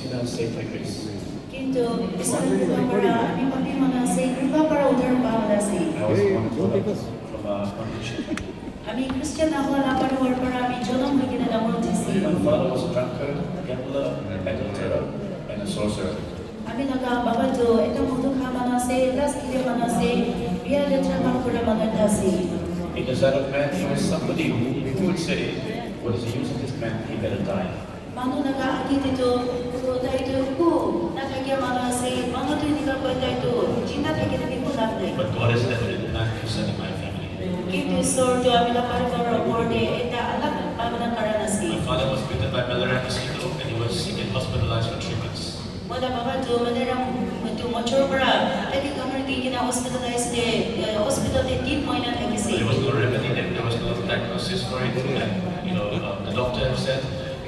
sinners saved by grace. কিন্তু ঈশ্বৰৰ কৃপাৰ আমি পাপী মানুহ আছে কৃপা পৰা উদ্ধাৰ পাওঁ আছে I was born from a condition. আমি খ্ৰীষ্টিয়ান নহ'ল আমাৰ হোৱাৰ পৰা আমি জনম হৈ কিনে ডাঙৰ উঠিছে My father was a drunkard, gambler, adulterer, and a sorcerer. আমি লগা বাবাটো এটা মধু খোৱা মানুহ আছে এটা স্কিলে মানুহ আছে বিয়া লেতেৰা কাম কৰা মানুহ এটা আছে In the sight of man, he was somebody who would say, what is the use of this man? He better die. মানুহ লগা আগিটো তাইটো একো নাথাকিয়া মানুহ আছে মানুহটো এনেকুৱা কয় তাইটো চিন্তা থাকিলে একো লাভ নাই But God has left it not concerning my family. কিন্তু ঈশ্বৰটো আমি লগাৰ ওপৰতে এটা আলাপ ভাৱনা কাৰণ আছে My father was bitten by malaria mosquito and he was hospitalized for 3 months. মই বাবাটো মানে মচৰ পৰা তাকে কামৰ দি কিনে হস্পিটালতে 3 মহিনা থাকিছে There was no remedy, there was no diagnosis for it, and the doctor said,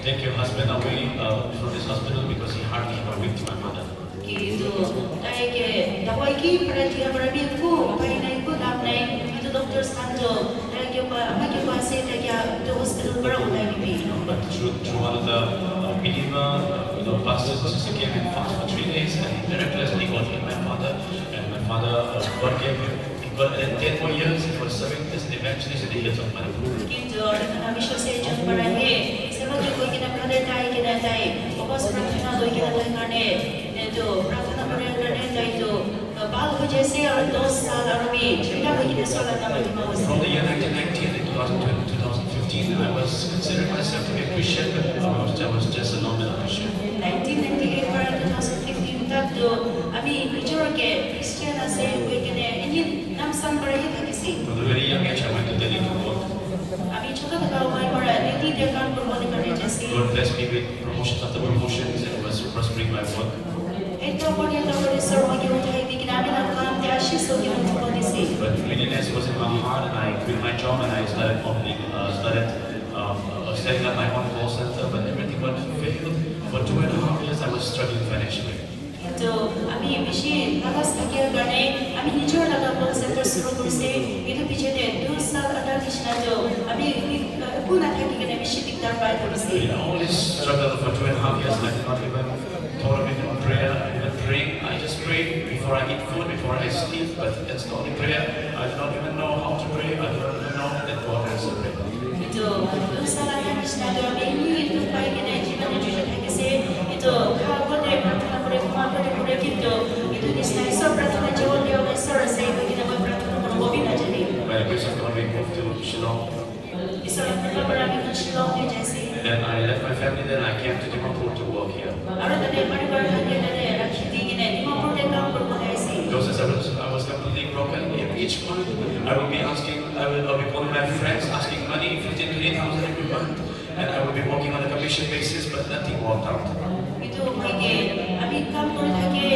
take your husband away from this hospital because he hardly ever whipped my mother. কিন্তু তাইকে দবাই কি পৰা দিয়া পৰা বিকু পাই নাই কো লাভ নাই কিন্তু ডক্টৰ সানজো তাইকে আমাকে পাছে তাইকে তো হস্পিটাল পৰা উঠাই দিবি But through one of the believer, pastors, sister came and fast for 3 days, and he miraculously God healed my father, and my father, God gave him. But 10 more years he was serving this, and eventually he healed of my mother. কিন্তু আমি সসে জন পৰা হে সেবাকে কই কিনা প্রাণে তাই কিনা তাই অবস প্রার্থনা লই কিনা তাই কারণে তো প্রার্থনা করে কারণে তাই তো বাল হয়ে যাইছে আর 10 সাল আর আমি ছেড়া হই কিনা সলা নামা দিমা হইছে From the year 1990 to 2015, I was considering myself to be a Christian, but I was just a nominal Christian. 1998 para 2015 तक तो अभी নিজরকে খ্রিস্টান আছে হই কিনে ইনি নাম সান করে থাকিছি From a very young age, I went to Delhi to work. আমি ছোট থেকে ওই পড়া দিদি দেখান করব করে যাচ্ছি God blessed me with promotions after promotions, and was prospering my work. এটা পরে তারপরে সর্বকে উঠাই দিই কিনা আমি না কাম তে আসি সকি উঠব দিছি But greediness was in my heart, and I quit my job and I started setting up my own call center. But everything went failed. For 2.5 years, I was struggling financially. তো আমি বেশি লাগাস থাকির কারণে আমি নিজের লাগা কল সেন্টার শুরু করছি এর পিছনে 2 সাল আটা কৃষ্ণা তো আমি পুনা থাকি কিনা বেশি দিকদার পাই করছি All this struggle for 2.5 years, I did not even thought of it in prayer, even praying. I just prayed before I eat food, before I sleep, but it's not in prayer. I do not even know how to pray. I do not even know that God answers prayer. তো 2 সাল আটা কৃষ্ণা তো আমি নিয়ে পাই কিনা জীবনে জুড়ে থাকিছে তো খাওয়াতে প্রার্থনা করে ক্ষমা করে কিন্তু itu disney so প্রার্থনা জীবন দিয়ে ঈশ্বর আছে কিনা মই প্রার্থনা করব বিনা জানি By the grace of God, we moved to Shillong. ঈশ্বরের কৃপা করে আমি শিলং এ যাইছি Then I left my family. Then I came to Dimapur to work here. আর তাদের পরিবার থেকে তাদের রাখি দিয়ে কিনে ডিমাপুরে কাম করব যাইছি Because as I was completely broken. Each month, I will be calling my friends, asking money, 15,000 to 8,000 every month, and I will be working on a commission basis, but nothing worked out. itu मैले আমি কাম করে থাকি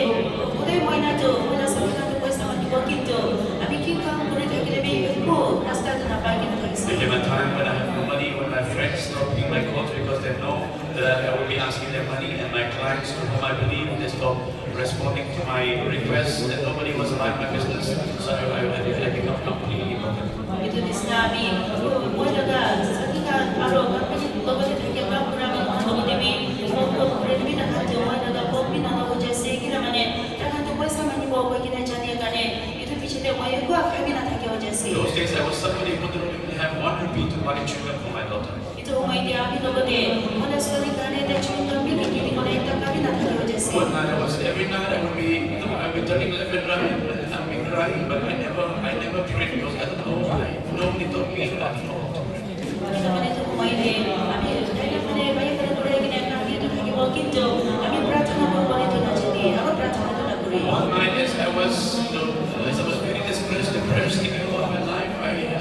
ওদের মহিনা তো ওরা সরকার তো পয়সা দিব কিন্তু আমি কি কাম করে থাকি আমি একটু রাস্তা না পাই কিনা থাকি There came a time when I had no money, when my friends stopped paying my calls because they know that I will be asking their money, and my clients to whom I believe they stopped responding to my requests, and nobody was buying my business, so I become completely broken. itu Islami mojaga sakita aro kapani logate থাকে কাম করে আমি লগতে আমি Redmi না খাতে mojaga copy না না বুঝে সে কিনা মানে টাকা তো পয়সা মানি বউ কিনা জানি কানে itu পিছনে মই একো খাবি না থাকে হচ্ছে Those days I was somebody who didn't even have 1 rupee to buy chewing for my daughter. itu মই dia আমি লগতে মনে সরি কানে তে চুন কপি কিনি করে একটা খাবি না থাকে হচ্ছে One night every night I would be turning left and right, and I'd be crying, but I never prayed because I don't know why. Nobody told me, I don't know how to pray. মানে তো মই দে আমি তাইলে মানে বাইরে করে কিনে কাটি তো থাকি কিন্তু আমি প্রার্থনা করব না তো জানি আর প্রার্থনা তো করি One night as I was very depressed, thinking about my life,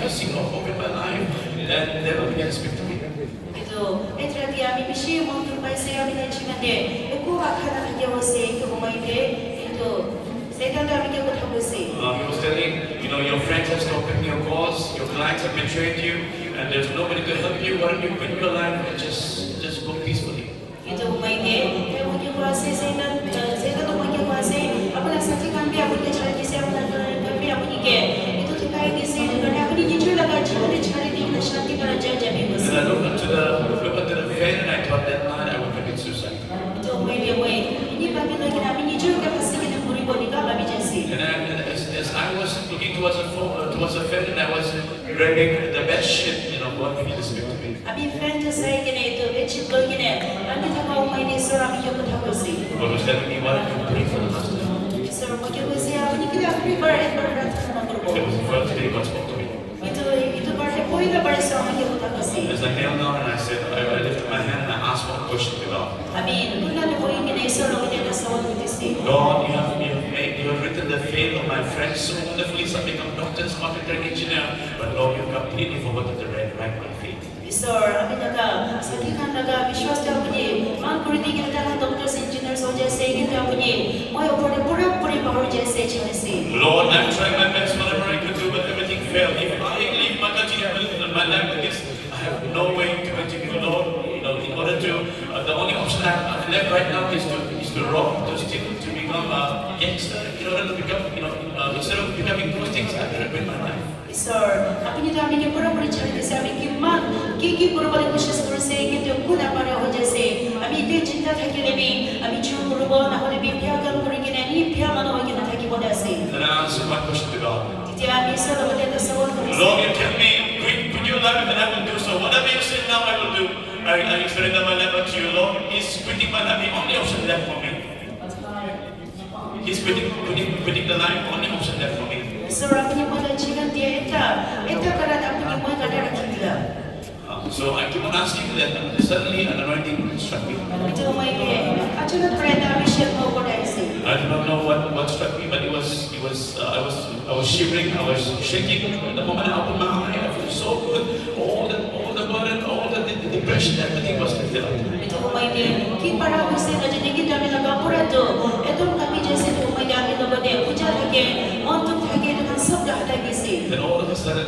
I see no hope in my life, then the devil began to speak to me. itu etra dia আমি বেশি মন পাইছে আমি জীবনে একো আশা না থাকে হইছে তো মই দে কিন্তু সেটা তো আমি কেউ কথা বলছি He was telling, your friends have stopped picking your calls, your clients have betrayed you, and there's nobody to help you. Why don't you quit your life and just go peacefully? itu মই দে মই কি কোয়াছে সেটা তো মই কি কোয়াছে আপনার সাথে কাম B আপনি ছাড়ি দিছে আপনার কাম বি আপনি কে itu ঠিকাই দিছে কারণ আপনি নিজে লাগা জীবনে ছাড়ি দিন শান্তি করা যায় যাবে And I looked unto the fan, and I thought that night I would commit suicide. itu মই দে মই preparing the bed sheet, God began to speak to me. Abi friend saya kena itu becik lagi ni. Nanti thakau mai ni seorang yang kita thakau si. God was telling me, why don't you pray for the master? Seorang macam tu saya ni kita prepare berdatang nak berbuat. It was the first day God spoke to me. Itu berarti poin dah pada seorang yang kita thakau si. As I knelt down and I said, I lifted my hand and I asked one question to God. Abi bukan ada poin kena seorang yang kita sawat kita si. God, you have written the fate of my friends so wonderfully. Some become doctors, carpenter, engineer, but Lord, you completely forgotten to write my fate. Sir, अभी लगा सभी खान लगा विश्वास था अपने मान कुर्ती के तरह डॉक्टर्स इंजीनियर्स हो जैसे कि था अपने मैं ऊपर पूरा पावर जैसे चलने से Lord, I'm trying my best, whatever I could do, but everything failed. If I leave my country and my life like this, I have no way to continue. Lord, in order to, the only option I have left right now is to rock, to steal, to become a gangster. In order to become, instead of becoming those things, I have quit my life. Sir, अपनी तो हमें पूरा पूरी चलने से हमें कि मान की पूरा वाली कोशिश कर से कि तो खुद हमारे हो जैसे अभी इतने चिंता था कि भी अभी जो पूरा ना होने भी प्यार कर पूरी कि नहीं प्यार मानो कि ना था कि बोले ऐसे Then I answered my question to God. तिथे अभी सर बोले तो सवाल करें Lord, you tell me, quit your life, and I will do so. Whatever you say now, I will do. I surrender my life to you, Lord. Is quitting my life the only option left for me? Is quitting the life only option left for me? Sir, अपनी बोले जीवन दिया इतना करा अपनी मन का डर रखी दिया So I keep on asking that, and suddenly an anointing struck me. तो मैं ये अचानक प्रयत्न अभिषेक हो पड़ा ऐसे I do not know what struck me, but I was shivering, I was shaking. The moment I opened my eye, I felt so good. All the burden, all the depression, everything was lifted up. itu मैं ये कि पढ़ा उसे न जाने कि जाने लगा पूरा तो एकदम कभी जैसे तो मैं आगे लोगों ने पूजा लगे मन तो थके तो सब हटा गई से Then all of a sudden,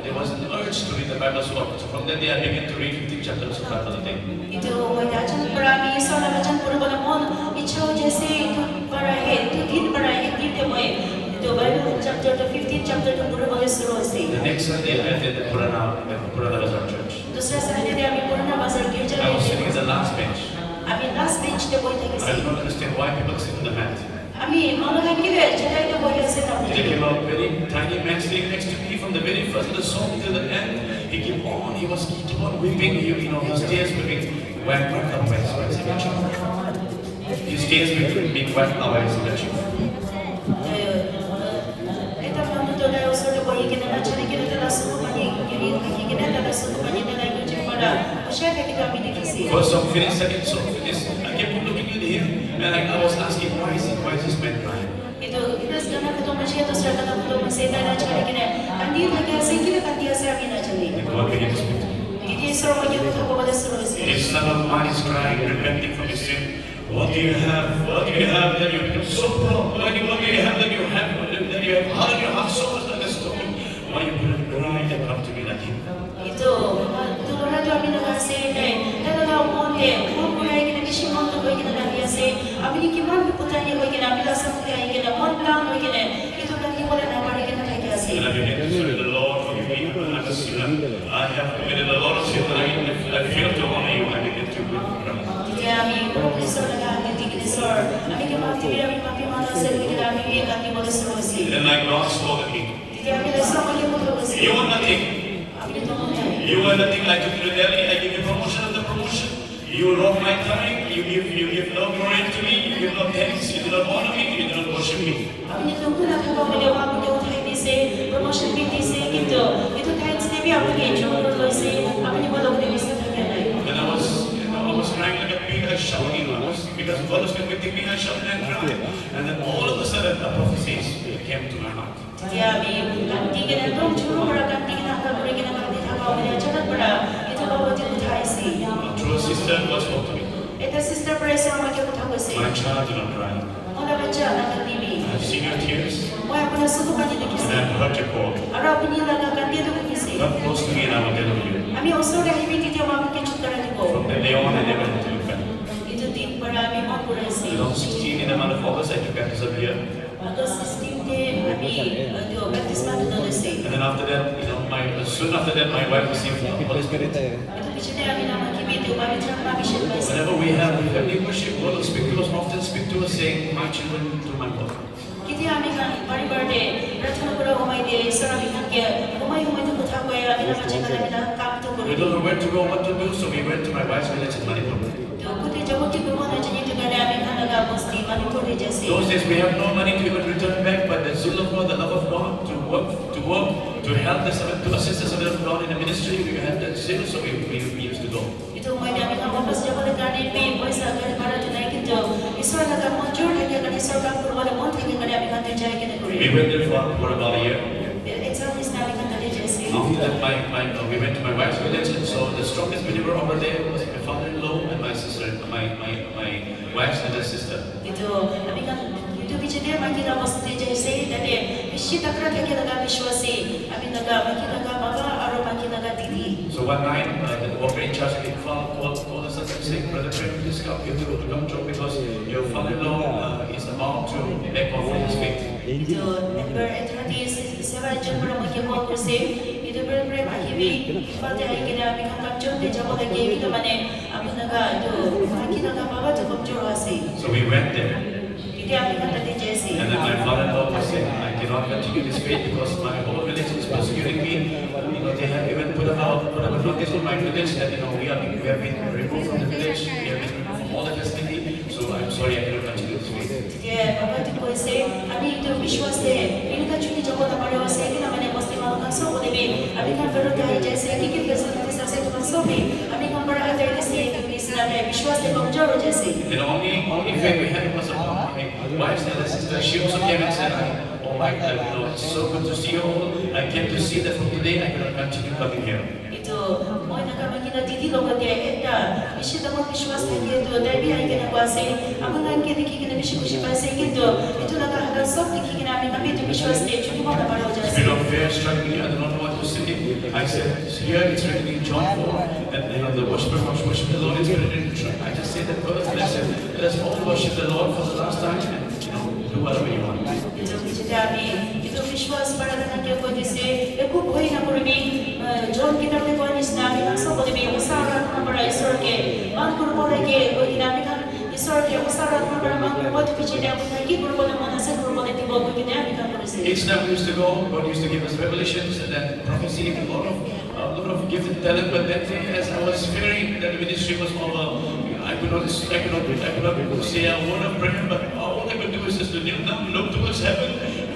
there was an urge to read the Bible. So from that day, I began to read 15 chapters of the Bible a day. itu मैं अचानक पढ़ा मैं सोना बचन पूरा वाला मन इच्छा हो जैसे तो पढ़ा है दिन तो मैं तो Bible chapter to 15 chapter to पूरा वाला शुरू से The next Sunday, I attended Purana Bazaar Church. दूसरा संडे में अभी पूरा बाजार गिरजा I was sitting at the last bench. अभी लास्ट बेंच पे बैठे I गए do not understand why people sit on the mat. अभी मनोरंजन के लिए चलाए तो बैठे से ना There came a very tiny man sitting next to me from the very first of the song till the end. He kept on weeping. His tears were being wiped away. His tears were being wiped away. это мама то да усоле бои que na chane que na suko pani que na da suko pani na na que para achar que tá me difícil First song finished, second song finished. I kept on looking at him and I was asking, why is this man crying? itu kita sekarang ketemu manusia tu sekarang ketemu manusia dan chane que na andi thake ase que andi ase ami na chane And God began to speak to me. jadi soro mo que thako bale soro se This son of mine is crying, repenting from his sin. What do you have? What do you have that you become so poor? What do you have that you have hardened your heart so much like a stone? Why you couldn't cry and come to me like him? itu tu orang tu ami na se ne kada na monte mon kurai que na kishi mon to koi que na dia se ami ni kiman bi putani koi que na ami la sam kai que na mon plan koi que na itu kan ni bola na pare que na thake ase And I began to say, the Lord forgive me, I'm a sinner. I have committed a lot of sin. I failed to honor you. I began to cry. jadi ami profesor na ganti que sir ami que mati mira mi papi mana se que na ami ganti bola soro se And like God scolded me. jadi ami la sama que mo to se You are nothing. ami to mo na You are nothing. I took you to Delhi. I gave you promotion after promotion. You robbed my time. You give no glory to me. You give no thanks. You do not honor me. You do not worship me. ami ni tu na thaba mo dewa mo dewa thai ni se promotion bi ni se gitu itu thanks ne bi ami ke jono lo se ami ni bola ko ni se thake na And I was crying like a pig. I shouting. Because God was convicting me. I shouted and cried. And then all of a sudden, the prophecies came to my heart. jadi ami ganti que na dom churu para ganti que na ka pore que na ganti thaba mo ya chanak para itu lo bote uthai se Through a sister, God spoke to me. eta sister para se ama ke utha ko se My child, do not cry. ona bacha na ganti bi I have seen your tears. moi apna sukh pani dekhi And I se have heard your call. aro apni laga ganti to dekhi se Come close to me and I will deliver you. আমি অসরে হিবি দিতে আমি কিছু করে দিব From that day on, I never had to look back. itu din para আমি মন করেছি 2016, in the month of August, I took baptism here. August 16 তে আমি তো ব্যাপটিজমা দিয়েছি And then after that, soon after that, my wife received the Holy Spirit. itu পিছনে আমি নাম কি বিতে পবিত্র অভিষেক পাইছি Whenever we have family worship, God will speak to us, often speak to us, saying, my children, to my God. Kita kami paribarte प्रार्थना करो हमारे लिए ईश्वर अभी के हमारे तो कुछ कोई अभी ना बच्चे का अभी ना काम तो We don't know where to go, what to do, so we went to my wife's village in Manipur. तो कुछ जब कि भगवान ने जिन्हें तो करे अभी खाना का बस्ती मणिपुर जैसे Those days we have no money to even return back, but the zeal of God, the love of God, to help to assist the servant of God in the ministry, we had that zeal, so we used to go. itu मैं अभी का वापस जब वाले गाने में पैसा कर बारा तो नहीं कि जो ईश्वर का मंजूर है कि अगर ईश्वर का पूरा मन है कि अगर अभी का तो जाए कि नहीं We went there for about a year. it's always now we can do जैसे After that, we went to my wife's village, and so the strongest believer over there was my father-in-law and my sister, my wife's elder sister. itu अभी का itu bicara makin apa sendiri जैसे dari misi takra lagi लगा विश्वासी अभी लगा makin लगा बाबा और makin लगा दीदी So one night, the worker in charge of the called us up and said, Brother Prem, please come, you have to go to Gamchok because your father-in-law is about to back off from his faith. itu number entrati sewa jumpa mungkin mau kursi itu berapa akhiri pada hari kita अभी हम Gamchok दे जब लगे kita mana अभी लगा itu makin लगा बाबा तो Gamchok आसी So we went there. kita अभी kan tadi जैसे And then my father-in-law was saying, I cannot continue this faith because my whole village is persecuting me. They have even put a notice on my village that we have been removed from the village, we have been removed from all the facility. So I'm sorry, I cannot continue this faith. dia बाबा तो कोई से अभी itu विश्वास दे ini kan curi जब kita pada wasa kita mana pasti malu kan so boleh be अभी kan berdoa जैसे कि kita selesai tu kan so be अभी kan berada di sini itu bisa ada विश्वास दे कमजोर जैसे And the only faith we had was upon my wife's elder sister. She also came and said, oh my God, it's so good to see you all. I came to see that from today I cannot continue coming here. itu mau nak kami kita didi logo dia kita misi dapat विश्वास lagi itu dari hari kita kuasa apa kan kita kita misi kusi pasai gitu itu nak ada sok kita kami itu विश्वास deh cuma mana pada wajah Spirit of fear struck me. I don't know what to say. I said, here it's written in John 4, and the worshiper must worship the Lord in spirit and in truth. I just said that verse, and I said, let us all worship the Lord for the last time, and do whatever you want. itu kita itu विश्वास pada dengan dia kau dise aku boleh nak pergi John kita boleh kau ni sedang kita so boleh be usahakan pada Isor ke bangkur boleh ke kau kita kan Isor ke usahakan pada bangkur boleh bicara aku lagi boleh mana saya boleh tiba kau kita kan boleh Each time we used to go, God used to give us revelations and then prophecy, a lot of gifted talent. But that day, as I was fearing that the ministry was over, I could not say a word of prayer, but all I could do is just to kneel down, look towards heaven.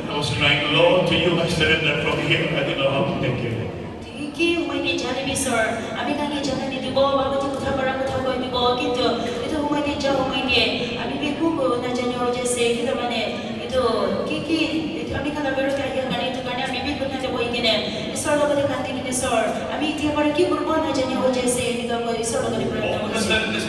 I was crying, Lord, to you I surrender from here. I didn't know how to take you. कि मैले जाने बिसर हामी कहाँ जाने दिदी बाबा बाबा जी कुछ बड़ा कुछ कोई भी बाबा किंतु itu मैले जाओ मैले हामी भी खूब ना जाने हो जैसे kita mana itu कि हामी कहाँ baru kaya kan itu kan हामी भी कुछ ना बोई किने इसर लोग ने कहते कि सर हामी dia पर कि बुरबा ना जाने हो जैसे kita को इसर लोग ने प्रार्थना All of a sudden, the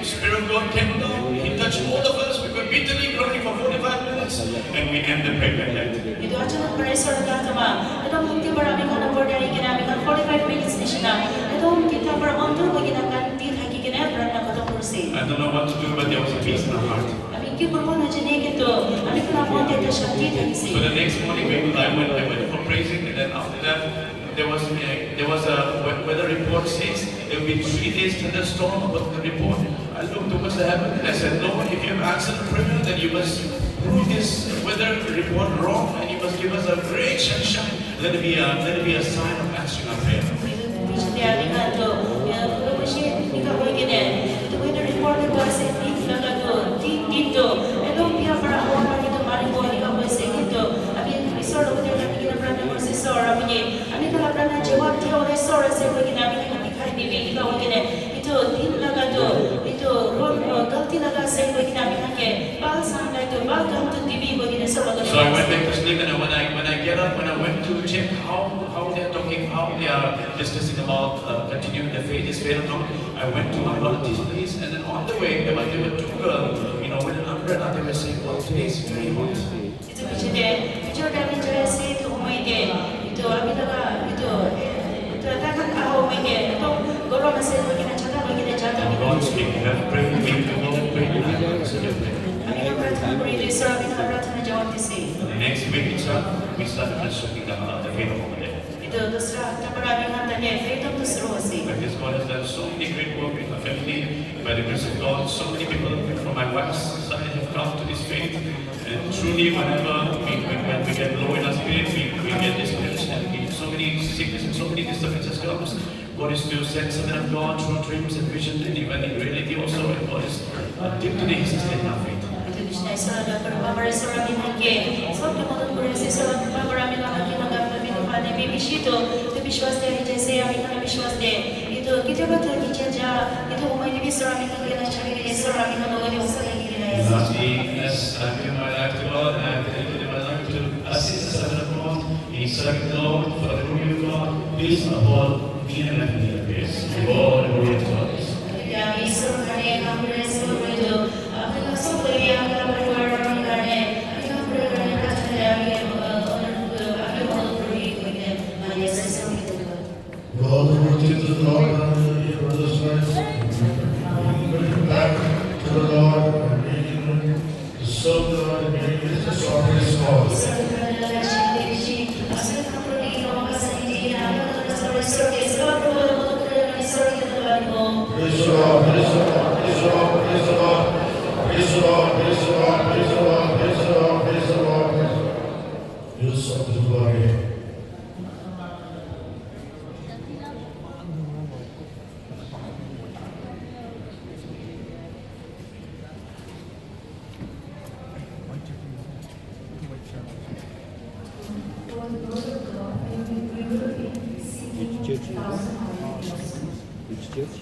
Spirit of God came down. He touched all of us. We were bitterly crying for 45 minutes, and we ended prayer like that. itu acara pada isor kata itu mungkin pada हामी kena berdari kena हामी kan 45 minutes ni sih itu kita pada mantul bagi nak kan dir haki kena berada kata kursi I don't know what to do, but there was a peace in our heart. हामी के बुरबा ना जाने के तो हामी kena mantul itu syakti lagi sih So the next morning, I went for praising, and then after that, there was a weather report says there will be 3 days thunderstorm. But the report, I looked towards the heaven and I said, Lord, if you have answered the prayer, then you must prove this weather report wrong, and you must give us a great sunshine. Let it be a sign of answering our prayer. Dia lihat tu, ya, kalau mesti kita boleh gini. Itu weather report itu asal di sana tu, di tu. Itu dia pada orang itu mari boleh kita boleh segitu. Tapi isor logo dia kami kita pernah kursi isor, tapi kalau pernah jawab dia oleh isor, saya boleh gini. Kami dikai di kita boleh gini. Itu di laga tu, itu ganti laga saya boleh gini. Kami kan bal sana itu bal ganti di boleh gini isor logo. So I went back to sleep, and when I get up, when I went to check how they are talking, how they are discussing about continuing the faith, this faith or not, I went to my relative's place, and then on the way, there were two girls, with an umbrella. They were saying, "Oh, today is very hot." Itu bicara kami jelasin itu umai dia, itu kami itu takkan tahu umai dia, itu kalau masih begini cakap. God speak. We have prayed. We have prayed. Kami nak bertanya beri Isra, kami nak bertanya jawab di sini. The next week itself, we started constructing the faith over there. Itu terserah, kita berani tanya faith itu seru sih. Because God has done so many great work in the family. By the grace of God, so many people from my wife's side have come to this faith. And truly, whenever when we get low in our spirit, we get discouraged and so many sickness and so many disturbances comes. God is to send something of God through dreams and vision and even in reality also. And God is till today He sustains our faith. Krishna Isara Paramareswara Vinake, Sotamoto Puresisara Pavaramina Kinagapani, Bibishito, the Bishwas de Jesse, Bishwas de, itu kita betul dijaja, itu umai di Bisra Vinake, Chari Isra Vinake, Lastly, as I give my life to God, I dedicated my life to assist the servant of God, in serving the Lord, for the glory of God, peace upon me and my family, peace. All the glory to God. Ya, Isra Kare, Kamres, Lord, kita semua yang kita berdoa kami kita berdoa kami All the mercies of the Lord and your brother's life, bring back to the Lord and making him to serve the Lord and making his office cause. Praise the Lord, praise the Lord, praise the Lord, praise the Lord, praise the Lord, praise the Lord, praise the Lord, praise the Lord, praise the Lord. Use of the glory. Which church?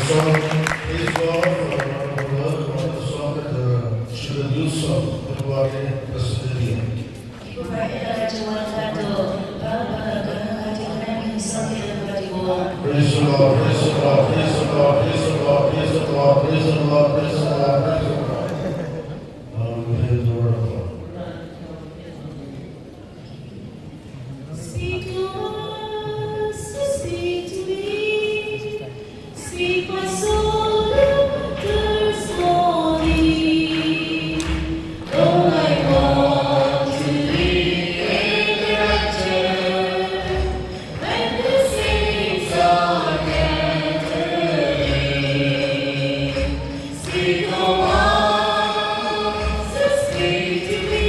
song, praise God for the wonderful work, wonderful song that the children use of the Lord Presbyterian. Praise the Lord, praise the Lord, praise the Lord, praise the Lord, praise the Lord, praise the Lord, praise the Lord, praise the Lord. Now we hear the word of God. Speak, Lord, speak to me. Speak, my soul, thirsts for thee. Oh, I want to live in rapture when the saints are gathering. Speak, oh, so speak to me.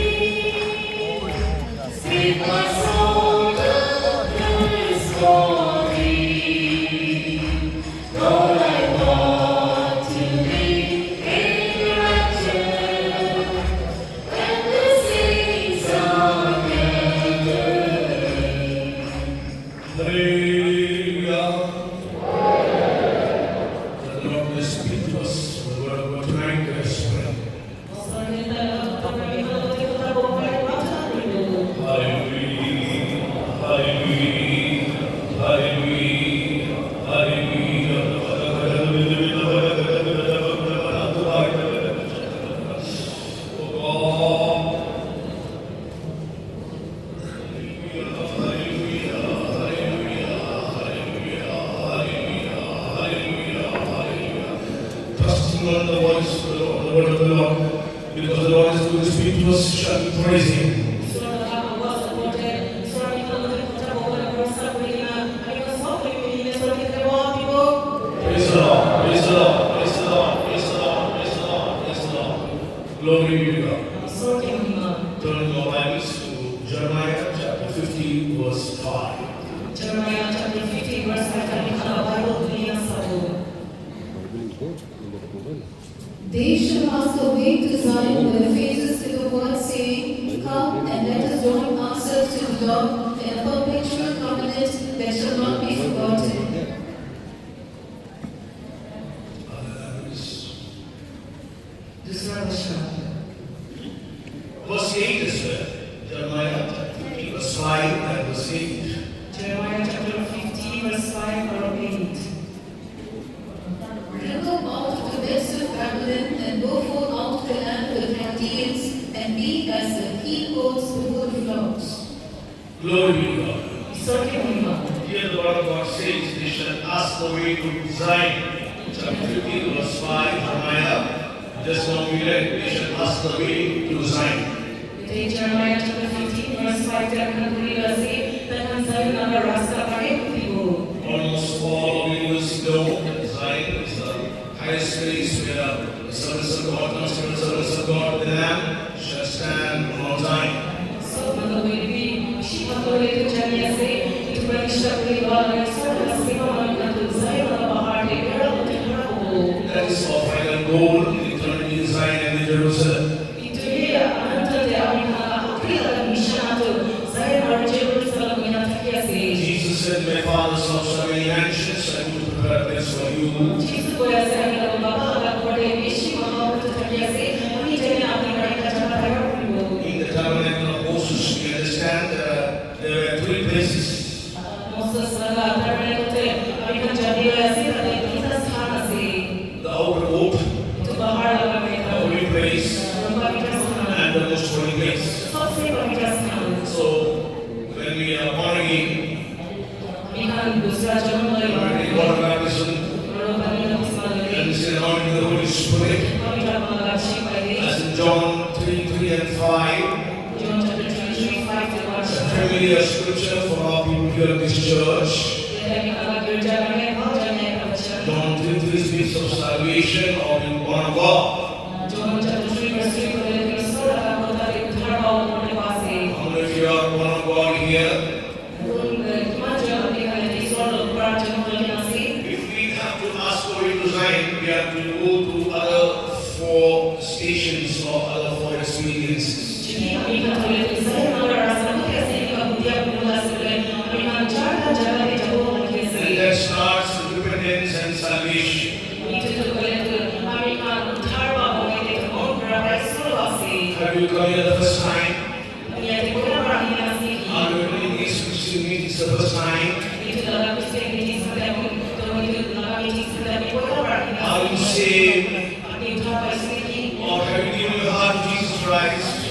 Speak, my soul, thirsts for thee. Lord, I want to live in rapture when the saints are gathering. Hallelujah. The Lord will speak to us for the word of God tonight. Let us pray. Hallelujah. Hallelujah. Hallelujah. Trusting on the voice of the Lord, the word of the Lord, because the Lord is going to speak to us, shall we praise Him. Praise the Lord, praise the Lord, praise the Lord, praise the Lord, praise the Lord, praise the Lord. Glory be to God. Turn your Bibles to Jeremiah chapter 50, verse 5. Jeremiah chapter 50, verse 5. They shall ask the way to Zion with their faces to the word, saying, Come and let us join ourselves to the Lord in a perpetual covenant that shall not be forgotten. Verse 8 is Jeremiah chapter 50, verse 5 and verse 8. Jeremiah chapter 50, verse 5 or 8. Go out of the midst of Babylon and go forth out of the land of the Chaldeans and be as the he goats before the flocks. Glory be to God. Here the word of God says, they shall ask the way to Zion. Chapter 50, verse 5, Jeremiah. Just now we read, they shall ask the way to Zion. Jeremiah chapter 15, verse 5 Almost all believers know that Zion is the highest place where the service of God, consummate service of God, the Lamb shall stand on all time. That is our final goal in eternity in Zion and in Jerusalem. Jesus said, my Father's house are many mansions, I will prepare a place for you. In the tabernacle of Moses, we understand there were three places. The outer court, the holy place, and the most holy place. So, when we are born again, in water baptism, and we say, "Lord, in the Holy Spirit," as in John 3 and 5, a familiar scripture for our people here in this church. John 3 speaks of salvation or being born of God. How many of you are born of God here? If we have to ask for way to Zion, we have to go to other four stations or other four experiences. And that starts with repentance and salvation. the first time. Itu dalam Kristian meeting setiap tahun itu dalam meeting setiap berapa Are you saved? Apa itu apa sih? Or have you given your heart to Jesus Christ?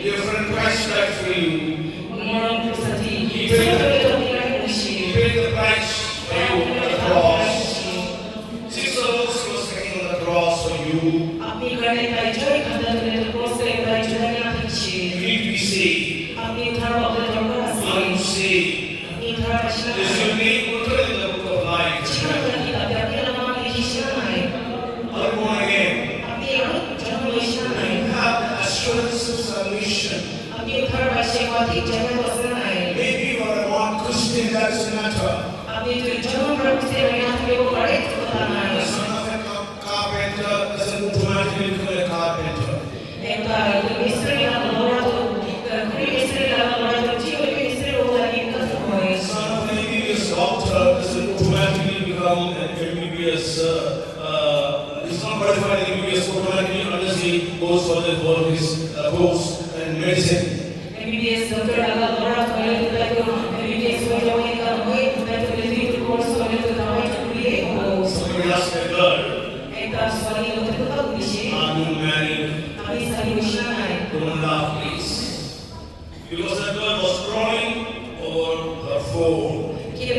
Your friend Christ died for you. He paid the price for you on the cross. Jesus was hanging on the cross for you. You need to be saved. Are you saved? Is your name written in the book of life? Are you born again? You have assurance of salvation. Maybe you are a non-Christian, that doesn't matter. The son of a carpenter doesn't automatically become a carpenter. The son of an MBBS doctor doesn't automatically become an MBBS. He's not qualified in MBBS automatically unless he goes for his course in medicine. Somebody asked a girl, are you married? Don't laugh, please. Because that girl was crawling over her phone. She did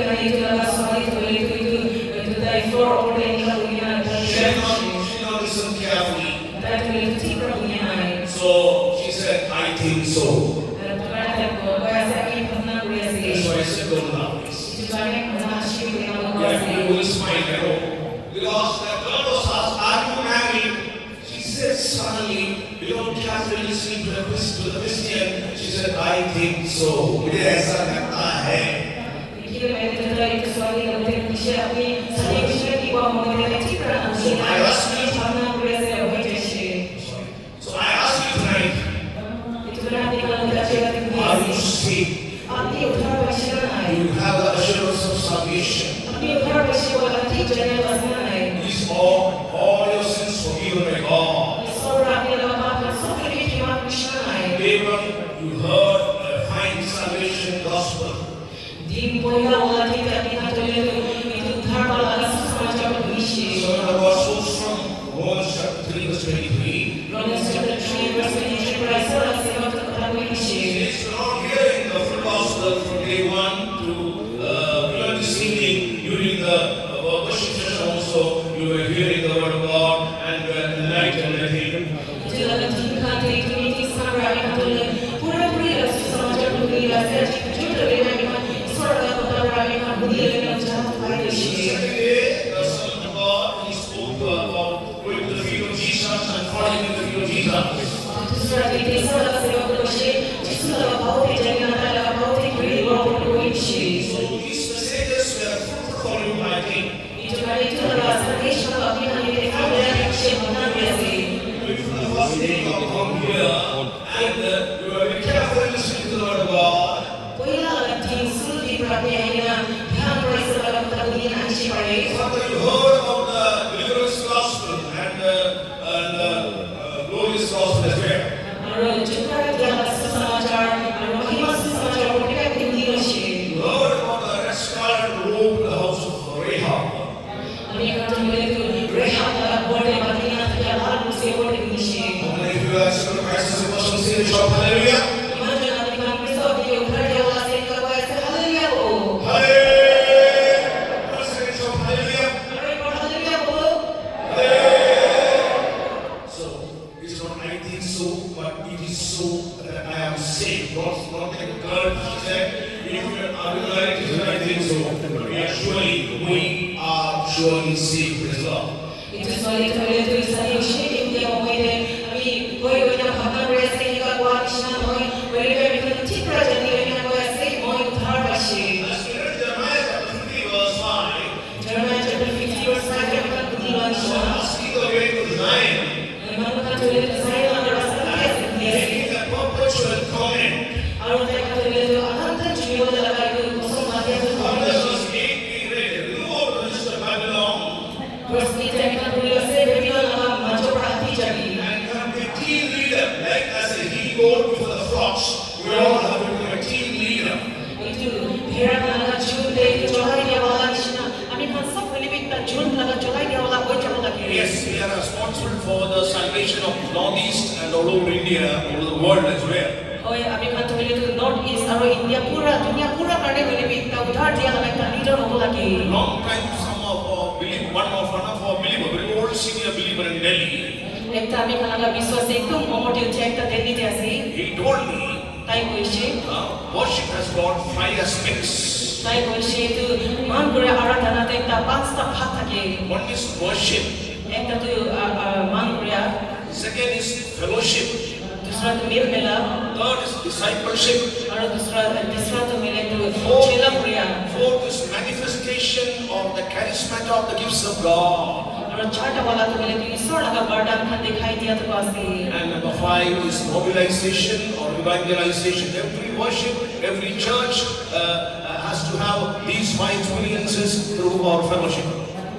not listen carefully. So she said, I think so. That's why I said, don't laugh, please. Yeah, you will smile, I know. Because that girl was asked, are you married? She said suddenly, without carefully listening to the Christian, she said, I think so. मुझे ऐसा लगता है. So I ask you tonight, are you saved? Do you have the assurance of salvation? Is all your sins forgiven by God? Even you heard a fine salvation gospel. So the gospels from Romans chapter 3 verse 23. It's not hearing the full gospel from day 1 to even this evening during the worship session also you were hearing the word of God and were enlightened, I think. Secondly, the Son of God, he spoke about going to the feet of Jesus and falling in the feet of Jesus. So these messages were fruitful for you, I think. If for the first day you have come here and you are very careful listening to the word of God, after you heard about the deliverance gospel and glorious gospel as well. You heard about the red scarlet robe in the house of Rahab. How many of you have accepted Christ as a personal Savior? Shout hallelujah. So, it's not I think so, but it is so that I am saved. Not like a girl, she said, if you are married, it is I think so. But we are surely saved. Praise God. As we read Jeremiah chapter 50 verse 5, so asking the way to Zion, making a perpetual comment. Verse 8 we read, remove the list of Babylon and come a clean leader, like as a he goat before the flocks. We all have Yes, we are responsible for the salvation of Northeast and all over India, all over the world as well. Oi, ami kan to to North East aro India pura dunia pura karne hole bi ta udhar dia laga ta leader hobo lagi. Long time, some of our one of our believer, very old senior believer in Delhi, Ekta ami kan laga biswas ekdom momote uche ekta Delhi te ase. he told me, Tai koishe worship has got 5 aspects. Tai koishe tu man kore aradhana te ekta panchta bhag thake. One is worship, Ekta tu man kore, second is fellowship, दूसरा तो mail मिला third is discipleship, और तीसरा तो मिले तो चेला प्रिया fourth is manifestation of the charisma of the gifts of God, और छठा वाला तो मिले तो ईश्वर लगा वरदान खान दिखाई दिया तो पासे and number 5 is mobilization or evangelization. Every worship, every church has to have these 5 experiences through our fellowship.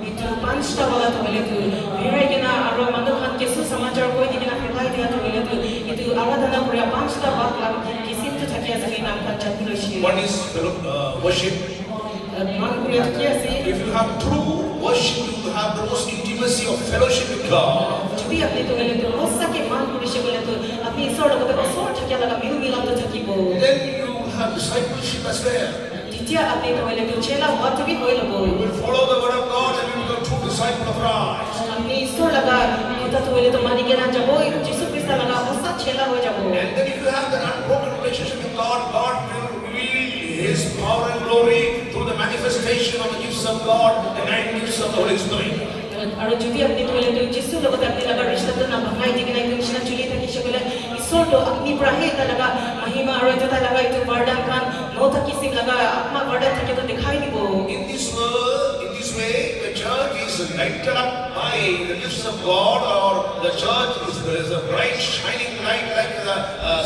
itu panchta वाला तो मिले तो बिराई के ना और मंदो खान के सु समाचार कोई दिखना दिखाई दिया तो मिले तो itu आराधना प्रिया panchta बात लग किसी तो थकिया सके नाम का चतुर्शी One is worship. मन प्रिया किया से If you have true worship, you have the most intimacy of fellowship with God. जो भी अपने तो मिले तो रोसा के मन पुरुष बोले तो अपनी ईश्वर लोगों पे असर थकिया लगा मिल मिला तो थकी बो Then you have discipleship as well. Jitiya अपने तो मिले तो चेला हुआ तो भी कोई लोगो You will follow the word of God and you will become true disciple of Christ. अपने ईश्वर लगा kita तो बोले तो मानी के ना जबो यीशु क्रिस्त लगा रोसा चेला हो जाबो And then if you have that unbroken relationship with God, God will reveal His power and glory through the manifestation of the gifts of God, the 9 gifts of the Holy Spirit. और जो भी अपने तो बोले तो यीशु लोग अपने लगा रिश्ता तो ना भगाई दी ना एकदम शिना चुली था किसी बोले ईश्वर तो अपनी प्राहे ता लगा महिमा और जो ता लगा तो वरदान खान नो था किसी लगा आत्मा वरदान था तो दिखाई दी वो In this way, the church is lighted up by the gifts of God, or the church is a bright, shining light like the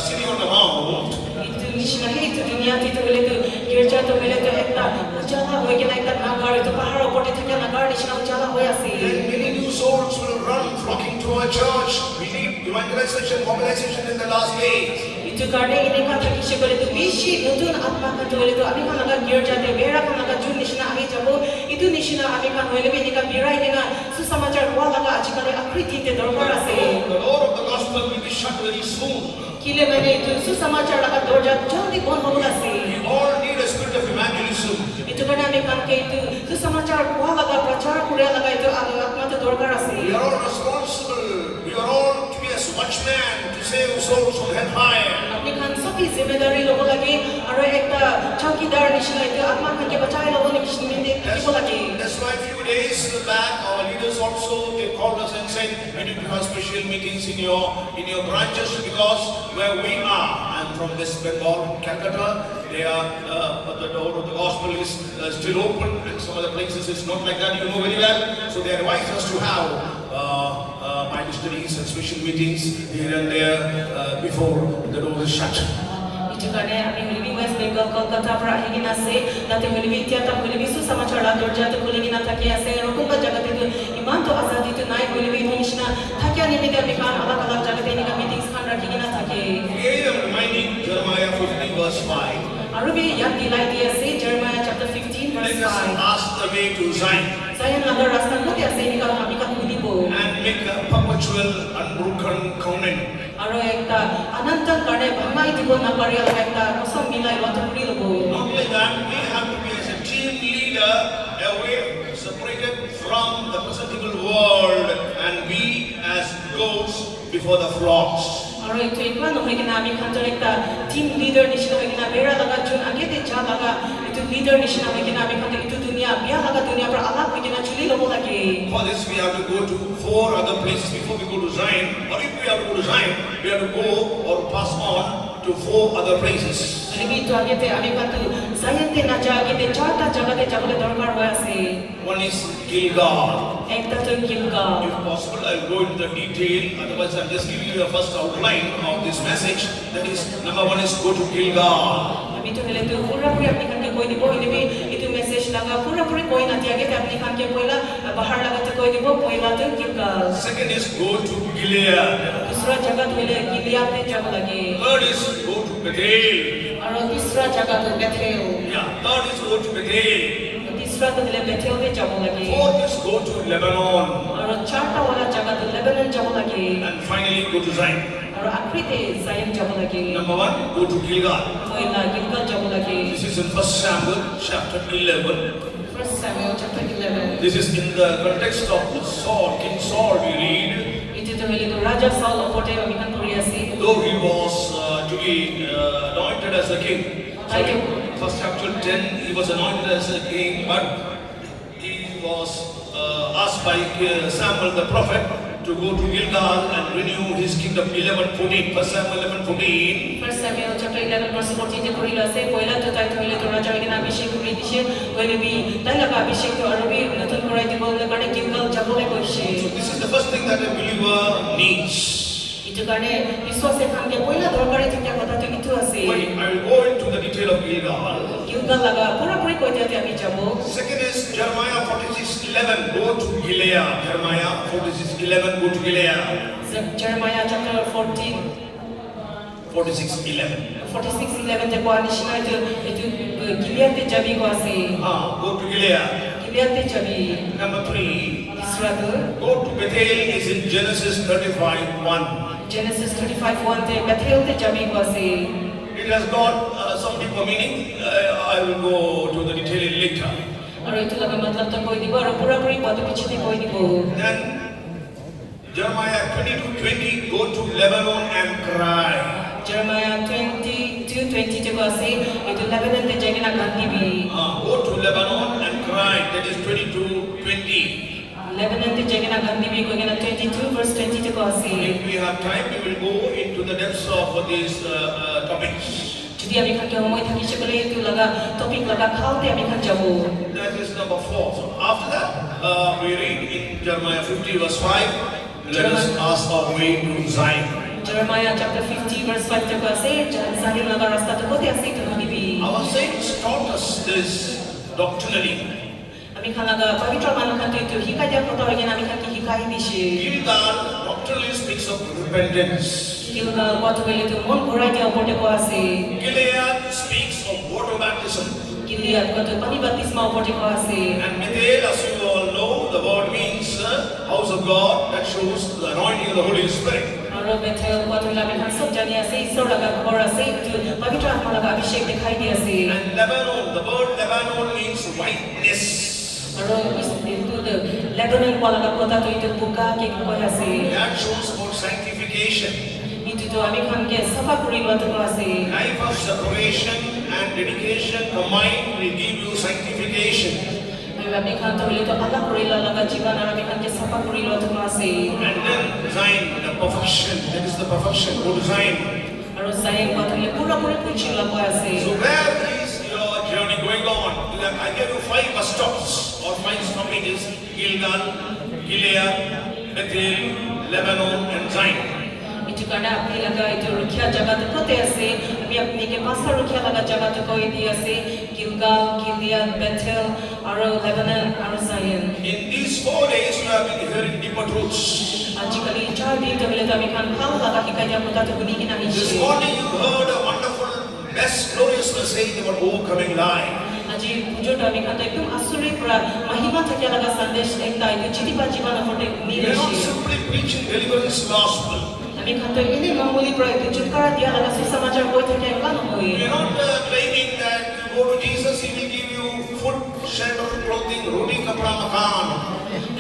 city on the mount. itu निशिना है तो दुनिया थी तो बोले तो गिरजा तो बोले तो एकता उजाला हो गया एकता नागार तो पहाड़ ऊपर थे क्या नागार निशिना उजाला हो या सी And many new souls will run flocking to our church. We need evangelization, mobilization in the last days. itu karena ini kata kisah boleh tu misi nutun atma kan tu boleh tu abi kan laga गिरजा ते बेरा kan laga jun निशिना आगे जबो itu निशिना abi kan boleh भी निका बिराई निका सुसमाचार हुआ लगा आजकल आकृति ते दरकार से The door of the gospel will be shut very soon. किले मैंने itu सुसमाचार लगा दरजा जल्दी बंद हो गया से We all need a spirit of evangelism. itu karena abi kan ke itu सुसमाचार हुआ लगा प्रचार कुरिया लगा itu आत्मा ते दरकार से We are all responsible. We are all to be as watchmen to save souls from hellfire. अपने खान सभी जिम्मेदारी लोगों लगे और एक ता चौकीदार निशिना itu आत्मा खान के बचाए लोगों ने किसी ने देखो लगे That's why a few days back our leaders also they called us and said we need to have special meetings in your branches because where we are, I'm from West Bengal, Calcutta. They are the door of the gospel is still open, and some other places it's not like that. You know very well. So they advise us to have Bible studies and special meetings here and there before the door is shut. itu karena kami lebih West Bengal Kolkata perahi kita se, nanti lebih tiada lebih susah macam lah dorja tu boleh kita tak kaya se, rokok kat jaga itu iman tu azad itu naik lebih itu nisna, tak kaya ni kita bikan alak jaga ini kami meetings kan raki kita tak kaya. Again I'm reminding Jeremiah 15 verse 5. Arubi yang dilai dia se Jeremiah chapter 15 verse Let us 5. ask the way to Zion. Saya nak rasa tu dia se ini kalau kami kan budi bo. And make a perpetual, unbroken covenant. Aro ekta anantan karne bhangai dibo na pariya ekta kosam milai lotu puri lobo. Not only that, we have to be as a team leader away, separated from the present evil world, and be as goats before the flocks. Aro itu iklan no hekina ami khantor ekta team leader nishina hekina bera laga jun age de ja laga itu leader nishina hekina ami khantor itu dunia biya laga dunia par alag hekina chuli lobo lagi. For this, we have to go to 4 other places before we go to Zion. Or if we have to go to Zion, we have to go or pass on to 4 other places. Lebih itu age te ami khantor Zion te na ja age de charta jaga te jabole dorkar hoya se. One is Gilgal. Ekta to Gilgal. If possible, I'll go into the detail. Otherwise, I'm just giving you a first outline of this message. That is, number 1 is go to Gilgal. Abi to hele to pura pura apni khan ke koi dibo ini bi itu message laga pura pura koi na tiage te apni khan ke poila bahar laga te koi dibo poila to Gilgal. Second is go to Gilead. दूसरा जगह तो hele Gilead te jab lage. Third is go to Bethel. और तीसरा जगह तो Bethel. Yeah, third is go to Bethel. तीसरा ইসরাত দিলে বেথেলতে যাব লাগে Fourth is go to Lebanon. আৰু চারটা ওলা জায়গাতে লেবানন যাব লাগে And finally go to Zion. আৰু আখৰিতে জায়ন যাব লাগে Number 1, go to Gilgal. পয়লা গিলগাল যাব লাগে This is in 1 Samuel chapter 11. 1 Samuel chapter 11 This is in the context of Saul, King Saul we read. ইটো হইলে তো রাজা সাউল ওপৰতে আমি কাম কৰি আছি Though he was to be anointed as a king. Sorry, 1 chapter 10, he was anointed as a king, but he was asked by Samuel the prophet to go to Gilgal and renew his kingdom. 11:14, 1 Samuel 11:14. 1 Samuel chapter 11 verse 14 যে করিল আছে পয়লা তো তাই হইলে তো রাজা এখানে অভিষেক করে দিছে হইলে বি তাই লাগা অভিষেক তো আরবি নতুন করাই দিব কারণে গিলগাল যাবলে কইছে So this is the first thing that a believer needs. ইটো কারণে বিশ্বাসের সঙ্গে পয়লা দরকারি থাকা কথা তো ইটো আছে Wait, I will go into the detail of Gilgal. গিলগাল লাগা পুরোপুরি কই যাতে আমি যাব Second is Jeremiah 46:11, go to Gilead. Jeremiah 46:11, go to Gilead. Jeremiah chapter 14 46:11. 46:11 তে কোয়া নিশিনা ইটো গিলিয়াতে যাবি গো আছে Go to Gilead. গিলিয়াতে যাবি Number 3, Israt go to Bethel is in Genesis 35:1. Genesis 35:1 তে বেথেলতে যাবি গো আছে It has got some deeper meaning. I will go to the detail later. আৰু এইটো লাগে মতলব তো কই দিব আৰু পুরাপুরি কত পিছতে কই দিব Then Jeremiah 22:20, go to Lebanon and cry. Jeremiah 22:20 তে আছে এইটো লেবানন তে যাই না গান দিবি Go to Lebanon and cry. That is 22:20. Lebanon তে যাই না গান দিবি কই না 22 verse 20 তে আছে If we have time, we will go into the depths of these topics. যদি আমি কাকে সময় থাকি সেগুলো এইটো লাগা টপিক লাগা খাওতে আমি খান যাব That is number 4. So after that, we read in Jeremiah 50 verse 5. Let us ask our way to Zion. Jeremiah chapter 50 verse 5 তে আছে জাহির লাগা রাস্তা তো কোতে আছে তো দিবি Our saints taught us this doctrinally. আমি খান লাগা পবিত্র মানুষ খান তো শিকাই দিয়া কথা হয় না আমি খান কি শিকাই দিছি Gilgal doctrinally speaks of repentance. কিলগা কত বলে তো মন ঘোরাই দিয়া ওপরে কো আছে Gilead speaks of water baptism. কিলিয়া কত পানি বাতিসমা ওপরে কো আছে And Bethel, as you all know, the word means house of God. That shows the anointing of the Holy Spirit. আৰু বেথেল কত আমি খান সব জানি আছে ঈশ্বর লাগা খবর আছে তো পবিত্র আত্মা লাগা অভিষেক দেখাই দি আছে And Lebanon, the word Lebanon means whiteness. আৰু ইটো লেবানন কোৱা লাগা কথা তো ইটো বুকা কে কই আছে That shows about sanctification. ইটো তো আমি খান কে সাফা কৰি লোৱা তো আছে Life of separation and dedication combined will give you sanctification. আমি খান তো হলে তো আলাদা কৰি লোৱা লাগা জীবন আৰু আমি খান কে সাফা কৰি লোৱা তো আছে And then Zion, the perfection. That is the perfection. Go to Zion. আৰু জাইন কথা হলে পুরোপুরি কুচি লাগা আছে So where is your journey going on? I gave you 5 bus stops or 5 stoppages: Gilgal, Gilead, Bethel, Lebanon, and Zion. ইটো কাৰণে আপনি লাগা ইটো ৰখিয়া জায়গাতে কোতে আছে আমি আপনি কে পাঁচটা ৰখিয়া লাগা জায়গাতে কৈ দি আছে গিলগাল গিলিয়াদ বেথেল আৰু লেবানন আৰু জায়ন In these 4 days, you have been hearing deeper truths. আজিকালি চার দিন ধরে তো আমি খান ভাল লাগা শিকাই দিয়া কথা তো শুনি কিনা This আহিছে morning, you heard a wonderful, best, glorious message about overcoming lie. আজি পুজোটা আমি খান একদম আশ্চর্য পুরা মহিমা থেকে লাগা সন্দেশ একটা এটা জীবিকা জীবন ওপরে We নিয়ে are not আসে simply preaching deliverance gospel. আমি খান তো এনে মামুলি প্রায় ছুটকারা দিয়া লাগা সুসমাচার বই থেকে একটা নয় We are not claiming that you go to Jesus, He will give you food, shelter, clothing, roti, kapra, makan.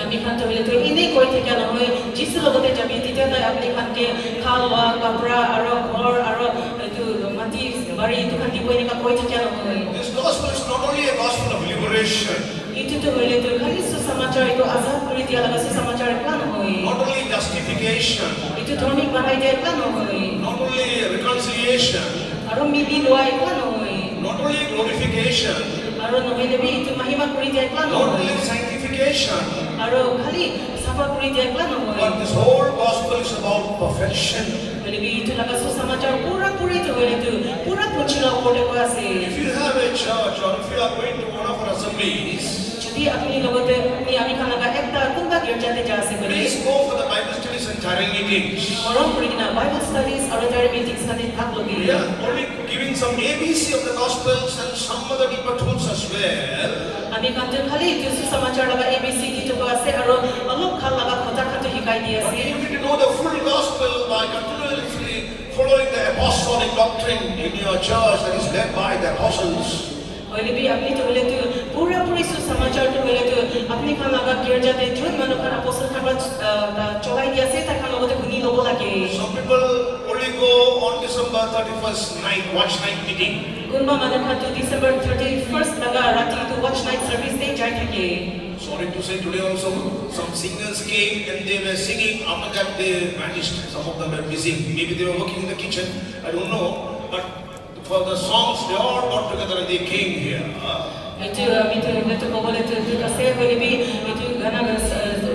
আমি খান তো হলে তো এনে কই থেকে নহয় যিসু লগতে যাবি তেতিয়া তাই আপনি খানকে খাওয়া কাপড়া আৰু ঘৰ আৰু এইটো মাটি বাৰী এইটো খান দিব এনেকা কই থেকে নহয় This gospel is not only a gospel of liberation, এইটো তো হলে তো খালি সুসমাচার এইটো আজাদ কৰি দিয়া লাগা সুসমাচার একটা নহয় not only justification, এইটো ধৰ্মিক বানাই দিয়া একটা নহয় not only reconciliation, আৰু মিলি লোৱা একটা নহয় not only glorification, আৰু নহলে বি এইটো মহিমা কৰি দিয়া একটা not নহয় only sanctification, আৰু খালি চাফা কৰি দিয়া একটা নহয় but this whole gospel is about perfection. হলে বি এইটো লাগা সুসমাচার পুরা পুরি তো হলে তো পুরা পুছিলা ওপরে কই আছে If you have a church or if you are going to one of our assemblies, যদি আপনি লগতে আমি খান লাগা একটা কোনবা গির্জাতে যা আছে বলে please go for the Bible studies and tiring meetings. Orang pergi Bible studies atau dari meetings kami tak lagi. We are only giving some ABC of the Gospels and some other deeper truths as well. Kami kantor kali itu समाचार लगा ABC gitu को ऐसे और अलग खाल लगा खोता खाते हिकाई दिया But से. you need to know the full gospel by continuously following the apostolic doctrine in your church that is led by the apostles. अहिले भी अपनी तो बोले तो पूरा समाचार तो बोले तो अपनी खान लगा गिर जाते जो मनो खाना पोस्ट खाना चलाई दिया से तक खान लोगों तो गुनी लोगों लगे. Some people only go on December 31st night, watch night meeting. गुनबा मनो खान तो December 31st लगा राती तो watch night service दे जाए थके. Sorry to say, today also some singers came and they were singing. After that they vanished. Some of them were busy. Maybe they were working in the kitchen. I don't know. But for the songs, they all got together and they came here. Itu itu boleh tu kasih boleh भी itu गाना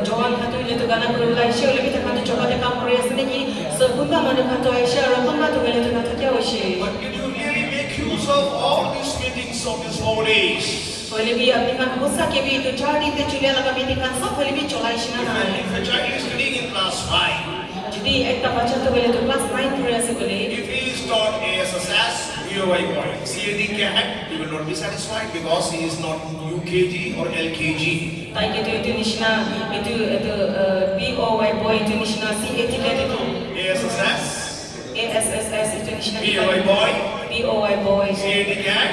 जवान खातु itu गाना berulang sih boleh भी tak खातु coba dekam Korea sendiri sebunda mana खातु Aisyah orang tu boleh tu nak क्या होशी. But did you really make use of all these meetings of these 4 days? boleh भी अपनी खान गुस्सा के भी itu 4 दिन ते चुलिया लगा meeting kan सब boleh भी चलाई sih ना. If a child is studying in class 5, jadi ekta baca tu boleh tu class 9 Korea se boleh. if he is taught ASSS, BOY boy, CAD CAT, he will not be satisfied because he is not UKG or LKG. Tai itu nishna itu BOY boy itu nishna CAT itu ASSS itu nishna BOY boy, BOY boy CAD CAT.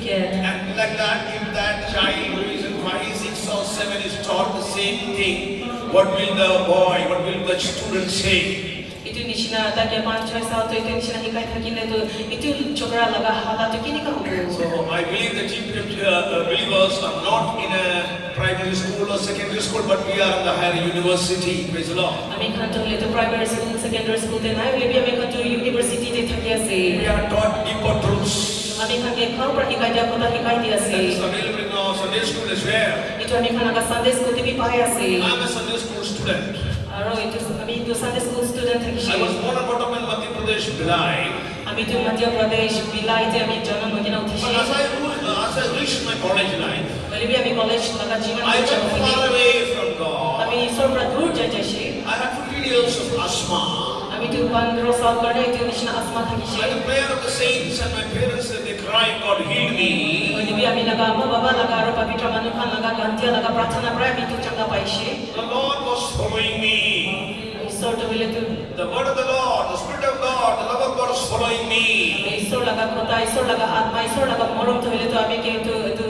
CAT. And like that, if that child who is in 5, 6 or 7 is taught the same thing, what will the student say? Itu nishna tak ya 5-6 साल तो itu nishna hikai thakine to itu chokra laga hala to kini ka hobo. So I believe the believers are not in a primary school or secondary school, but we are in the higher university. Praise the Lord. Ami khan to le to primary school secondary school te nai le bi ami khan to university te thaki ase. We are taught deeper truths. Ami khan ke khau pra hikai dia kota hikai dia That ase. is available in our Sunday school as well. Itu ami khan laga Sunday school te bi pai ase. I am a Sunday school student. Aro itu ami itu Sunday school student thaki I was she. born and brought up in Madhya Pradesh, Bhilai. Ami itu Madhya Pradesh Bhilai te ami janam magina uthi But as I reached my college life, boleh bi ami college laga jivan I baca went uthi. far away from God. Ami isor pra dur jai she. I had 15 years of asthma. Ami itu 15 saal karne itu nishna asma thaki she. By the prayer of the saints and my parents, they cried, God heal me. Boleh bi ami laga amma baba laga aro pavitra manukhan laga gantia laga prarthana pra ami itu changa pai she. The Lord was following me. Isor to boleh tu The word of the Lord, the Spirit of God, the love of God is following me. isor laga kota isor laga atma isor laga morom to boleh tu ami ke itu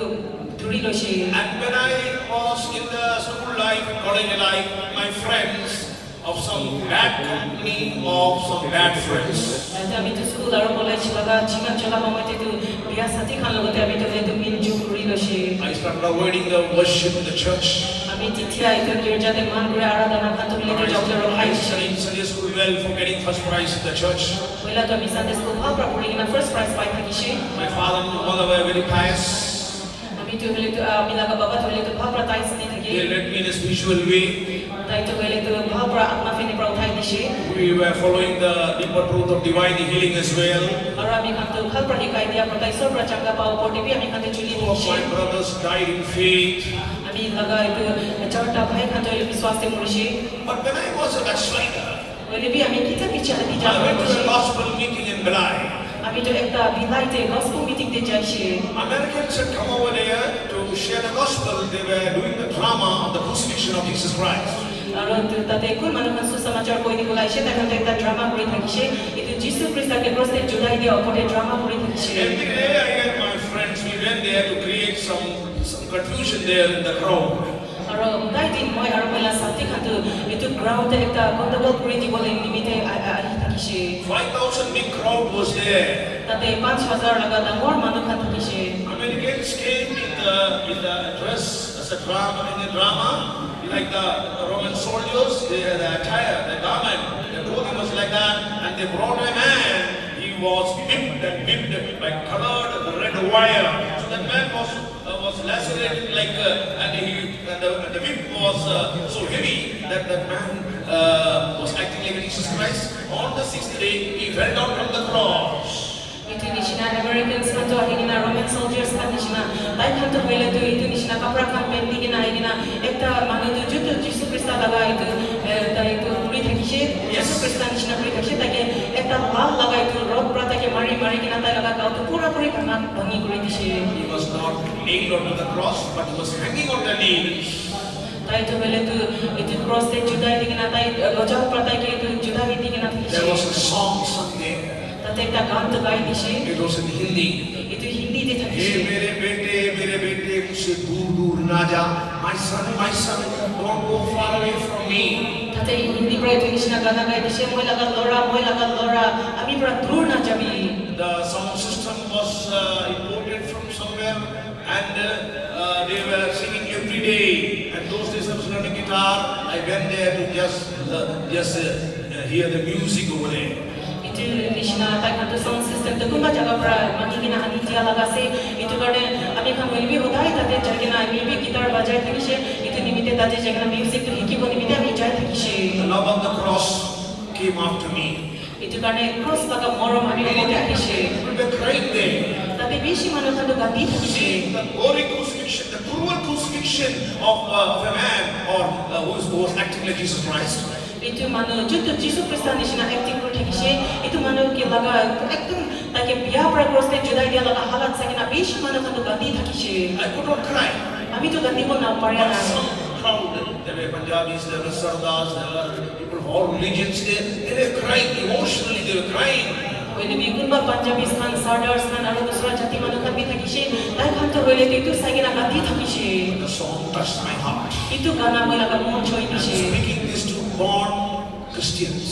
duri lo she. And when I was in the school life, college life, my friends of some bad company, of some bad friends. Ami tu school aro college laga jivan jala mama itu biar sati khan logote ami to boleh tu minju duri lo she. I started avoiding the worship in the church. Ami titia itu girja de man gure aradhana khan to boleh tu jauh jauh I hai she. studied Sunday school well for getting first prize in the church. Wala tu ami Sunday school bhal pra puri na first prize pai thaki she. My father and mother were very pious. Ami tu boleh tu ami laga baba tu boleh tu bhal pra tais ni They thaki. led me in a spiritual way. Tai tu boleh tu bhal pra atma fini pra uthai di she. We were following the deeper truth of divine healing as well. Aro ami khan tu bhal pra hikai dia pra isor pra changa pao poti bi ami khan tu chuli Two di of my she. brothers died in faith. Ami laga itu charta bhai khan tu biswas te muri she. But when I was a backslider, Boleh bi ami kita bicara di I jalan went to she. a gospel meeting in Bhilai. Ami tu ekta Bhilai te gospel meeting te jai she. Americans had come over there to share the gospel. They were doing the drama of the crucifixion of Jesus Christ. Aro tu tate kun manukhan susamachar koi di bolai she ta khan ekta drama kuri thaki she. Itu Jesus Christ ke cross te julai dia opote drama kuri thaki she. Every day I and my friends, we went there to create some confusion there in the crowd. Aro dai din moi aro mela santi khan tu itu ground te ekta gandagol kuri di bolai limite ari thaki she. 5,000 big crowd was there. Tate 5,000 laga dangor manukhan thaki she. Americans came in the dress as a drama in the drama, like the Roman soldiers. They had the attire, the garment, the clothing was like that, and they brought a man. He was whipped by colored red wire. So that man was lacerated like, and the whip was so heavy that that man was acting like Jesus Christ. On the 6th day, he fell down from the cross. Itu di China Americans kan tu akhirnya Roman soldiers kan di China. Tai তাই খান তো হইলে তো ইতু নিশনা কাপড়া খান পেন্দি কিনা আইকিনা একটা মানে তো যুদ্ধ যিশু খ্রিস্ট লাগা ইতু তাই তো পুরি থাকিছে যিশু খ্রিস্ট নিশনা পুরি থাকিছে তাকে একটা লাল লাগা ইতু রড পুরা তাকে মারি মারি কিনা তাই লাগা গাও তো পুরা পুরি ভাঙা ভাঙি করে দিছে He was not nailed onto the cross, but he was hanging on the nails. তাই তো হইলে তো ইতু ক্রস তে জুদাই দিকিনা তাই গজা পুরা তাই কে Itu জুদাই দিকিনা থাকিছে There was a song sung there. তাতে একটা গান তো গাই দিছে It was in Hindi. Itu হিন্দিতে থাকিছে Hey, mere bete, mujhse dur na ja. My son, don't go far away from me. তাতে হিন্দি প্রায় তো নিশনা গানা গাই দিছে মই লাগা লড়া আমি পুরা দূর না যাবি The sound system was imported from somewhere, and they were singing every day. And those days I was learning guitar. I went there to just hear the music over there. itu নিশনা তাই খান তো sound system তো কোনবা জায়গা পুরা মানি কিনা আনি দিয়া লাগাছে itu কারণে আমি খান ওইবি হতাই তাতে জায়গা আমি বি গিটার বাজাই থাকিছে itu নিমিতে তাতে জায়গা মিউজিক তো হিকিব নিমিতে আমি যাই থাকিছে The love of the cross came after me. itu কারণে ক্রস লাগা মরম আমি মতে থাকিছে People were crying there. তাতে বেশি মানুষ খান তো গাদি থাকিছে See the gory crucifixion, the cruel crucifixion of a man or who was acting like Jesus Christ. itu মানুষ যত যিশু খ্রিস্ট নিশনা অ্যাক্টিং করে থাকিছে itu মানুষ কি লাগা একদম তাকে বিয়া পুরা ক্রস তে জুদাই দিয়া লাগা হালাত সাকিনা বেশি মানুষ খান তো গাদি থাকিছে I could not cry. আমি তো গাদি না পারি But না some crowd, there were Punjabis, there were Sardars, there were people of all religions there. They were crying emotionally. They were crying. ওইলে বিকুনবা পাঞ্জাবি খান সার্ডার্স খান আর দুসরা জাতি মানুষ খান বি থাকিছে তাই খান তো হইলে itu সাকিনা গাদি থাকিছে The song touched my heart. itu গানা মই লাগা মন ছই I'm দিছে speaking this to born Christians.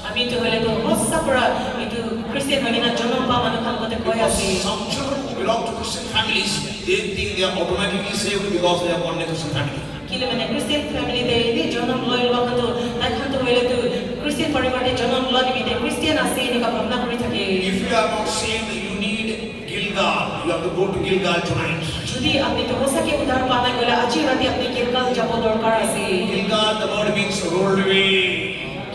আমি তো হইলে তো হসা পুরা itu খ্রিস্টান হইনা জন্ম পা মানুষ খান কতে কই Because আছে some children who belong to Christian families, they think they are automatically saved because they are born in a Christian family. কিলে মানে খ্রিস্টান ফ্যামিলি দে ইনি জন্ম লয় লখান তো তাই খান তো হইলে তো খ্রিস্টান পরিবারে জন্ম লয় নিমিতে খ্রিস্টান আছে নি কা ভাবনা করি থাকে If you are not saved, you need Gilgal. You have to go to Gilgal tonight. যদি আপনি তো হসাকে উদ্ধার পানা গলে আজি রাতে আপনি গিলগাল যাব দরকার আছে Gilgal, the word means rolled away.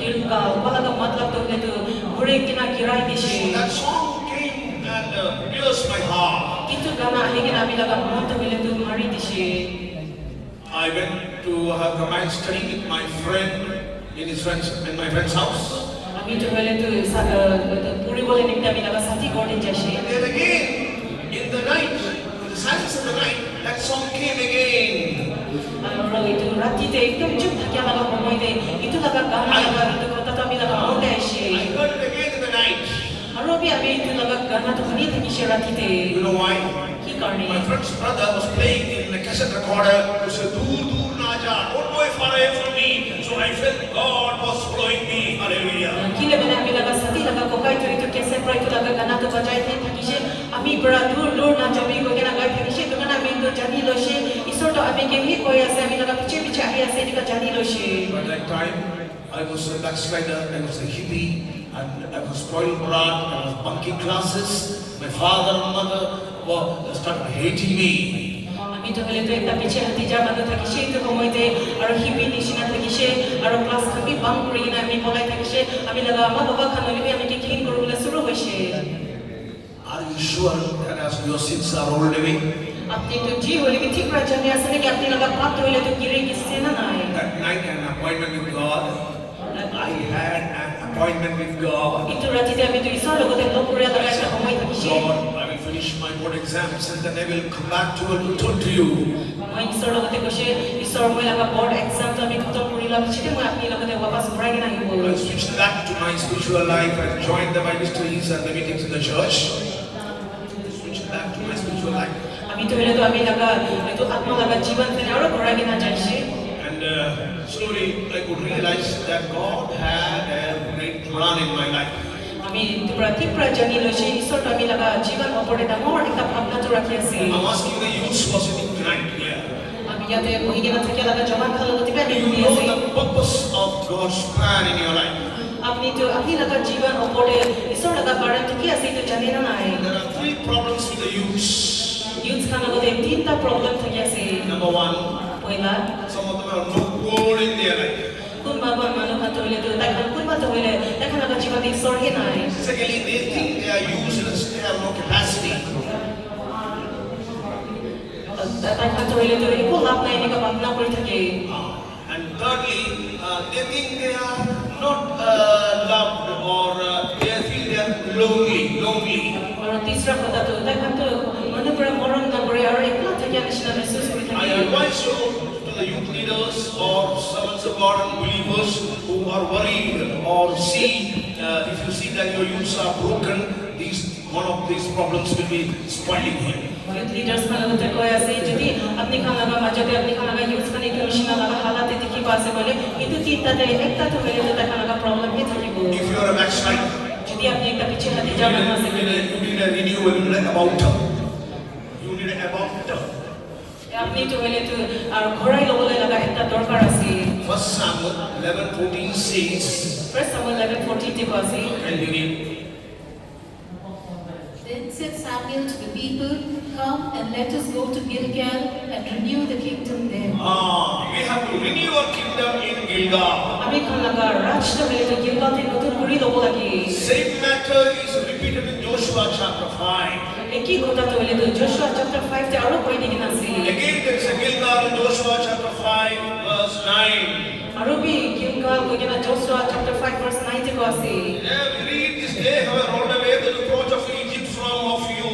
গিলগাল বলা তো মতলব তো হলে তো ঘুরে কিনা গিরাই দিছে That song came and pierced my heart. কিন্তু গানা হেগে আমি লাগা মন তো হইলে তো মারি দিছে I went to have combined study with my friend in my friend's house. আমি তো হইলে তো পুরি বলে নিতে আমি লাগা সাথী করে যাইছে And then again, in the night, in the silence of the night, that song came again. R itu রাতিতে একদম চুপ থাকিয়া লাগা সময় দে itu লাগা গানা লাগা itu কথা তো আমি লাগা মনে আইছে I heard it again in the night. আর আমি itu লাগা গানা তো শুনি থাকিছে রাতিতে You know why? কি কারণে My friend's brother was playing in a cassette recorder to say, Dur na ja, don't go far away from me. So I felt God was following me. Hallelujah. কিলে মানে আমি লাগা সাথী লাগা কোকাই তো itu কেসেট প্রায় তো লাগা গানা তো বাজাই থাকিছে আমি পুরা দূর না যাবি কই না গাই থাকিছে তো গানা আমি তো জানি লছে ঈশ্বর তো আমি কেহি কই আছে আমি লাগা পিছে পিছে আহি আছে এটা জানি লছে At that time, I was a backslider, I was a hippie, and I was spoiled brat, I was bunking classes. My father and mother started hating me. আমি তো হলে তো একটা পিছে হাতি যা মানুষ থাকিছে তো সময়তে আর হিপি নিশিনা থাকিছে আর ক্লাস খাবি বাং কৰি না আমি পলাই থাকিছে আমি লাগা আমা বাবা খানলিবি আমি কি ক্লিন কৰিবলৈ শুরু হইছে Are you sure that as your sins are rolled away? আপনি তো জি হলে কি ঠিক করে জানি আছে নাকি আপনি লাগা পাপ হইলে তো গিরে গিসছে না নাই That night, an appointment with God. I had an appointment with God. কিন্তু রাতিতে আমি তো ঈশ্বর লগতে লগ করে লাগা একটা সময় থাকিছে Lord, I will finish my board exams and then I will come back to and return to you. মই ঈশ্বৰ লগতে কৈছে ঈশ্বৰ মই লাগা বৰ্ড এক্সাম তো আমি খতম কৰিলা পিছতে মই আপনি লগতে वापस ঘূৰাই কিনে আহিব I switched back to my spiritual life and joined the Bible studies and the meetings in the church. Switched back to my spiritual life. আমি তো হলে তো আমি লাগা তো আত্মা লাগা জীবন ফেনে আৰু ঘূৰাই কিনে যাইছে And slowly I could realize that God had a great plan in my life. আমি পুরা ঠিক পুরা জানি লইছে ঈশ্বর তো আমি লাগা জীবন ওপরে ডাঙৰ একটা ভাবনা তো রাখি আছে I'm asking the youths who are sitting tonight here. আমি ইয়াতে বহি কিনে থাকি লাগা জমা খালো দিবা Do you নিয়ে know আছে the purpose of God's plan in your life? আপনি তো আপনি লাগা জীবন ওপরে ঈশ্বর লাগা কারণ তো কি আছে তো জানি না নাই There are three problems with the youths. Youth খান লগতে তিনটা প্রবলেম থাকি আছে Number one, Poila some of them have no goal in their life. কোন বাবা মানুহ খান হইলে তো তাই খান কোন বাত হইলে দেখা লাগা জীবন ঈশ্বর হে নাই Secondly, they think they are useless, they have no capacity. তাই খাতে হইলে তো একো লাভ নাই এনেকা ভাবনা কৰি থাকে And thirdly, they think they are not loved or they feel they are lonely. আৰু তিসৰা কথা তো তাই খাতে মনে পৰা মৰম নকৰে আৰু একলা থাকে নিচিনা মেছেজ কৰি I থাকে advise you to the youth leaders or servants of God and believers who are worried or see, if you see that your youths are broken, one of these problems will be spoiling him. youth leaders খানতে কয় আছে যদি আপনি খানাগা মাজতে আপনি খানাগা use খানে কি নিচিনা লাগা হালাতে দেখি পাছে বলে কিন্তু চিন্তাতে একটা তো হইলে তো খানাগা প্রবলেম হে থাকিব If you are a backslider, যদি আপনি একটা পিছে হাতে যাবেন না you need a renewal, you need an about-her. You need an about-her. আপনি তো হইলে তো আর ঘোরাই লবলে লাগা একটা দরকার আছে 1 Samuel 11:14 says, First Samuel 11:14 তে আছে and you need Then said Samuel to the people, "Come and let us go to Gilgal and renew the kingdom there." we have to renew our kingdom in Gilgal. আমি খানাগা রাজটা হইলে তো গিলগাতে নতুন করি লব লাগে Same matter is repeated in Joshua chapter 5. একই কথা তো হইলে তো Joshua chapter 5 তে আরো কই দিন আছে Again there is a Gilgal in Joshua chapter 5 verse 9. আরো বি গিলগাল কইনা Joshua chapter 5 verse 9 তে আছে We read this day have rolled away the reproach of Egypt from off you.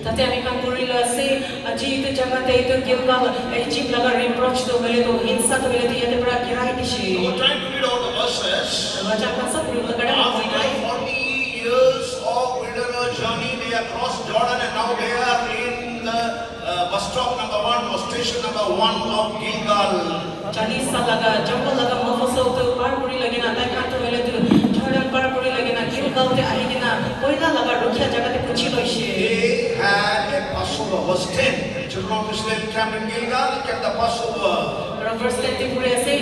তাতে আমি কাম করিল আছে আজি তো জায়গাতে তো গিলগাল ইজিপ্ট লাগা রিপ্রোচ তো হইলে তো হিংসা তো হইলে তো ইয়াতে পুরা গিরাই দিছি We are trying to read all the verses. রাজা কাসা পুরো কড়া কই নাই After 40 years of wilderness journey, they have crossed Jordan and now they are in the bus stop number 1 or station number 1 of Gilgal. 40 साल लगा जंगल लगा मफसल तो पार करी लगे ना ताई काट हइले तो जर्डन पार करी लगे ना गीलगाल ते आइ के ना पहिला लगा रुखिया जगह ते कुछि लइसे They had a Passover. Verse 10. Children of Israel camped in Gilgal, kept the Passover. Raw verse 10 ते पुरे ऐसे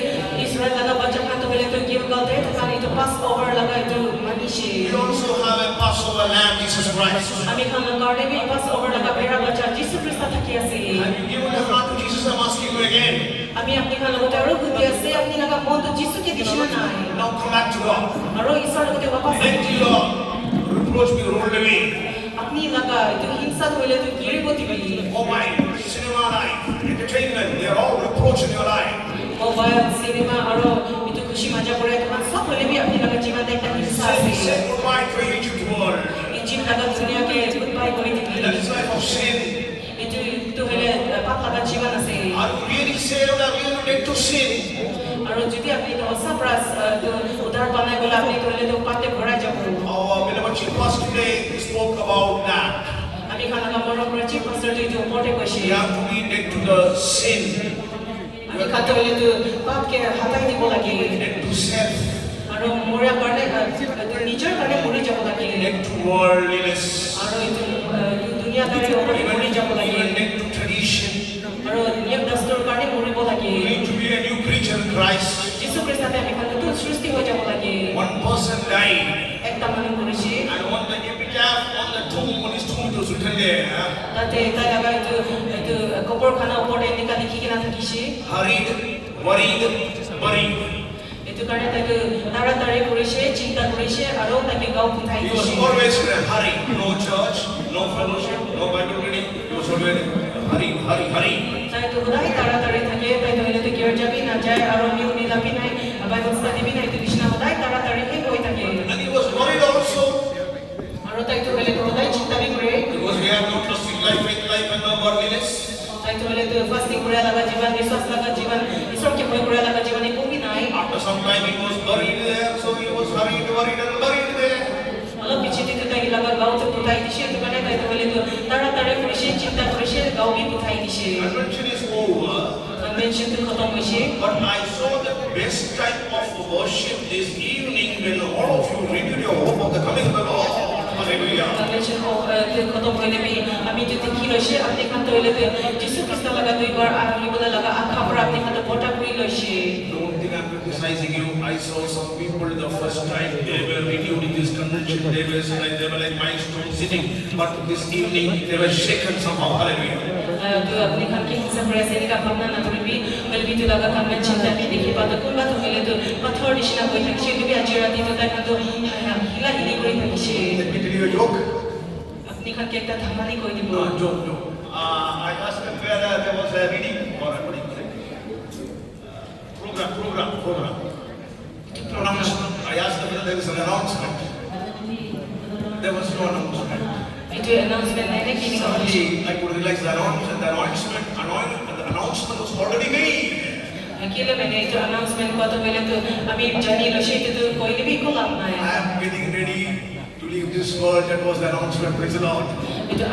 इस्राएल लगा बच्चा काट हइले तो गीलगाल ते तो खाली तो पास ओवर लगा तो मनीषे We also have a Passover lamb, Jesus Christ. हामी खाना गाडे भी पास ओवर लगा बेरा बच्चा यीशु ख्रीष्ट थाकी आसे Have you given your heart to Jesus? I'm asking you again. हामी अपनी खाना को तारो गुदी आसे अपनी लगा मन तो यीशु के दिशा ना Now come back to God. अरो ईश्वर को ते वापस Let your reproach be rolled away. अपनी लगा तो हिंसा हइले तो गिरी बोती भी Mobile, cinema life, entertainment, they are all reproach in your life. Mobile cinema और इतो खुशी मजा करे तो सब हइले भी अपनी लगा जीवन दे एक हिस्सा Say है goodbye to Egypt world. Egypt लगा दुनिया के गुड बाय करे That थी is life of sin. इतो तो हइले पाप लगा जीवन আছে Are you really saved? Are you dead to sin? और যদি আপনি তো সপ্রাস তো উদ্ধার বানাই বলে আপনি তো হইলে তো পাতে ঘোরা যাব Our beloved chief pastor today spoke about that. আমি খানা বড় করে চিফ মাস্টার जो পড়ে বসে We have to be dead to the sin, আমি খাতে হইলে তো পাপ के हटाই দিব লাগে dead to self, और মরিয়া কারণে তো নিজের কারণে মরে যাব লাগে dead to worldliness, और इतो दुनियादारी ওপরে মরে যাব লাগে even dead to tradition. और नियम दस्तूर काने মরিব লাগে You need to be a new creature in Christ. যিশু খ্রিস্টতে আমি খাতে তো সৃষ্টি হয়ে যাব লাগে One person died, একটা মানুষ মরেছে and on the epitaph on the tomb, on his tomb, it was written there, তাতে তাই লাগা তো কবরখানা উপরে নিকা লিখি কিনা থাকিছে hurried, worried, buried. এতো কারণে তাকে তাড়াতাড়ি করেছে চিন্তা করেছে আর তাকে গাও কোথায় He was দিয়েছে always in a hurry. No church, no fellowship, no Bible reading. He was always hurry, hurry, hurry. তাই তো কোথায় তাড়াতাড়ি থাকে তাই তো হইলে তো কেউ যাবি না যায় আর নিউ নিলাপি নাই বাইবেল স্টাডি বি নাই তো কৃষ্ণ কোথায় তাড়াতাড়ি হয়ে থাকে And he was worried also আর তাই তো হইলে তো কোথায় চিন্তা বি করে because we have no trusting life, faith life, and no godliness. তাই তো হইলে তো ফাস্টিং করে লাগা জীবন বিশ্বাস লাগা জীবন ঈশ্বরকে ভয় করে লাগা জীবনে কবি নাই After some time, he was buried there, so he was hurried, worried, and buried there. অলপ পিছিয়ে দিতে তাই লাগা গাও তো কোথায় দিছে তো কারণে তাই তো হইলে তো তাড়াতাড়ি করেছে চিন্তা করেছে গাও বি কোথায় দিছে Convention is over, কনভেনশন তো খতম হয়েছে but I saw the best type of worship this evening when all of you renewed your hope of the coming of the Lord. Hallelujah. Convention খতম হইলে বি আমি যদি দেখি লইছে আপনি খাতে হইলে যিশু খ্রিস্ট লাগা দুইবার আমি বলে লাগা আখা পর আপনি খাতে বটা করি লইছে Don't think I'm criticizing you. I saw some people the first time they were renewed in this convention. They were like milestone sitting. But this evening they were shaken somehow. Hallelujah. तो अपने खान की हिंसा पर ऐसे का भावना न करी भी बल भी तो लगा कन्वेंशन तभी देखी बात कोई बात मिले तो पत्थर डिशना कोई था किसी भी आज रात तो तक तो हिला हिली कोई था किसी Let me tell you a joke. अपनी खान के एक धमानी कोई नहीं Joke. I asked them whether there was a reading or what do you say? Program. Announcement. I asked them whether there was an announcement. There was no announcement. Itu announcement naik ni kau. Suddenly, I could realize the announcement was already made. Kila मैंने itu announcement kau tu bila tu, kami jadi rasa itu tu kau ini भी kolap I naik. am getting ready to leave this world. That was the announcement. Praise the Lord. Itu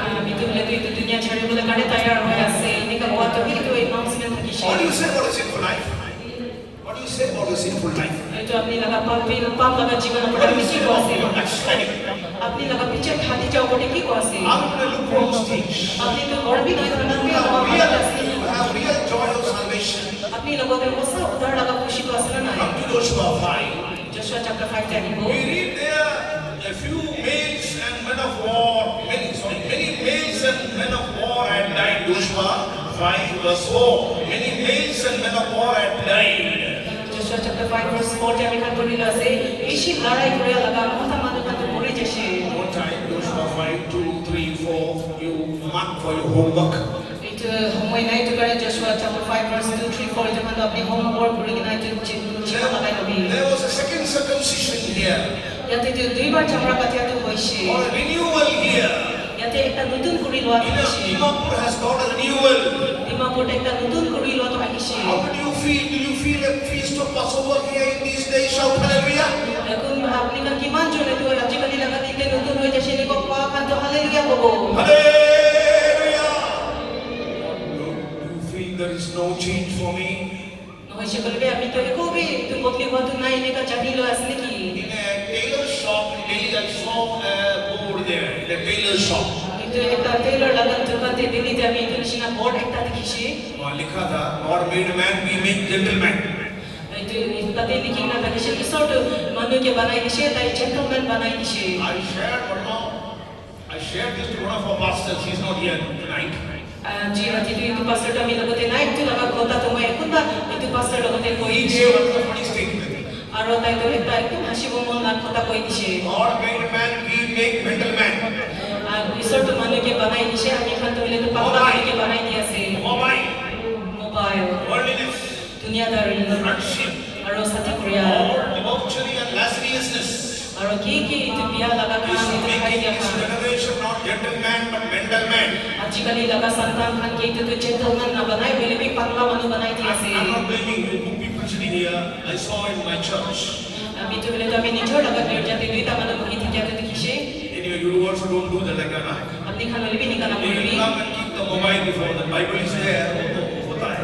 bila tu itu dunia cari bila kau tayar हो ऐसे ini kau buat tu itu announcement lagi sih. What do you say about a sinful life? What do you say about a sinful life? Itu अपनी लगा पाप लगा जीवन What अपना do you किसी say को about ऐसे. your backsliding? अपनी लगा पीछे खाली जाओ बोले की को ऐसे. I'm going to look for those things. अपनी तो और भी नहीं करना भी You लगा have मालूम ऐसे. real joy of salvation. अपनी लोगों के वो सब उधर लगा खुशी को ऐसे ना Come है. to Joshua 5. Joshua chapter 5 tadi We bu. read there a few males and men of war. Many males and men of war had died. Joshua 5 verse 4. Many males and men of war had died. Joshua chapter 5 verse 4 tadi kan bolehlah se. Isi larai korea laga mata mata kan tu boleh jese. One time, Joshua 5, 2, 3, 4. You mark for your homework. Itu homework naik tu kan Joshua chapter 5 verse 2, 3, 4 itu kan tu apni homework boleh naik tu cuma lagai lebih. There was a second circumcision here. Ya tu dua bar camra katia tu hoise. Or a renewal here. Ya tu ekta nutun kuri luar tu hoise. Dimapur has got a renewal. Dimapur ekta nutun kuri luar tu hoise. How do you feel? Do you feel a feast of Passover here in these days? Shout hallelujah. Ekun apni kan kiman jo tu aji kali laga tinte nutun hoise jese ni ko kuah kan tu hallelujah bobo. Hallelujah. Do you feel there is no change for me? Hoise kalau be apni tu eko be tu botli buat tu naik ni kan jadi lo asli ki. In a tailor shop in Delhi, I saw a board there. In a tailor shop. Itu ekta tailor laga tu kan te Delhi te apni tu nisina board ekta dikhi. वहाँ लिखा था God made man, we make gentleman. Itu tadi likhina था कि ईश्वर तो मनुष्य के बनाई दिशे ताई gentleman बनाई दिशे. I shared this to one of our pastors. He's not here tonight. जी रात itu pastor kami lagote naik tu laga kota tu mai kunba itu pastor lagote He koi gave a funny statement. aro tai tu ekta ekta hasibo mon na kota koi dishe. God made man, we make mental man. ईश्वर तो मनुष्य के बनाई दिशे हामी खान तो ले तो पागल के बनाई दिया से. Mobile. Worldliness, दुनियादारी. friendship, aro sati korea. debauchery and lasciviousness. aro ki itu biar laga This kan is itu kai making dia this kan. generation not gentleman but mental man. आजकल लगा संतान खान के तो gentleman ना बनाए बोले भी पगला मनु बनाई दिया से. I'm not blaming you people sitting here. I saw in my church. अभी तो बोले तो अभी निचोड़ लगा कर जाते दुईता मनु बही थी जाते दिखे. Anyway, you also don't do that like that. अपनी खानों ले भी निकाला You बोले. come and keep the mobile before the Bible is there. होता है.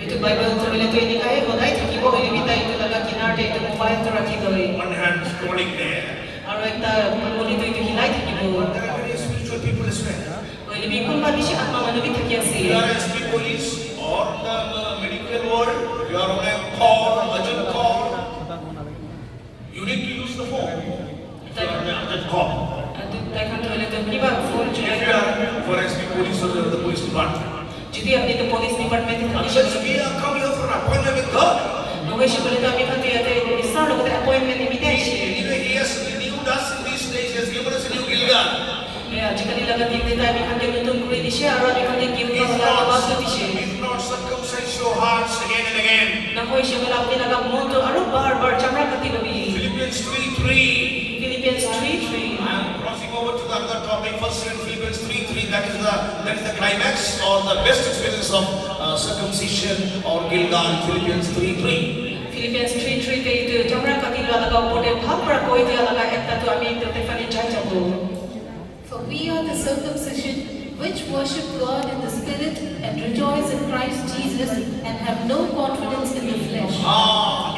itu Bible tu boleh tu ini kaya hodai tu kibo ini minta itu laga kinar deh itu mobile tu rakhi doi. One hand scrolling there. Aro ekta boleh tu itu hilai tu kibo. There are very spiritual people as well. Boleh bi kun bagi si atma manu bi thakia You si. are SP police or the medical world. You are on a call, urgent call. You need to use the phone. If you are on an urgent call. Tai kan tu boleh tu privat phone If cuma. you are for SP police or the police department. Jadi अपने तो police department में Because we are come here for an appointment with God. No way से बोले तो अभी खाते याते इस साल लोग तो अपॉइंटमेंट नहीं मिलते हैं. Anyway, he has renewed us in these days. He has given us a new Gilgal. आजकल लगा दिन देता है अभी खाते नूतन कुड़ी दिशे और अभी खाते क्यों If तो लगा बात तो not, दिशे. if not circumcise your hearts again and again. ना कोई से बोला अपने लगा मुंह तो अरु बार बार चमड़ा कती लगी. Philippians 3:3. Philippians 3:3. I am crossing over to the other topic. First in Philippians 3:3. That is the climax or the best experience of circumcision or Gilgal. Philippians 3:3. Philippians 3:3 ते itu चमड़ा कती लगा बोले भाग पर कोई दिया लगा एक तो अभी तो तेफानी जाए जाबो. For we are the circumcision which worship God in the Spirit and rejoice in Christ Jesus and have no confidence in the flesh.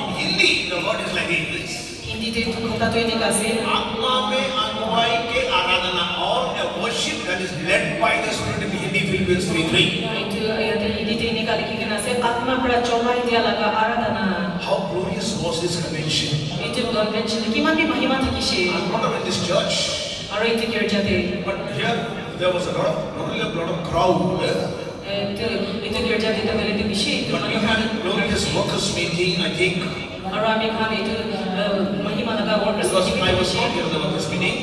In Hindi, the word is like this. Hindi ते तो खोता तो ये निकाल से. आत्मा में अगुवाई के आराधना और a worship that is led by the Spirit in Hindi. Philippians 3:3. itu ayat Hindi ते निकाल के कहना से आत्मा पर चौबाई दिया लगा आराधना. How glorious was this convention? itu convention किमान भी महिमा था किसे. I'm not in this church, और itu गिरजा ते. but here there was not only a lot of crowd. itu गिरजा ते तो बोले तो किसे itu But we महिमा. had glorious workers meeting, I think. और अभी खान itu महिमा लगा workers Because I was meeting not here in the workers meeting.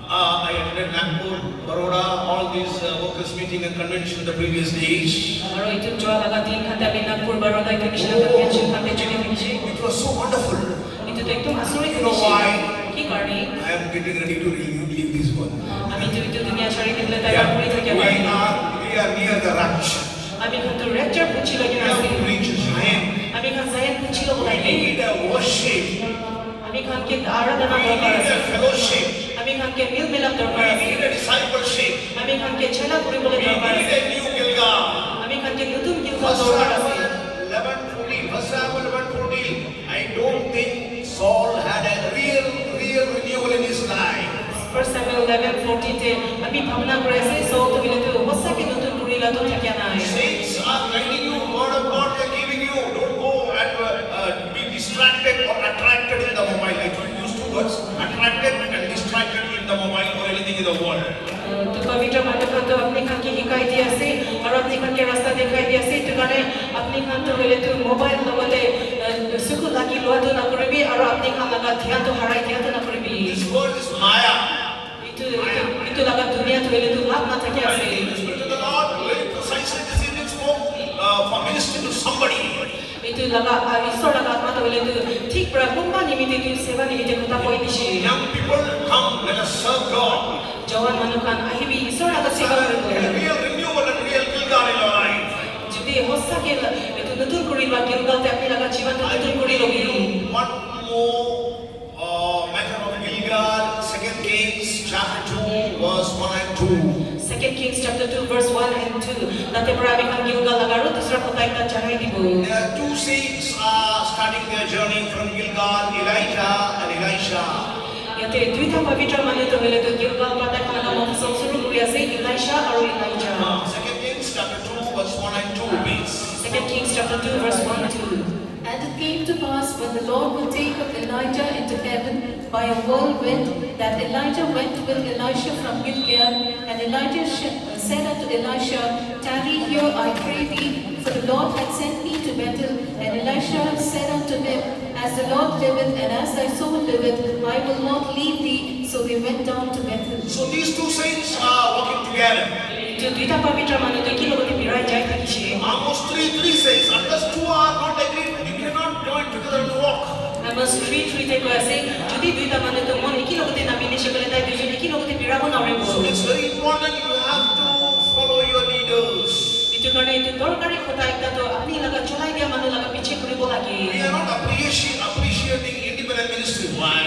I attended Nagpur Baroda, all these workers meeting and convention the previous days. আৰু এইটো যোৱা লগা দিন খাতে আমি নাগপুৰ বাৰদা এইটো নিচিনা কনভেনশ্যন খাতে জুৰি দেখিছে It was so wonderful. এইটোতো একদম আচৰিত You know দেখিছে why? কি কাৰণে I am getting ready to leave this one. আমি এইটো দুনিয়া ছাৰি দিলে তৈয়াৰ কৰি থাকে We are near the rapture. আমি কিন্তু ৰেপচাৰ পুছি We লাগি have আছে to reach Zion. আমি খান জায়ন পুছি লব We লাগে need a worship. আমি খান কে আৰাধনা We দৰকাৰ need আছে a fellowship. আমি খান কে মিল মিলাপ দৰকাৰ We আছে need a discipleship. আমি খান কে চেলা কৰিবলৈ We দৰকাৰ need আছে a new Gilgal. আমি খান কে নতুন কিবা First দৰকাৰ আছে Samuel 11:14. First Samuel 11:14. I don't think Saul had a real renewal in his life. First Samuel 11:14 তে আমি ভাবনা কৰি আছে সৌত মিলতে সঁচাকে নতুন কৰিলাটো থাকে নাই Saints are guiding you. Word of God they are giving you. Don't go and be distracted or attracted in the mobile. I told you use two words: attracted and distracted in the mobile or anything in the world. तो पवित्र मानव तो अपने खान की हिकाई दी आसे और अपने खान के रास्ता दिखाई दी आसे तो गाने अपने खान तो बोले तो मोबाइल तो बोले सुख लागी लोहा तो ना करे भी और अपने खान लगा ध्यान तो हराई ध्यान तो ना करे भी This world is Maya. itu लगा दुनिया तो बोले तो लाभ ना था क्या से The Spirit of the Lord very precisely this evening spoke for ministering to somebody. itu लगा ईश्वर लगा आत्मा तो बोले तो ठीक प्रभुमा निमित्त तो सेवा निमित्त होता कोई दिशे Young people, come, let us serve God. जवान मानव खान आही भी ईश्वर लगा सेवा करे A real renewal and real Gilgal in our life. যদি হসা के itu नतुन करी बा गिलगाल ते अपने लगा जीवन तो नतुन करी लोगी One more matter of Gilgal, 2 Kings chapter 2, verse 1 and 2. Second Kings chapter 2 verse 1 and 2 dati para kami kang Gilgal lagaro dusra kota ita charai dibo There are two saints starting their journey from Gilgal, Elijah and Elisha. yate duita pavitra mane to hole to Gilgal pata kana mo suru kuri ase Elisha aru Elijah 2 Kings chapter 2, verse 1 and 2, please. Second Kings chapter 2 verse 1 and 2 And it came to pass when the Lord would take up Elijah into heaven by a whirlwind, that Elijah went with Elisha from Gilgal, and Elijah said unto Elisha, Tarry here, I pray thee, for the Lord hath sent me to Bethel. And Elisha said unto him, As the Lord liveth, and as thy soul liveth, I will not leave thee. So they went down to Bethel. So these two saints are walking together. to duita pavitra mane to ki logote pirai jai thakise Almost three saints. Unless two are not agreed, you cannot join together and walk. Amos 3 te ko ase jodi duita mane to mon ki logote na bini shekole tai dujon ki logote pirabo na rebo So it's very important you have to follow your leaders. itu karne itu dorkari khota ekta to apni laga cholai dia manu laga piche koribo We lage are not appreciating independent ministry. Why?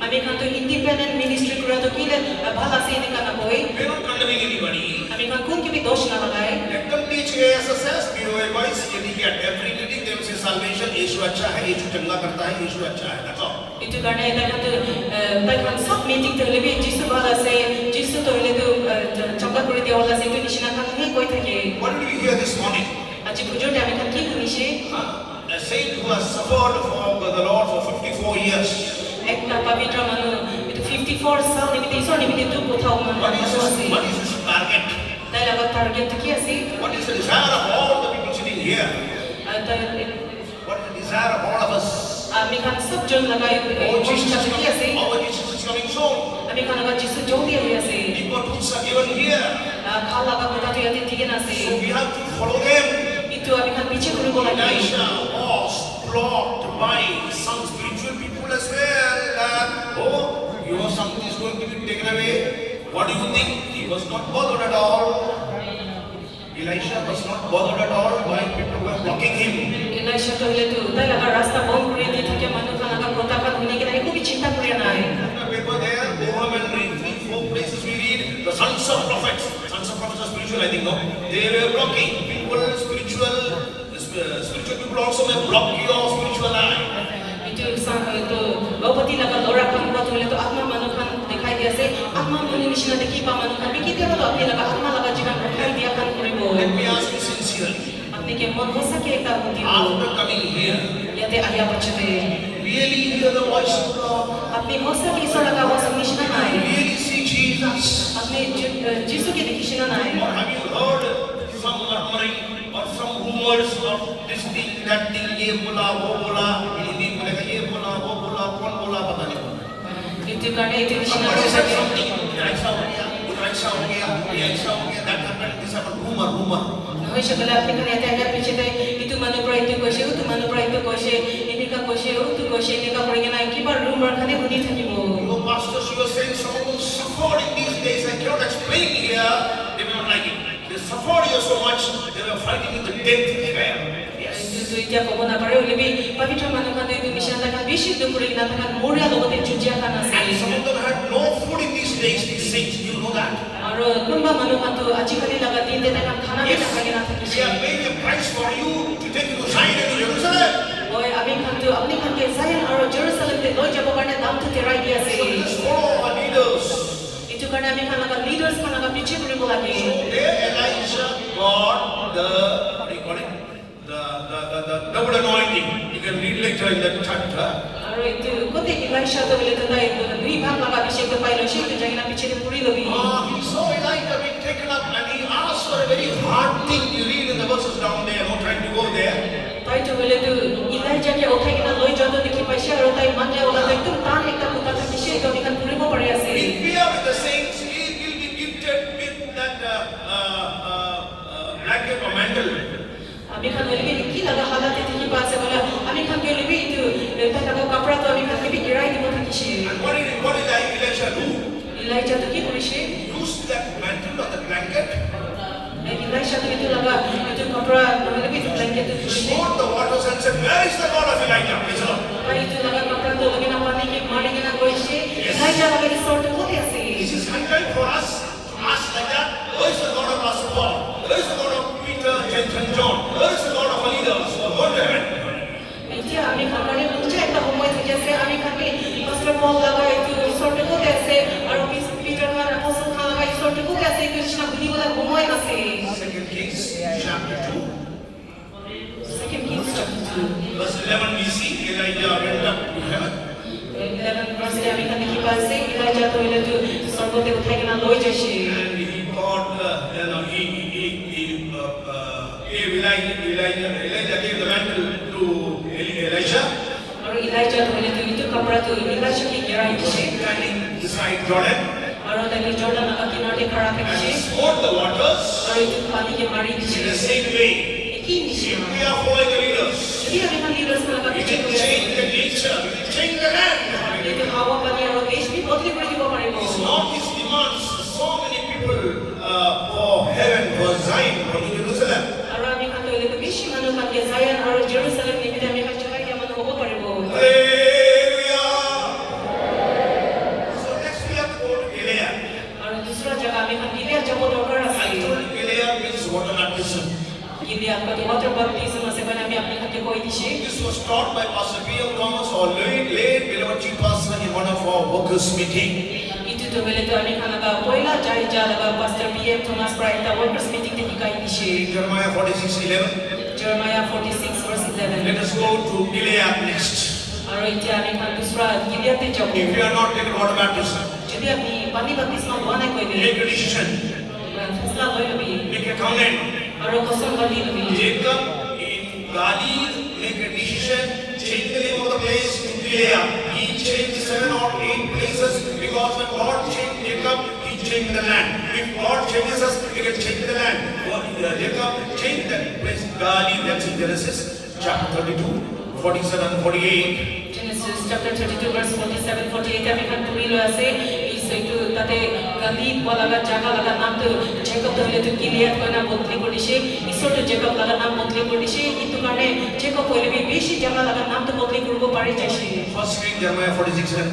ami kan to independent ministry kura to kile bhala se ne kana koi We are not condemning anybody. ami kan kun ki bhi dosh na lagaye Let them teach ASSS, BOA boys, at every meeting they will say salvation, Yeshu acha hai, Yeshu changa karta hai, Yeshu acha hai. That's all. itu karne eta kan to ta kan sab meeting to lebi jisu bhala se jisu to le to changa kori dia wala se to nishina kan he koi thake What did we hear this morning? aji bujur de ami kan ki kunishe A saint who has suffered for the Lord for 54 years. ekta pavitra manu itu 54 sal nimitte isor nimitte tu kothao man What is his target? dai laga target to ki ase What is the desire of all the people sitting here? What is the desire of all of us? ami kan sab jon lagai Oh, Jesus koshta is ki ase coming. Our Jesus is coming soon. ami kan laga jisu jodi ahi ase People books are given here. khala laga kota tu yate tige na So ase we have to follow them. itu ami kan piche koribo lagi Elisha was blocked by some spiritual people as well. Something is going to be taken away. What do you think? He was not bothered at all. Elisha was not bothered at all by people who were blocking him. Elisha to hile tu dai laga rasta bon kuri di thake manu kan laga kota kan hune ke eko bhi chinta kuri na hai The paper there, go home and read 3-4 places we read. The sons of prophets are spiritual, I think, no? They were blocking people, spiritual people also may block your spiritual life. itu gopati laga lora kan ko hile to atma manu kan dikhai dia se atma manu nishina dekhi pa manu kan biki dia to apni laga atma laga jivan rakhai dia kan koribo Let me ask you sincerely. apni ke mon hosa ke ekta buti After coming here, yate aya bachate really hear the voice of God? apni hosa ke isor laga was nishina nai Really see Jesus? apni jisu ke dekhishina nai Or have you heard some murmuring or some rumors of this thing, that thing, ye bola, wo bola, in Hindi bolega, ye bola, wo bola, kaun bola, pata nahi. itu karne itu nishina Somebody said hosa something, ऐसा हो गया, ऐसा हो गया. Yeah, so that happened. This happened. Rumor. Hoy siya pala apni kan eta agar piche tay itu manu pra itu koise utu manu pra itu koise enika koise utu koise enika kori kena kiba rumor khane huni thakibo. Oh, Pastor, she was saying some of them suffered in these days. I cannot explain here. They were not like it. They suffered here so much. They were fighting with the death there. Yes. Itu এতিয়া কব না পারে ওলিবি পবিত্র মানুহ খান itu mission ta kan beshi dukuri na ta kan moria logote chujia kan ase. And some of them had no food in these days. These saints, you know that. Aro kunba মানুহ খান to ajikali laga din de ta kan khana be ta kan na We thakise. are paying a price for you to take you to Zion and Jerusalem. Oi ami khan to apni khan ke Zion aro Jerusalem te loi jabo karne dam to terai dia ase. So just follow our leaders. Itu karne ami khan laga leaders khan laga piche koribo lage. There Elijah got the, what do you call it? The double anointing. You can read later in that chapter. Aro itu kote Elisha to bele to dai dui bhag laga abhishek to pailo she to jagina piche te puri lobi. He saw Elijah being taken up and he asked for a very hard thing. You read in the verses down there, no trying to go there. Tai to bele to Elijah ke uthai kina loi jado dekhi paise aro tai manja ola to ekdom tan ekta kuta thakise to nikan puribo pare ase. If we are with the saints, he will be gifted with that blanket or mantle. Ami khan libi ki laga halat dekhi pa ase bola ami khan ke libi itu ta laga kapra to ami khan libi girai dibo thakise. And what did Elijah do? Elijah to ki korise? Use that mantle or the blanket, Elisha to itu laga itu kapra libi to blanket to korise. smote the waters and said, where is the God of Elijah? Praise the Lord. Tai itu laga kapra to lagina pani ke mari kina koise. Elijah laga ni sort to kote ase. This is high time for us to ask like that. Where is the God of Pastor Paul? Where is the God of Peter, James, and John? Where is the God of our leaders? Go to heaven. এতিয়া আমি খানে বুঝে একটা সময় থেকে আছে আমি খানে পাস্টার পল লাগাই তো সরতে কোতে আছে আর পিটার খান আপোস্টল খান লাগাই সরতে কোতে আছে কৃষ্ণ বুনি বলা সময় আছে 2 Kings chapter 2, second Kings chapter 2 verse 11 we see Elijah went up to heaven. 11 verse আমি খানে কি পাইছে ইলাইজা তো হইলে তো সর্বতে উঠাই কেনা লই যাইছে And he got, gave Elijah gave the mantle to Elisha, আর ইলাইজা তো হইলে তো ইতো কাপড়া তো ইলাইজা কি গেরাই দিছে standing beside Jordan, আর তাকে জর্ডান লাগা কিনারে খড়া and থাকছে he smote the waters আর ইতো পানিকে মারি দিছে in the same way. কি দিছে If we are following the leaders, যদি আমি খানে লিডার্স লাগা we পিছে can করে change the nature, we can change the land. ಇದು ಹಾವಾ ಪಾನಿ আৰু ದೇಶ भी बदली কৰি দিব পাৰিব It's not his demands. So many people for heaven, for Zion, for Jerusalem. আৰু আমি খান লৈ বেছি মানুহ কাকে জায়ান আৰু জেৰুসালেম নিমিতে আমি কাকে জগাই দিয়া মানুহ হ'ব পাৰিব Hallelujah. So next we have to go to Gilead. আৰু দুসৰা জায়গা আমি খান গিলিয়া যাব দৰকাৰ আছে I told you Gilead means water baptism. গিলিয়া কত ওয়াটার বাপটিজম আছে মানে আমি আপনি কাকে কই দিছি This was taught by Pastor P.M. Thomas, our late beloved chief pastor in one of our workers' meeting. ইটো তো বেলে তো আমি খানাকা পয়লা যাই যা লাগা পাস্টার বিএম থমাস প্রাইটা ওয়ার্কার্স মিটিং তে শিকাই দিছি Jeremiah 46:11. জেরেমায়া 46 verse 11 Let us go to Gilead next. আৰু এতিয়া আমি খান দুসরা গিলিয়াতে যাব If you are not taking water baptism, যদি আপনি পানি বাপটিজম লোৱা নাই কইবে make a decision, ফেসলা লৈ লবি make a covenant. আৰু কসম কৰি lobby Jacob in Galilee make a decision, change the name of the place to Gilead. He changed 7 or 8 places because when God changed Jacob, he changed the land. If God changes us, we can change the land. Jacob changed that place, Galilee, that's in Genesis chapter 32, 47, 48. Genesis chapter 32 verse 47 48 আমি খান পড়ি লয় আছে এই সেটু তাতে গালি বলাগা জায়গা লাগা নাম তো জেকব ধরে তো গিলিয়াদ কইনা বদলি করিছে ঈশ্বর তো জেকব লাগা নাম বদলি করিছে কিন্তু কারণে জেকব কইলে বেশি জায়গা লাগা নাম তো বদলি করব পারে যাইছে First read Jeremiah 46:7.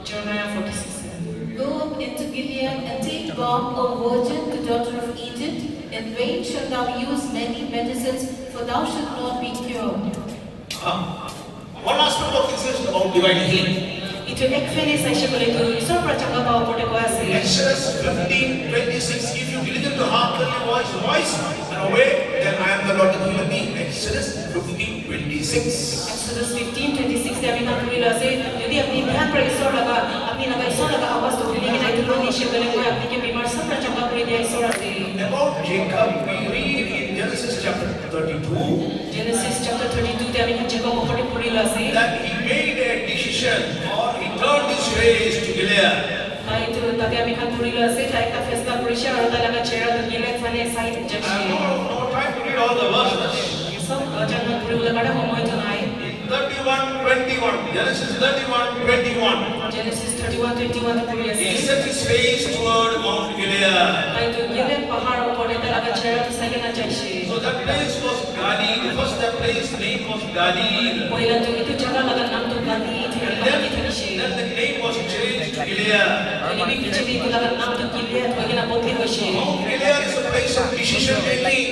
Jeremiah 46 Go up into Gilead and take balm, O virgin, the daughter of Egypt. In vain shalt thou use many medicines, for thou shalt not be cured. One aspect of this is about divine healing. itu ek fene sai she bole to ঈশ্বর প্রচাঙ্গা পাও পড়ে কয় আছে Exodus 15:26. If you diligent to hearken my voice and obey, then I am the Lord that healeth thee. Exodus 15:26. Exodus 15:26 আমি খান পড়ি লয় আছে যদি আপনি ধ্যান করে ঈশ্বর লাগা আপনি লাগা ঈশ্বর লাগা আওয়াজ তো লিখে নাই তো নিশে বলে কয় আপনি কে বিমার সব প্রচাঙ্গা করে দেয় ঈশ্বর আছে About Jacob, we read in Genesis chapter 32 Genesis chapter 32 তে আমি জেকব পড়ে পড়ি লয় আছে that he made a decision or he turned his face to Gilead. তাই তো tu tapi ami kan puri lo ase tai ka festa puri sha aro ta laga chera to gile fane sai jashi No time to read all the verses. so jangan puri lo kada homoy to nai 31:21. Genesis 31:21. Genesis 31:21 puri ase He set his face toward Mount Gilead. tai tu gile pahar upore ta laga chera to sai na jashi So that place was Gadi. First that place name was Gadi. पहिला जो itu jaga laga nam tu gadi thari thari Then the name was changed to Gilead. ani bi piche bi laga nam tu gilead bagina bodli hoise Mount Gilead is a place of decision making.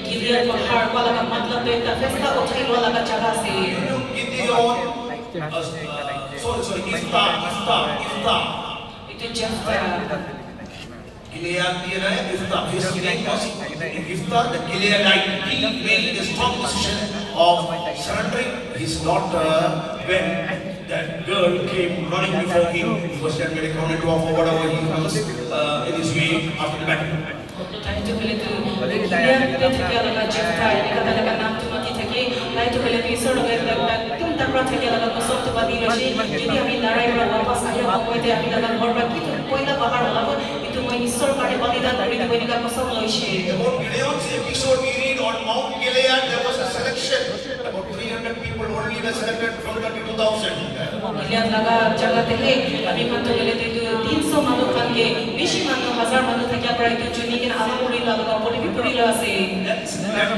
gilead pahar wala ka matlab to ekta festa uthai wala ka jaga se Gideon, Ifta. itu jafta Gilead दिया है Ifta. His name was Ifta, the Gileadite. He made a strong decision of surrendering his daughter when that girl came running before him. He was then going to come into offer whatever he was in his way after the battle. tai tu bele tu gilead te thake laga jafta ani kata laga nam tu mati thake tai tu bele tu sor laga laga tum takra thake laga kosok tu badi roshi jodi ami larai ra wapas aya homoy te ami laga ghor ba kitu poila pahar labo itu moi ishor kare balidan kori de boini ka kosok loise About Gideon's episode we read on Mount Gilead, there was a selection. About 300 people only were selected from 22,000. gilead laga jaga te he ami kan to bele tu 300 manu kan ke 20 manu 1000 manu thake pra itu juni ke ala puri laga puri bi puri la ase That's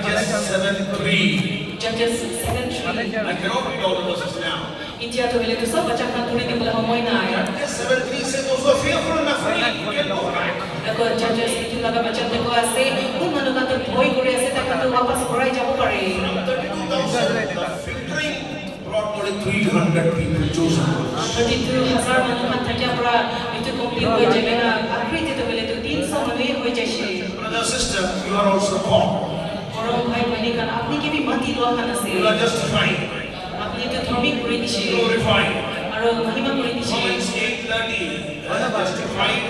Judges 7:3. judges 7:3 I cannot read all the verses now. India to bele tu sab bacha kan puri de bola homoy na aya Judges 7:3 says those who are fearful and afraid, you can go back. Ako judges itu laga baca te ko ase kun manu kan to boy kore ase ta kan to wapas korai jabo pare 32,000, the filtering brought only 300 people chosen. 32,000 manu kan thake pra itu complete hoy jabe na akhri te to bele tu 300 manu hoy jaise Brother, sister, you are also called. Orang bhai bani kan apni ke bhi mati lo kan ase You are justified, apni to dhamik kore dishe glorified. aro mahima kore dishe Romans 8:30, justified,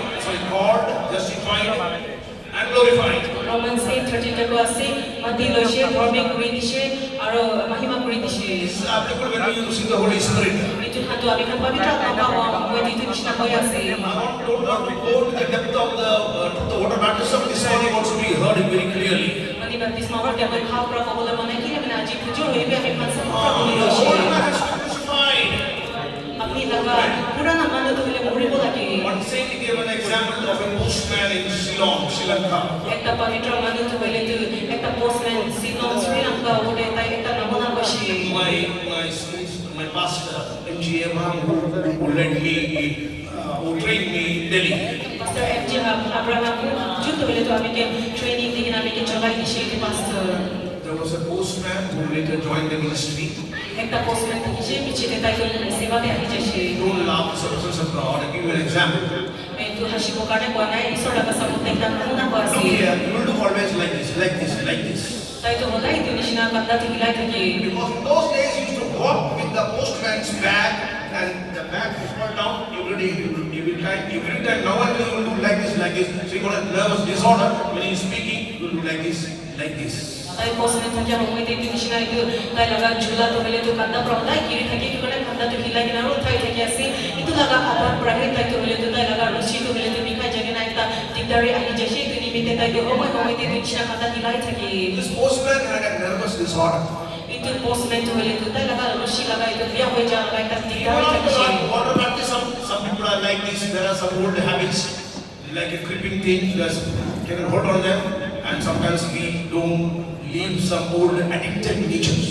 called, justified, and glorified. Romans 8:13 ko ase mati lo she dhamik kore dishe aro mahima kore dishe This is applicable when we use the Holy Spirit. itu hatu ami kan pavitra atma pa hoy itu nishna hoy ase I don't want to go to the depth of the water baptism. This morning also we heard it very clearly. mani baptisma war ke khau pra ko bole mane ki ami aji pujo hoy be ami kan sa pra The bole lo whole she man is crucified. apni laga purana manu to bole mori bola ke One saint gave an example of a postman in Ceylon, Sri Lanka. ekta pavitra manu to bole tu ekta postman Ceylon Sri Lanka ode tai ekta namona bashi My pastor, M.G. Abraham, who led me, who trained me in Delhi. pastor MJ Abraham juto bole to ami ke training digina ami ke chagai dishi ke pastor There was a postman who later joined the ministry. ekta postman dishi piche te tai to seva de ahi jashi Don't laugh at the presence of God. I'll give you an example. tu hasibo kane ko nai isor laga samut ekta namona ko Look ase here, you will do always like this, like this, like this. tai to holai tu nishina kanda tu hilai thake Because in those days you used to walk with the postman's bag and the bag is fall down every day. Every time now and then you will do like this, like this. So you got a nervous disorder when he is speaking, you will do like this, like this. tai postman thake hoy te tu nishina itu tai laga jula to bele tu kanda pra holai kiri thake ki kone kanda tu hilai na ro thai thake ase itu laga abar prahe tai to bele tu tai laga rusi to bele tu bikai jage na ekta dikdari ahi jashi tu nimite tai to hoy te tu nishina kanda hilai thake This postman had a nervous disorder. itu postman to bele tu tai laga rusi laga itu biya hoy ja laga ekta You dikdari know, thake water baptism, some people are like this, there are some old habits, like a creeping thing, just can hold on them, and sometimes we don't leave some old addicted natures.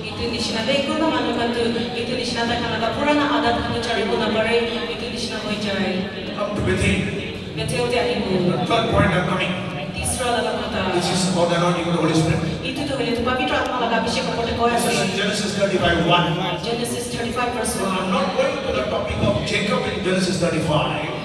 itu nishina dei ko na manu kan tu itu nishina ta kana ka purana adat kan chari ko na pare itu nishina hoy jai Come to Bethel. beteu te ani ko Third point I'm coming. tisra laga kota This is about the anointing of the Holy Spirit. itu to bele tu pavitra atma laga abhishek kote ko This is ase Genesis 35:1. Genesis 35 verse So 1 I'm not going to the topic of Jacob in Genesis 35.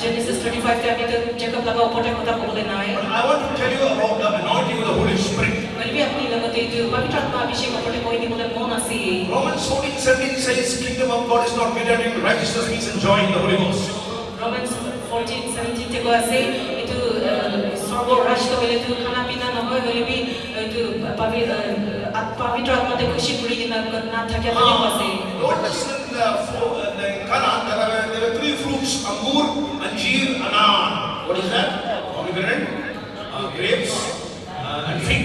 Genesis 35 te ami to Jacob laga kote kota ko bole nai But I want to tell you about the anointing of the Holy Spirit. bali bi apni laga te itu pavitra atma abhishek kote ko ni bole mon ase Romans 14:17 says, Kingdom of God is not measured in righteousness, means enjoying the Holy Ghost. Romans 14:17 te ko ase itu sorbo rash to bele tu khana pina na hoy bali bi itu pavitra atma te khushi puri na thakya bani ko ase Notice in the Canaan, there were 3 fruits fruits, angur, anjeer, anar. What is that? Pomegranate, grapes, and fig.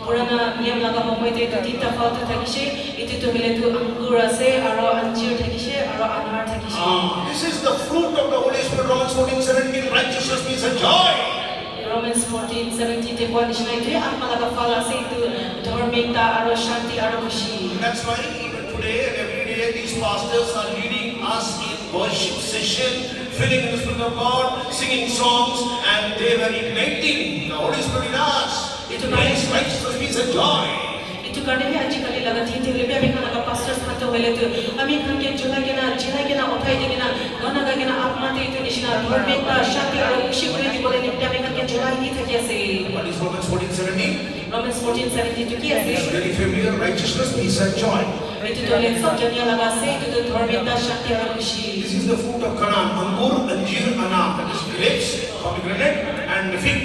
पुराना नियम लगा mummy ते तो तीन तफावत था किसे इतने तो मिले तो अंगूर से और अंजीर था किसे और अनार था किसे This is the fruit of the Holy Spirit. Romans 14:17, righteousness, peace, and joy. Romans 14:17 ते बोल निश्चय तो आत्मा लगा फल से तो धार्मिकता और शांति और खुशी That's why even today and every day these pastors are leading us in worship session, filling in the Spirit of God, singing songs, and they were igniting the Holy Spirit in us. It brings righteousness, peace, and joy. itu karena ni आजकल लगा थी तो लेकिन अभी खाना का pastors खाते हुए तो अभी खान के चुला के ना उठाई देंगे ना गाना गा के ना आप माते इतने निश्चित धार्मिकता शांति और खुशी बोले कि बोले निपटा में खान के चुला ही था कैसे What is Romans 14:17? Romans 14:17 तो क्या है It's very familiar. Righteousness, peace, and joy. itu तो ले सब जनिया लगा से itu तो धार्मिकता शांति और खुशी This is the fruit of Canaan: angur, anjeer, anar. That is grapes, pomegranate, and fig.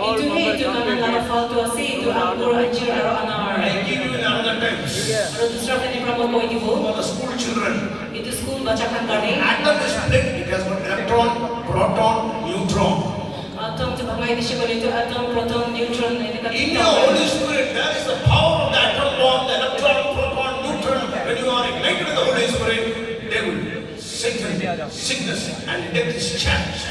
itu है itu karena लगा फल तो ऐसे itu अंगूर अंजीर और अनार I give you in another times. और दूसरा कहीं प्रभु कोई नहीं वो For the school children, itu school baca kan kali atom is split. It has got electron, proton, neutron. atom tu banggai di sekolah itu atom proton neutron ini kan In your Holy Spirit, there is the power of the atom bomb, the electron, proton, neutron. When you are ignited with the Holy Spirit, devil, Satan, sickness, and death is changed.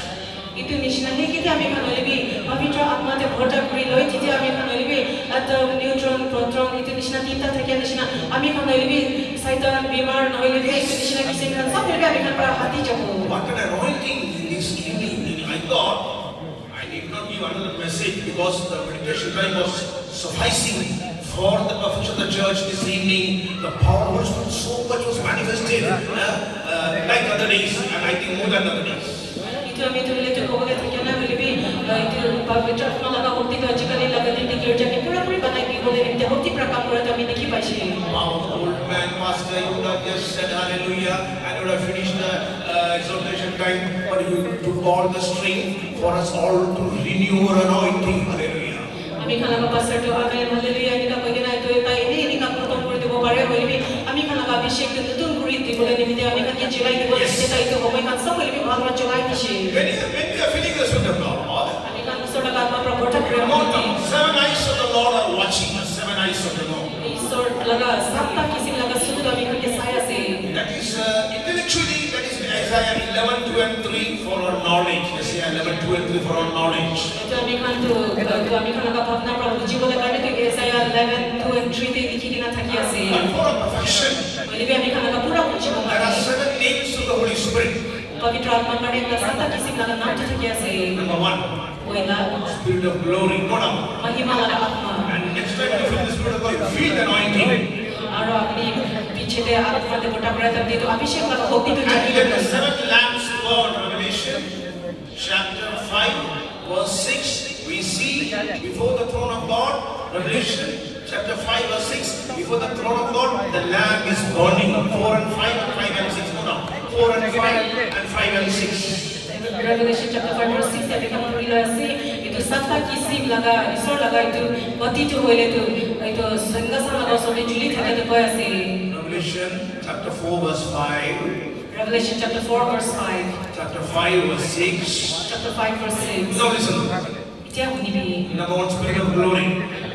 itu निश्चित है कि हमें खाने लगे पवित्र आत्मा ते भरता करी लोई थी हमें खाने लगे atom neutron proton itu निश्चित तीन तरह के निश्चित हमें खाने लगे शैतान बीमार न होने लगे itu निश्चित किसी ने सब लगे हमें खाने पर हाथी जाओ What an anointing in this evening. I thought I need not give another message because the meditation time was sufficing for the perfection of the church this evening. The power of the Holy Spirit so much was manifested like other days, and I think more than other days. itu hमें तो ले तो कोई तो क्या ना मिले भी itu पवित्र आत्मा लगा होती तो आजकल लगा दी गिरजा के पूरा पूरी बनाई भी बोले नित्य होती प्रकार पूरा तो हमें देखी पाई Wow, the old man, Pastor, you would have just said hallelujah and you would have finished the exhortation time, but you took all the strength for us all to renew our anointing. Hallelujah. हमें खाना का pastor तो हमें hallelujah इनका कोई ना तो ये इनका प्रथम कर देबो पारे होई भी हमें खाना का अभिषेक तो नतुन करी दी बोले निमित्त हमें का के चलाई देबो निमित्त तो हमें का सब बोले भी भाग में चलाई दिशे When we are feeling the Spirit of God, हमें का सोडा का आत्मा प्रकट कर among the 7 eyes of the Lord are watching us. 7 eyes of the Lord. ईश्वर लगा सबका किसी लगा सुध हमें के साया से That is intellectually, that is Isaiah 11, 2 and 3 for our knowledge. Isaiah 11, 2 and 3 for our knowledge. तो हमें खाना का भावना प्रभु जी बोले करने के ऐसा 11 2 and 3 ते लिखी के ना था किया से But for our perfection, बोले भी हमें खाना का पूरा कुछ there are 7 names of the Holy Spirit. पवित्र आत्मा करने का सबका किसी लगा नाम तो किया से Number 1, कोइला Spirit of glory. Go down. महिमा लगा आत्मा And next time you feel the Spirit of God, you feel the anointing. और अपनी पीछे दे आत्मा दे मोटा बड़ा तब दे तो अभिषेक का होती तो And जाती then the है 7 lamps of God, Revelation chapter 5, verse 6, we see before the throne of God, Revelation chapter 5, verse 6, before the throne of God, the lamp is burning. 4 and 5 and 5 and 6. Go down. 4 and 5 and 5 and 6. Revelation chapter 5 verse 6 तक हम पढ़ी रहे हैं itu सबका किसी लगा ईश्वर लगा itu पति तो होले तो itu संगसा लगा सोने जुली था तो कोई ऐसे Revelation chapter 4, verse 5, Revelation chapter 4 verse 5 chapter 5, verse 6. chapter 5 verse 6 Now listen. itu yang ini Number 1, Spirit of glory.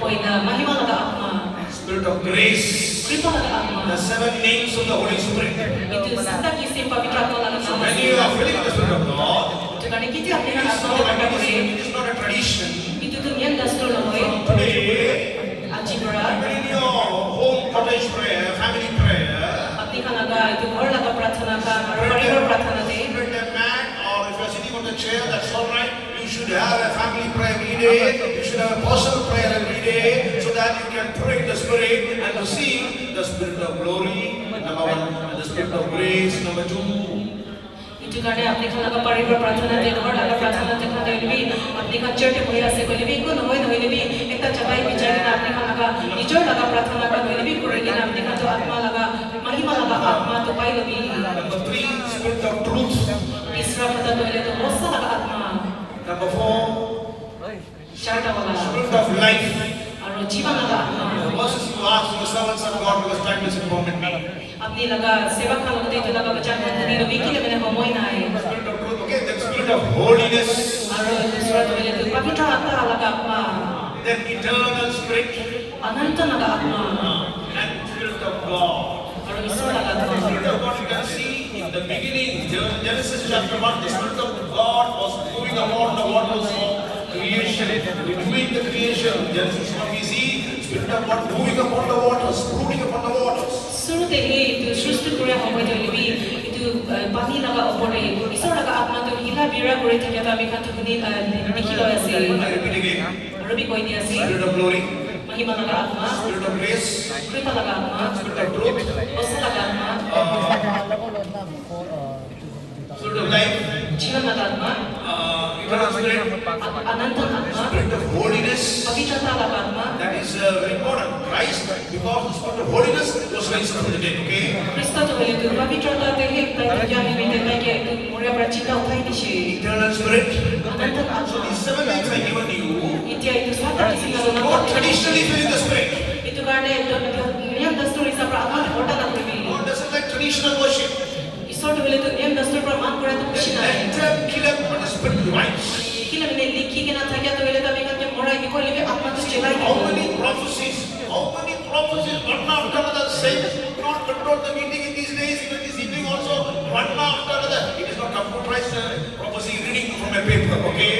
poin महिमा लगा आत्मा Spirit of grace. कृपा लगा आत्मा The 7 names of the Holy Spirit. itu सबका किसी पवित्र आत्मा लगा So नाम when you are feeling the Spirit of God, itu kan kita अपने it is आत्मा not को a बंद करे tradition. It is not a tradition. itu tuh yang dasar loh ya Today, aji berat even in your home cottage prayer, family prayer, अपनी खाना का itu घर लगा प्रार्थना का परिवार प्रार्थना दे Let a man, or if you are sitting on the chair, that's all right. You should have a family prayer every day. You should have a personal prayer every day, so that you can pray in the Spirit and receive the Spirit of glory. Number 1, and the Spirit of grace. Number 2. itu karena अपनी खाना का परिवार प्रार्थना दे घर लगा प्रार्थना दे खाना भी अपनी का चर्च भैया से कोई भी को नहोय भी एक जगह बिचारे ना अपनी खाना का निजोर लगा प्रार्थना का कोई भी करेंगे ना अपनी का तो आत्मा लगा महिमा लगा आत्मा तो पाई लगी Number 3, Spirit of truth. तीसरा पता तो ले तो मौसा लगा आत्मा Number 4, चारटा वाला Spirit of life. और जीवन लगा आत्मा The verses you ask the servants of God because time is important. আপনি লাগা সেবা খালো তে তো লাগা বাঁচা খানি রবি কি লেমনে সময় নাই Spirit of truth, okay, the spirit of holiness, আর সুরত হইলে তো পবিত্র আত্মা লাগা আত্মা then eternal spirit, অনন্ত লাগা আত্মা and spirit of God. আর ঈশ্বর লাগা আত্মা Spirit of God, you can see in the beginning, Genesis chapter 1, the Spirit of God was moving upon the waters of creation. Between the creation, Genesis 1, we see Spirit of God moving upon the waters, brooding upon the waters. শুরুতে এই তো সৃষ্টি করে সময় হইলে কিন্তু পানি লাগা উপরে ঈশ্বর লাগা আত্মা তো হিলা বিরা করে থাকে তো আমি কাছে শুনি দেখি লয় আছে I repeat again, রবি কই দি আছে Spirit of glory, মহিমা লাগা আত্মা Spirit of grace, কৃপা লাগা আত্মা Spirit of truth, অসল লাগা আত্মা Spirit of life, জীবন লাগা আত্মা eternal spirit, অনন্ত আত্মা Spirit of holiness. পবিত্রতা লাগা আত্মা That is very important. Christ, because the Spirit of holiness was raised from the dead, okay? খ্রিস্ট তো হইলে তো পবিত্রতা দেখে তাই জানি মেতে তাকে মরে আমরা চিন্তা উঠাই দিছে Eternal spirit. অনন্ত So আত্মা these 7 names I given you, ইতিয়া itu সাতটা কিছু না not traditionally fill in the spirit. itu karena niam dastur isa pra amat hota na kami God doesn't like traditional worship. isor to bele to niam dastur pra मान kora to kushi na Let them kill up when the spirit divides. kila mene likhi ke na thakya to bele to ami kan morai ki koi lebe atma to chelai How many prophecies, one after another, say, do not control the meeting in these days, even this evening also, one after another. It is not computerized prophecy reading from a paper, okay?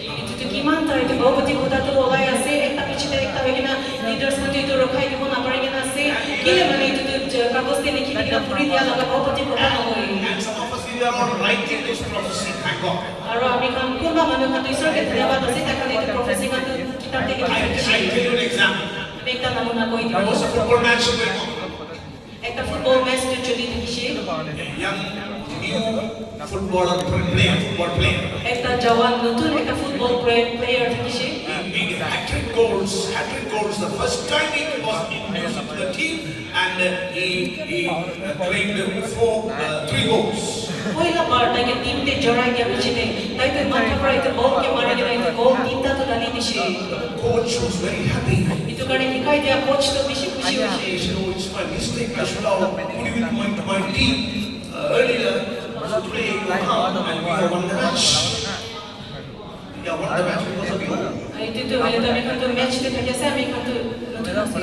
itu to kiman ta itu bhagavati kota to olai ase ekta pichite ekta hoigina leaders ko to rokhai dibo na pare gina ase kila mene itu to kagos te likhi ke na puri dia laga bhagavati kota na hoi And some of us, we are all writing this prophecy, thank God. aro ami kan kurba manu kan to isor ke dhanyawad ase ta kan itu prophecy kan to kitab te ke I tell you an example. ekta namuna koi There was a dibo football match going on. ekta football match to choli dikhiche A young, new footballer player, football player. একটা জওয়ান নতুন একটা football player দেখিছে He made hat-trick goals. Hat-trick goals. The first time he was introduced to the team, and he claimed 3 goals. पहिला बार ताके team ते जड़ाई के पीछे ताई तो माथा पर एक बॉल के मारे के नहीं गोल तीनटा तो डाली दिसे The coach was very happy. इतो करे निकाय दिया कोच तो बेसी खुशी He होছে said, "Oh, it's my mistake. I should have put you into my team earlier. So today you come and we have won the match. We have won the match because of you." इतो तो हले तो मैं तो match ते থাকে से আমি তো নতুন আছে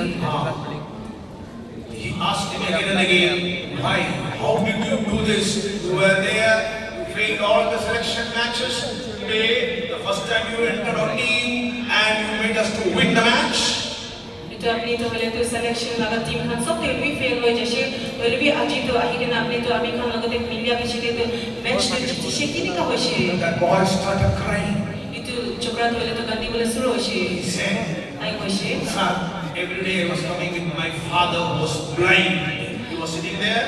He asked him again and again, "Why? How did you do this? You were there, you played all the selection matches. Today, the first time you entered our team and you made us to win the match." इतो अपनी तो हले तो selection लगा team Khan सब ते भी fail हो जैसे पहले भी आज तो आही के ना अपने तो आमी खान लगते मिलिया पीछे तो मैच ते जिसे की निका होছে That boy started crying. इतो छोकरा तो हले तो गांधी बोले शुरू होছে He said, I होছে "Sir, every day I was coming with my father who was blind. He was sitting there,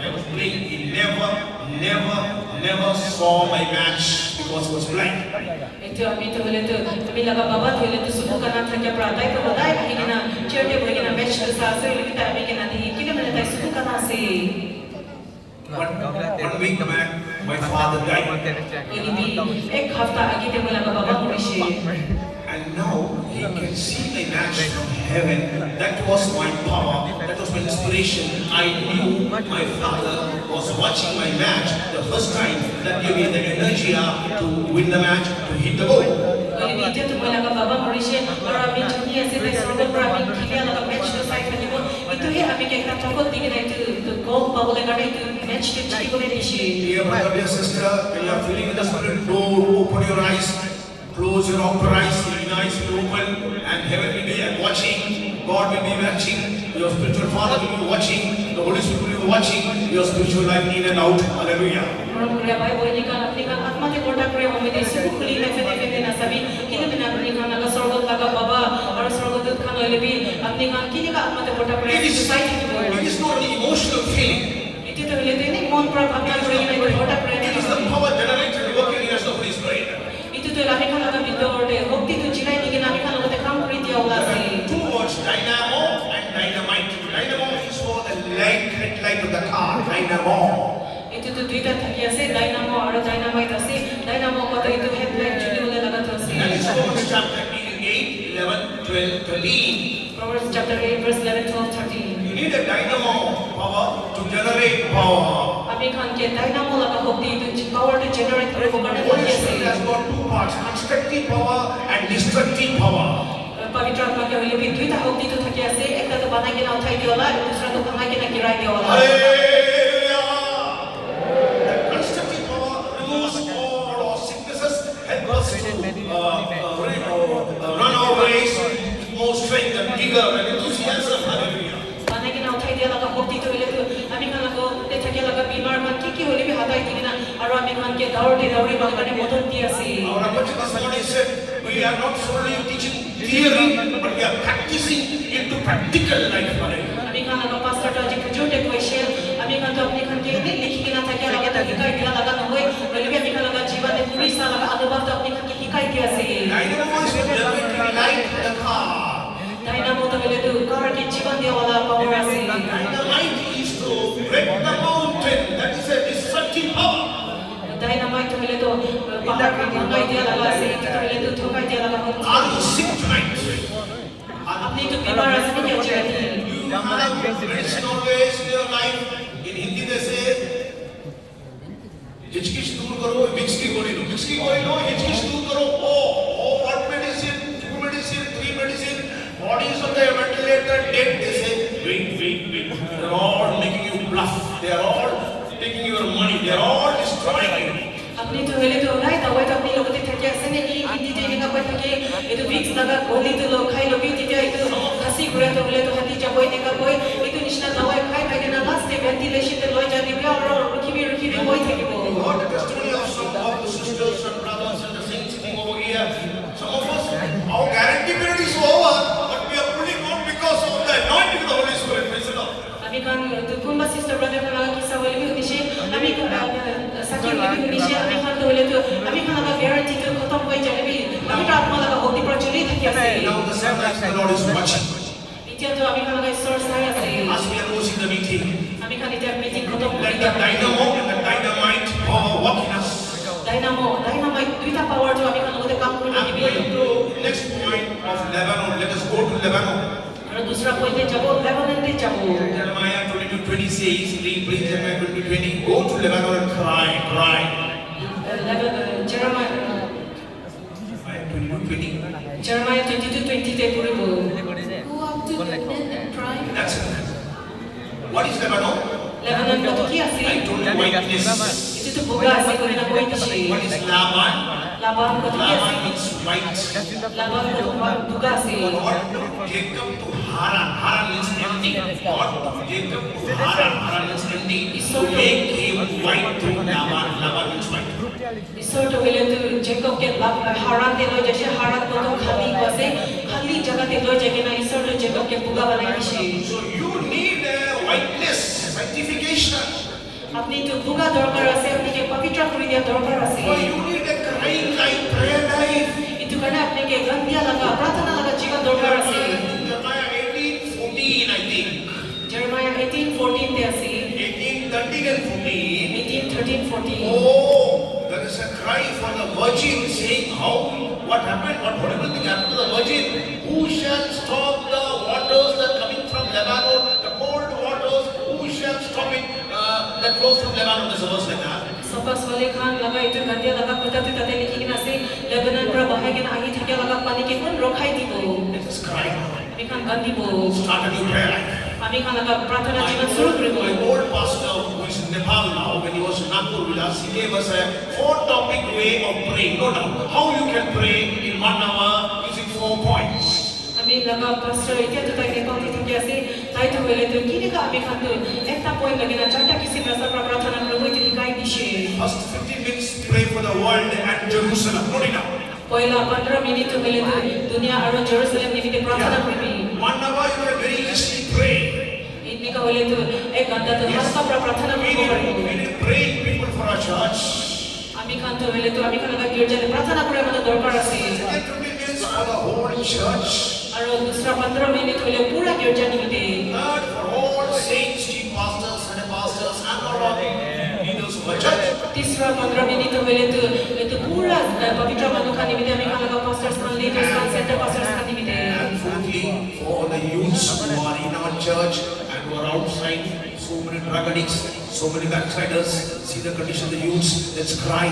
I was playing. He never saw my match because he was blind." itu ami to hole to ami laga baba to hole to suku kana thakya pradai to badai ahi kena cherte boy kena match to sa ase hole kita ami kena di kina mene tai suku kana ase One week back, my father died. ini di ek hafta age te boy laga baba morise And now he can see my match from heaven. That was my power. That was my inspiration. I knew my father was watching my match the first time. That gave me the energy to win the match, to hit the goal. hole ni te to boy laga baba morise aur ami juni ase tai sorgo pra ami khilia laga match to sai thanibo itu he ami ke ekta thokol dike na itu goal babole kare itu match te chiki bole dishi Dear brother, dear sister, when you are feeling in the spirit, don't open your eyes. Close your outer eyes, your eyes will open, and heaven will be watching. God will be watching. Your spiritual father will be watching. The Holy Spirit will be watching your spiritual life in and out. Hallelujah. orang kuliah baik boleh ni kan apni kan atma te kota kure home de suku khuli na fete na sabi kini bina apni kan laga sorgo laga baba aur sorgo dut khan hoile bi apni kan kini ka atma te kota kure It is not an emotional feeling. itu to hole ni mon pra bhagna kure na kota kure It is the power generated working in us of Holy Spirit. itu to lami kan laga bidor de bhakti to jilai ni kan ami kan laga kam kuri dia ola se Two words, dynamo and dynamite. Dynamo is for the headlight of the car. Dynamo. itu to duita thaki ase dynamo aur dynamite ase dynamo ko to itu headlight juli ole laga to ase That is Romans chapter 8, 11, 12, 13. Proverbs chapter 8 verse 11 12 13 You need a dynamo power to generate power. हामी खान के dynamo लगा शक्ति तो power to generate गरेको गर्न Holy थाके Spirit has छे got two parts, constructive power and destructive power. पवित्र आत्मा के अहिले भी दुईटा शक्ति तो थाके আছে একটা তো বানাইকেন उठाइ दियोला दूसरा तो भाঙाइकेन गिराइ दियोला Hallelujah! That constructive power removes all our sicknesses, help us to run our race with more strength and vigor and enthusiasm. Hallelujah! बानाइकेन उठाइ दियोला का शक्ति तो अहिले तो हामी खान को ते थाके लगा बीमार मान के होले भी हटाइ दिकिन और हामी खान के दौडी बागने मदत दिया से Our Apache this morning said, we are not solely teaching theory, but we are practicing into practical life. Hallelujah! हामी खान को पास्टर जी जुटे क्वेश्चन हामी खान तो अपने खान के नहीं लिखिकिन थाके लगा त हिकाइ दिया लगा न होय अहिले भी हामी खान लगा जीवन में पूरी साल लगा अनुभव तो अपने खान के हिकाइ दिया से Dynamo is generating light in the car. Dynamo तो अहिले तो कार के जीवन दिया वाला पावर আছে Dynamite is to break the mountain. That is a destructive power. Dynamite तो अहिले तो पहाड़ का भंगाई दिया लगा से तो अहिले तो ठोकाई दिया लगा Are you sick tonight? अपनी तो बीमार আছে नहीं क्या You have medicinal ways in your life. In Hindi they say, हिचकिच दूर करो, विक्स की गोली लो, हिचकिच दूर करो. Oh, what medicine? 2 medicine, 3 medicine. Body is on the ventilator, dead. They say, wait. They are all making you bluff. They are all taking your money. They are all destroying you. अपनी तो अहिले तो नहीं दवाई तो अपनी लोग तो थके ऐसे नहीं हिंदी देने का कोई थके ये तो विक्स लगा गोली तो लोग खाई लोग भी ये तो हंसी घुरे तो बोले तो हंसी जब कोई देखा कोई ये तो निश्चित दवाई खाई के ना लास्ट वेंटिलेशन तो लोग जाने पे और रुकी भी कोई थके वो What the testimony of some of the sisters and brothers and the saints sitting over here. Some of us, our guarantee period is over, but we are pulling on because of the anointing of the Holy Spirit. Praise the Lord. हामी खान तो Kumbha sister brother का लगा किस्सा वाले भी होनी चाहिए हामी को साथी भी होनी चाहिए हामी खान तो बोले तो हामी खान का गारंटी तो खत्म हो जाने भी पवित्र आत्मा लगा होती प्रचलित है क्या Now the Sabbath, the Lord is watching. इतना तो हामी खान का सोर्स है ऐसे As we are closing the meeting, हामी खान इतना मीटिंग खत्म हो let the गया dynamo and the dynamite power work in us. Dynamite दुईटा पावर जो हामी खान को काम करने I'm की going to next point of Lebanon. Let us go to Lebanon. और दूसरा पॉइंट है जब लेबनान में जाओ Jeremiah 22:20 says, read Jeremiah 22:20, go to Lebanon and cry. Jeremiah 22:20 ते पूरे वो Go up to Lebanon and cry. That's it. What is Lebanon? Lebanon का तो क्या I C told you whiteness. itu tu buka sih kau nak kau itu What is Laban? Laban kau tu Laban sih means white. Laban kau tu buka sih God took Jacob to Haran. Haran means empty. God took Jacob to Haran. Haran means empty. So make him white through Laban. Laban means white. ईश्वर तो बोले तो Jacob के हारान ते लो जैसे हारान को तो खाली जगह ते लो जगह ना ईश्वर तो जेकब के बुगा बनाई थी So you need whiteness, sanctification. अपनी तो बुगा दरकार আছে अपनी के पवित्र कर दिया दरकार আছে So you need a crying life, prayer life. इतु करने अपने के गंदिया लगा प्रार्थना लगा जीवन दरकार আছে Jeremiah 18:14, I think. Jeremiah 18:14 ते আছে 18:13 and 14. 18:13-14 Oh, there is a cry for the virgin saying what happened, what horrible thing happened to the virgin. Who shall stop the waters that are coming from Lebanon, the cold waters, who shall stop it that flows from Lebanon? There's a verse like that. सबका सोले खान लगा इतु गंदिया लगा कुत्ता तते लिखी कि ना से लेबनान पर बहाय के ना आगे ठके लगा पानी के कौन रोकाई दी वो Let us cry. अभी खान गंदी वो Start a new prayer life. अभी खान लगा प्रार्थना जीवन शुरू करें My old pastor who is in Nepal now, when he was in Nagpur with us, he gave us a 4-topic way of praying. No doubt. How you can pray in 1 hour using 4 points. अभी लगा pastor इतना तो ताकि कौन सी थकी ऐसे ताई तो बोले तो किने का अभी खान तो एक ता पॉइंट लगे ना चार्टा किसी प्रकार प्रार्थना करो वो इतनी काई दिशे First 15 minutes pray for the world and Jerusalem. Note it down. पहला 15 मिनट तो बोले तो दुनिया और जेरूसलम निमित्त प्रार्थना करें 1 hour you can very easily pray. इतने का बोले तो एक घंटा तो हल्का प्रार्थना We करें need praying people for our church. अभी खान तो बोले तो अभी खान लगा गिरजा में प्रार्थना करें मतलब दरकार আছে Second 20 minutes for the whole church. और दूसरा 15 मिनट बोले पूरा गिरजा निमित्त Third for all saints, chief pastors, and pastors, and all of leaders of our church. तीसरा 15 मिनट बोले तो पूरा पवित्र मनु का निमित्त अभी खान लगा पास्टर्स का लीडर्स का सेंटर पास्टर्स का निमित्त And fourthly, for the youths who are in our church and who are outside, so so many drug addicts, so many backsliders. See the condition of the youths. Let's cry,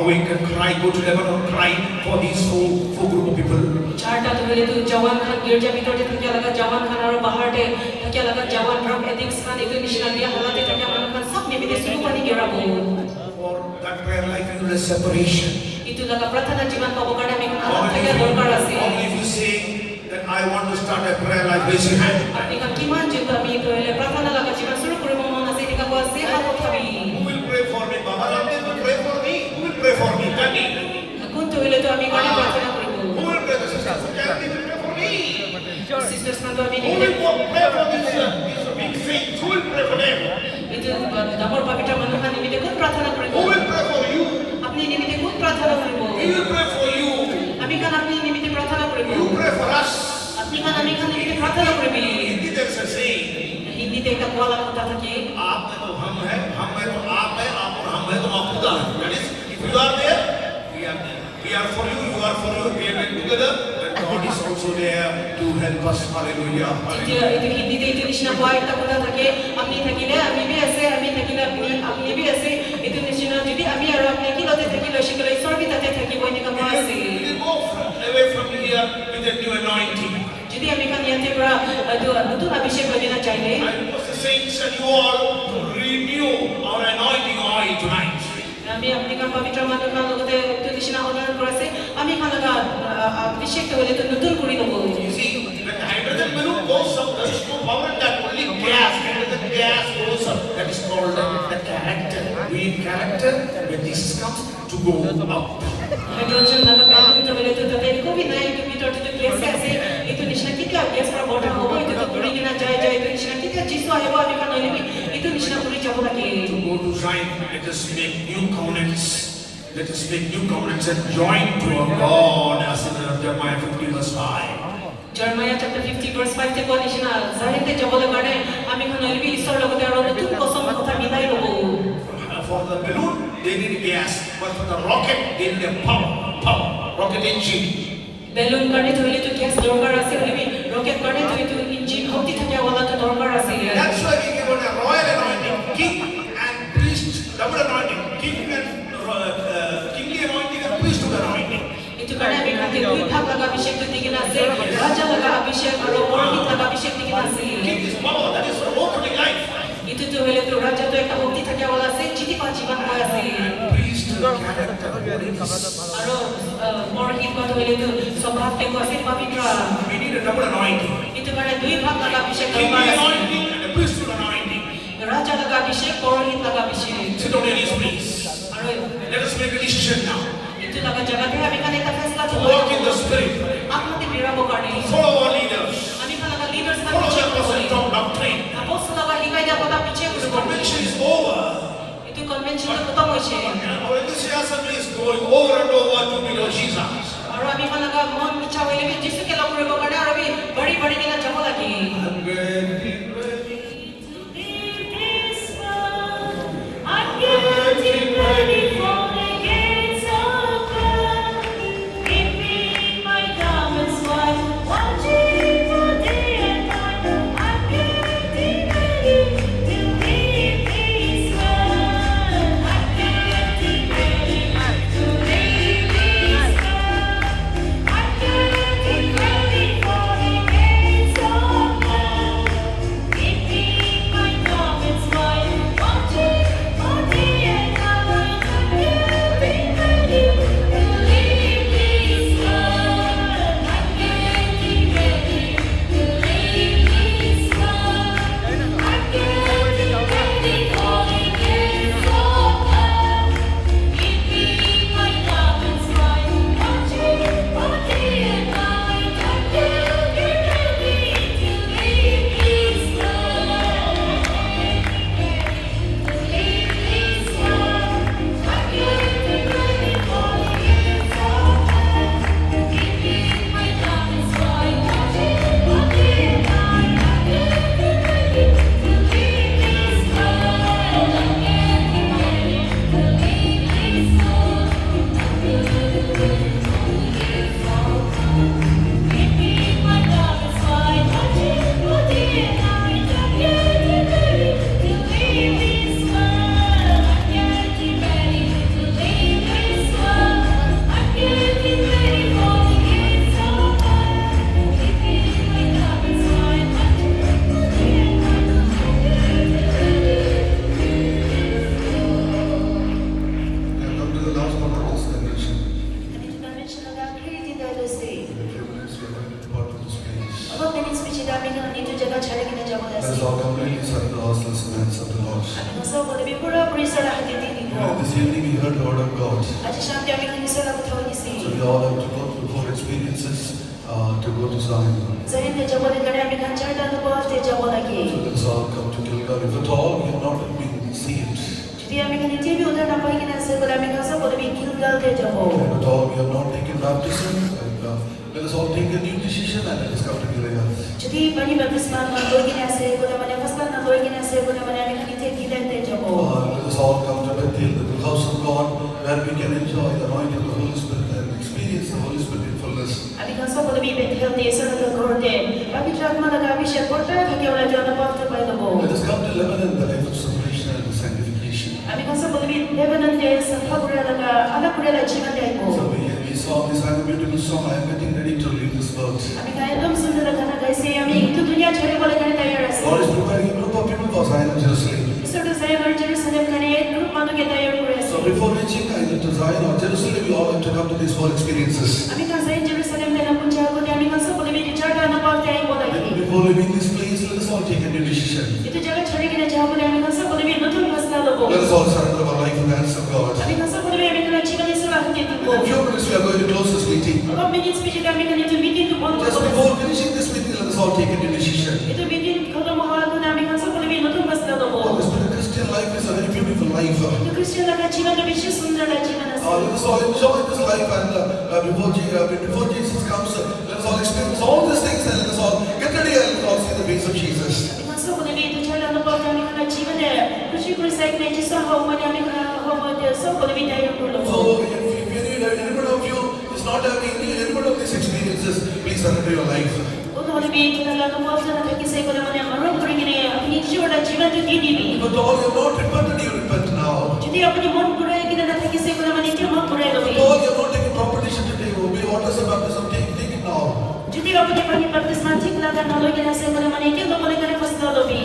awake and cry. Go to Lebanon, cry for these four group of people. झाटा तो मेरे तो जवान खान गिरजा भीतर ते थकिया लगा जवान खान और बाहर ते थकिया लगा जवान ड्रग एडिक्ट्स खान इतो निशना दिया हालत ते थकिया मन खान सब ने भी सुरु पानी गिरा बो For that prayer life, you need a separation. इतो लगा प्रार्थना जीवन पाबो कारणे मी हालत थकिया दरकार आसे Only if you say that I want to start a prayer life, raise your hand. आपने का किमान जेतो मी तो ले प्रार्थना लगा जीवन सुरु करू मन आसे निका को आसे हात उठावी Who will pray for me? Baba Ramdev will pray for me. Who will pray for me? Tani. कोण तो ले तो आम्ही कडे प्रार्थना करू Who will pray the sisters? Tani will pray for me. Sisters ना तो आम्ही Who will pray for these big saints? Who will pray for them? इतो दामर पवित्र मन खान निमित्त कोण प्रार्थना Who करू will pray for you? अपनी निमित्त कोण प्रार्थना करू He will pray for you. आम्ही खान अपनी निमित्त प्रार्थना You करू pray for us. अपनी खान आम्ही खान निमित्त प्रार्थना करू Hindi there is a saying. Hindi ते का बोला होता था कि आप में तो हम है तो आप है, आप और हम है तो आप खुदा है. That is, if you are there, we are there. We are for you, you are for you. We are together. And God is also there to help us. Hallelujah. Hallelujah. itu Hindi ते itu निशना बोला इतना होता था कि अपनी थकीले आम्ही भी ऐसे आम्ही थकीले अपनी भी ऐसे itu निशना jadi आम्ही और अपने की लोटे थकीले शिकले ईश्वर भी तते थकी बोलने का We मासे will go away from here with a new anointing. jadi आम्ही kan yang tebra itu नतुन अभिषेक बजना चाहिए I request the saints and you all to renew our anointing oil tonight. आम्ही अपनी kan पवित्र मन kan लोटे itu निशना honor करसे आम्ही kan लगा अभिषेक तो बोले तो नतुन कुड़ी तो बोले You see, when the hydrogen balloon goes up, there is no power in that, only gas. Hydrogen gas goes up. That is called the character. We need character when Jesus comes to go up. Hydrogen लगा balloon तो बोले तो तते को भी नहीं तो भीतर तो गैस कैसे itu निशना कितना गैस पर बोटा होगा itu तो पूरी गिना जाए itu निशना कितना चीज तो आएगा आम्ही kan itu निशना पूरी जाबो लगे To go to Zion, let us make new covenants. Let us make new covenants and join to our God as in Jeremiah 50 verse 5. Jeremiah chapter 50 verse 5 te koni shina zahinte jabole gane ami khon elbi ishor logote aro nutun kosam kotha milai lobo For the balloon, they need gas, but for the rocket, they need a power, rocket engine. balloon gane thole to gas dorkar ase elbi rocket gane to itu engine hoti thakya wala to dorkar ase That's why we give a royal anointing, king and priest, double anointing, kingly anointing and priesthood anointing. itu karena ami khon dui bhag laga abhishek to digina ase raja laga abhishek aro purohit laga abhishek digina ase King is power, that is for opening life. itu to hole to raja to ekta hoti thakya wala ase jiti pa jiban hoy ase Priest character, holiness. aro purohit ko to hole to swabhav te ko ase pavitra We need a double anointing, itu karena dui bhag laga abhishek kingly dorkar ase anointing and a priesthood anointing. raja laga abhishek purohit laga abhishek Sit on your knees, please. aro Let us make a decision now. itu laga jaga te ami kan eta faisla to Walk in the spirit. apna te mera bo karne Follow our leaders. ami kan laga leaders kan Follow piche the karo apostle from doctrine. apostle laga hikai da pada piche This karo convention is over. itu convention to khatam hoise Our enthusiasm is going over and over to below Jesus. aro ami kan laga mon icha hoile bi jisu ke laga koribo karne aro bi badi badi kina jabo lagi I'm getting ready. I'm getting ready for the gates of God. Keeping my garments white, watching for day and night. I'm getting ready to leave this world. I'm getting ready to leave this world. I'm getting ready for the gates of 보름이 불어버리 사랑하게 되고 This evening we heard the word of God. 아주 샴대 아미가 이슬라고 타오니시 So we all have to go through 4 experiences to go to Zion. 자인데 저번에 그래 아미가 잘다는 거 같아 저번하기 So let us all come to Gilgal. If at all we have not been saved, 주디 아미가 니 TV 오늘 안 보이긴 했어요. 그 아미가 보름이 길갈 때 저거 if at all we have not taken baptism, and, let us all take a new decision and let us come to Gilgal. 주디 많이 바티스만 안 보이긴 했어요. 그 다음에 파스타 안 보이긴 했어요. 그 다음에 아미가 니 TV 기댈 때 저거 Let us all come to Bethel, the house of God, where we can enjoy the anointing of the Holy Spirit and experience the Holy Spirit in fullness. 아미가 보름이 베텔 때 서로 그럴 때 아미 드라마가 아미시 볼때 하게 올라져 는 법도 봐도 Let us come to Lebanon, the life of separation and sanctification. 아미가 보름이 레바논 데서 파브라다가 아나쿠레라 지만 되고 So we saw this and a beautiful song. I am getting ready to leave this world. 아미가 एकदम सुन्दर गाना गाइसे आमी तो दुनिया छोडेकोले गर्ने तयार छ God is preparing a group of people for Zion and Jerusalem. यसोले जायगर जेरुसलेम गर्ने एक ग्रुप मानुके तयार गरेछ So before reaching either to Zion or Jerusalem, we all have to come to these 4 experiences. हामी कहाँ चाहिँ जेरुसलेम देन पुञ्जाको हामी कहाँ सबले मिली चढ्दा नपर्छ आइ बोलाकी Before leaving this place, let us all take a new decision. यो जग्गा छोडिकिन जाबोले हामी कहाँ सबले मिली नतुन फैसला लबो Let us all surrender our life in the hands of God. हामी कहाँ सबले हामी कहाँ जीवन यसो राख्ने In दिको a few minutes, we are going to close this meeting. अब मिनिट्स पछि हामी कहाँ त्यो मिटिङ को बन्द Just गर्छौँ before finishing this meeting, let us all take a new decision. Yo meeting खतम भएको हामी कहाँ सबले मिली नतुन फैसला लबो The Christian life is a very beautiful life. यो क्रिस्चियनका जीवनको विशेष सुन्दर जीवन छ Let us all enjoy this life and before Jesus comes, let us all experience all these things and let us all get ready and let us all see the face of Jesus. हामी कहाँ सबले मिली त्यो चढ्दा नपर्छ हामी कहाँ जीवन खुसी खुसी चाहिँ हाउमा हामी कहाँ हाउमा सबले मिली तयार गर्नु So if anyone of you is not having any one of these experiences, please surrender your life. उन्होंने भी इतना लाखों बहुत ज़्यादा था किसी को लेमने मरोड़ करेंगे नहीं अपनी जोड़ा जीवन तो दी भी But all you have not repented, you repent now. यदि अपने मन बुराई की ना था किसी को लेमने क्या मन बुराई But लोगी all you have not taken proper decision to take, obey orders of baptism, take it now. यदि अपने पानी बत्तीसमान ठीक लगा ना लोगी ना से को लेमने क्या लोगों ने करे फंसा लोगी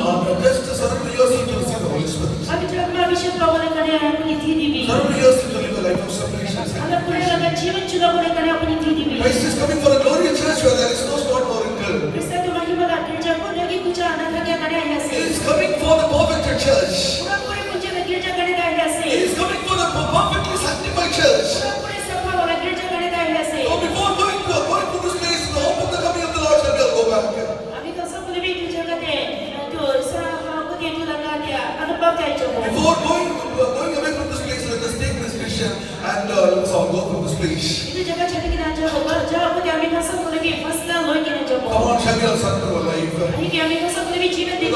Just surrender yourself to receive the Holy Spirit. अभी जो अपना विषय प्रबल करे अपनी दी भी Surrender yourself to live a life of separation. अलग पूरे लगा जीवन चुना बोले करे अपनी दी भी Christ is coming for a glorious church where there is no spot nor wrinkle. Crysta तो महिमा का गिरजा को लगी कुछ आना था क्या करे यहाँ से He is coming for the perfected church. पूरा पूरे कुछ का गिरजा करे था यहाँ से He is coming for the perfectly sanctified church. पूरा पूरे सफा वाला गिरजा करे था यहाँ से So before going to this place, in the hope of the coming of the Lord, shall we all go back. अभी तो सब लोग भी कुछ जगह थे तो सारा हम को ये तो लगा दिया अनुभव क्या चाहिए Before going away from this place, let us take this vision and let us all go from this place. itu jaga cari kita aja bapak jauh aku kami kasar boleh bi first lah loh kita jauh Come on, shall we all surrender our life? ini kami kasar boleh bi jiwa di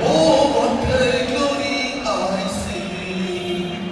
Oh, what a glory I see.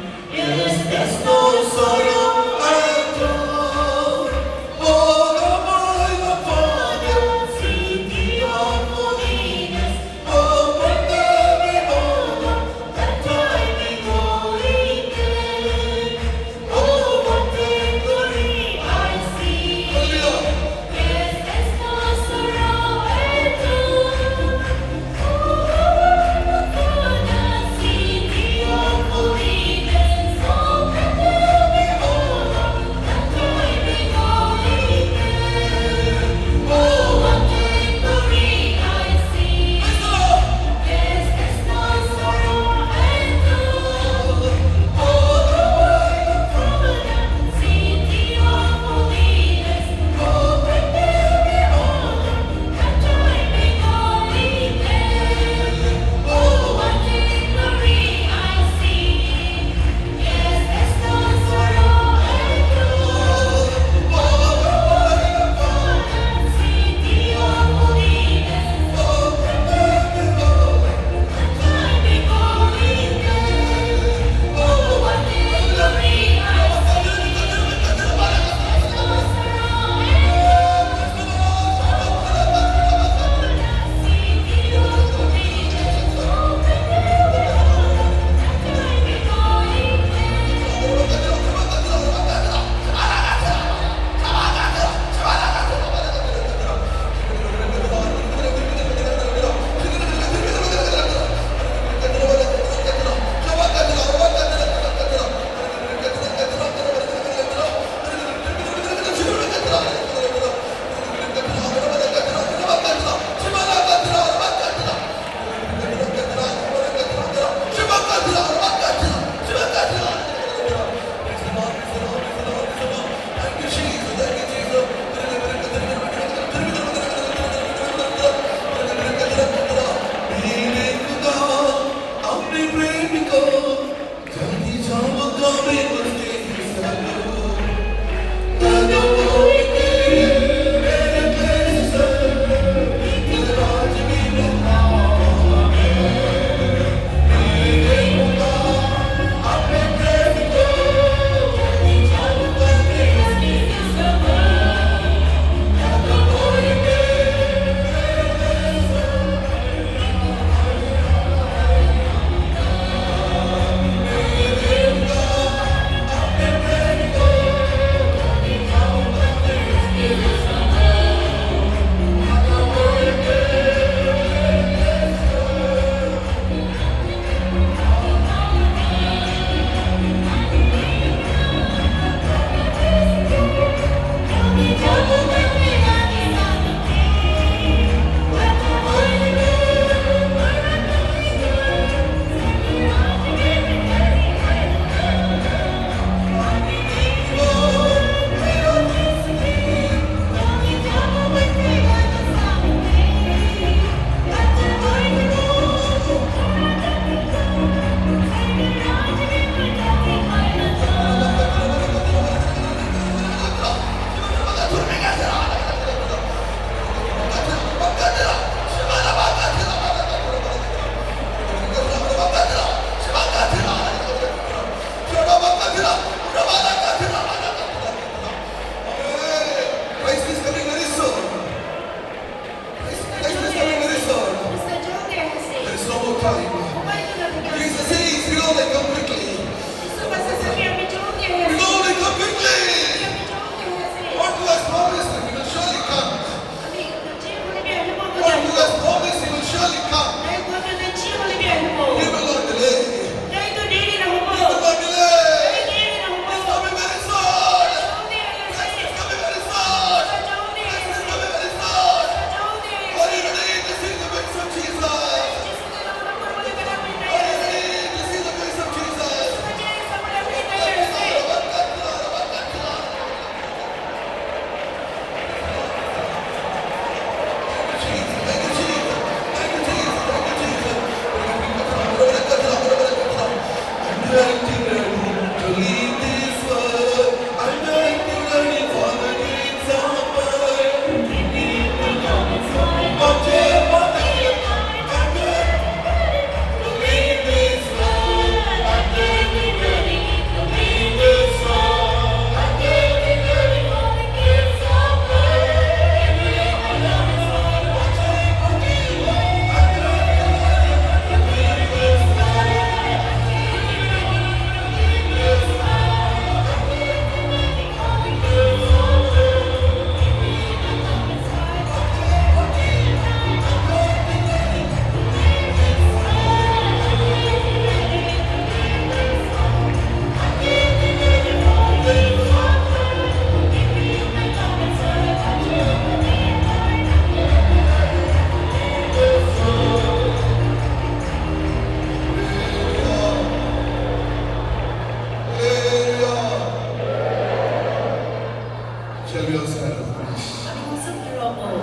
trouble.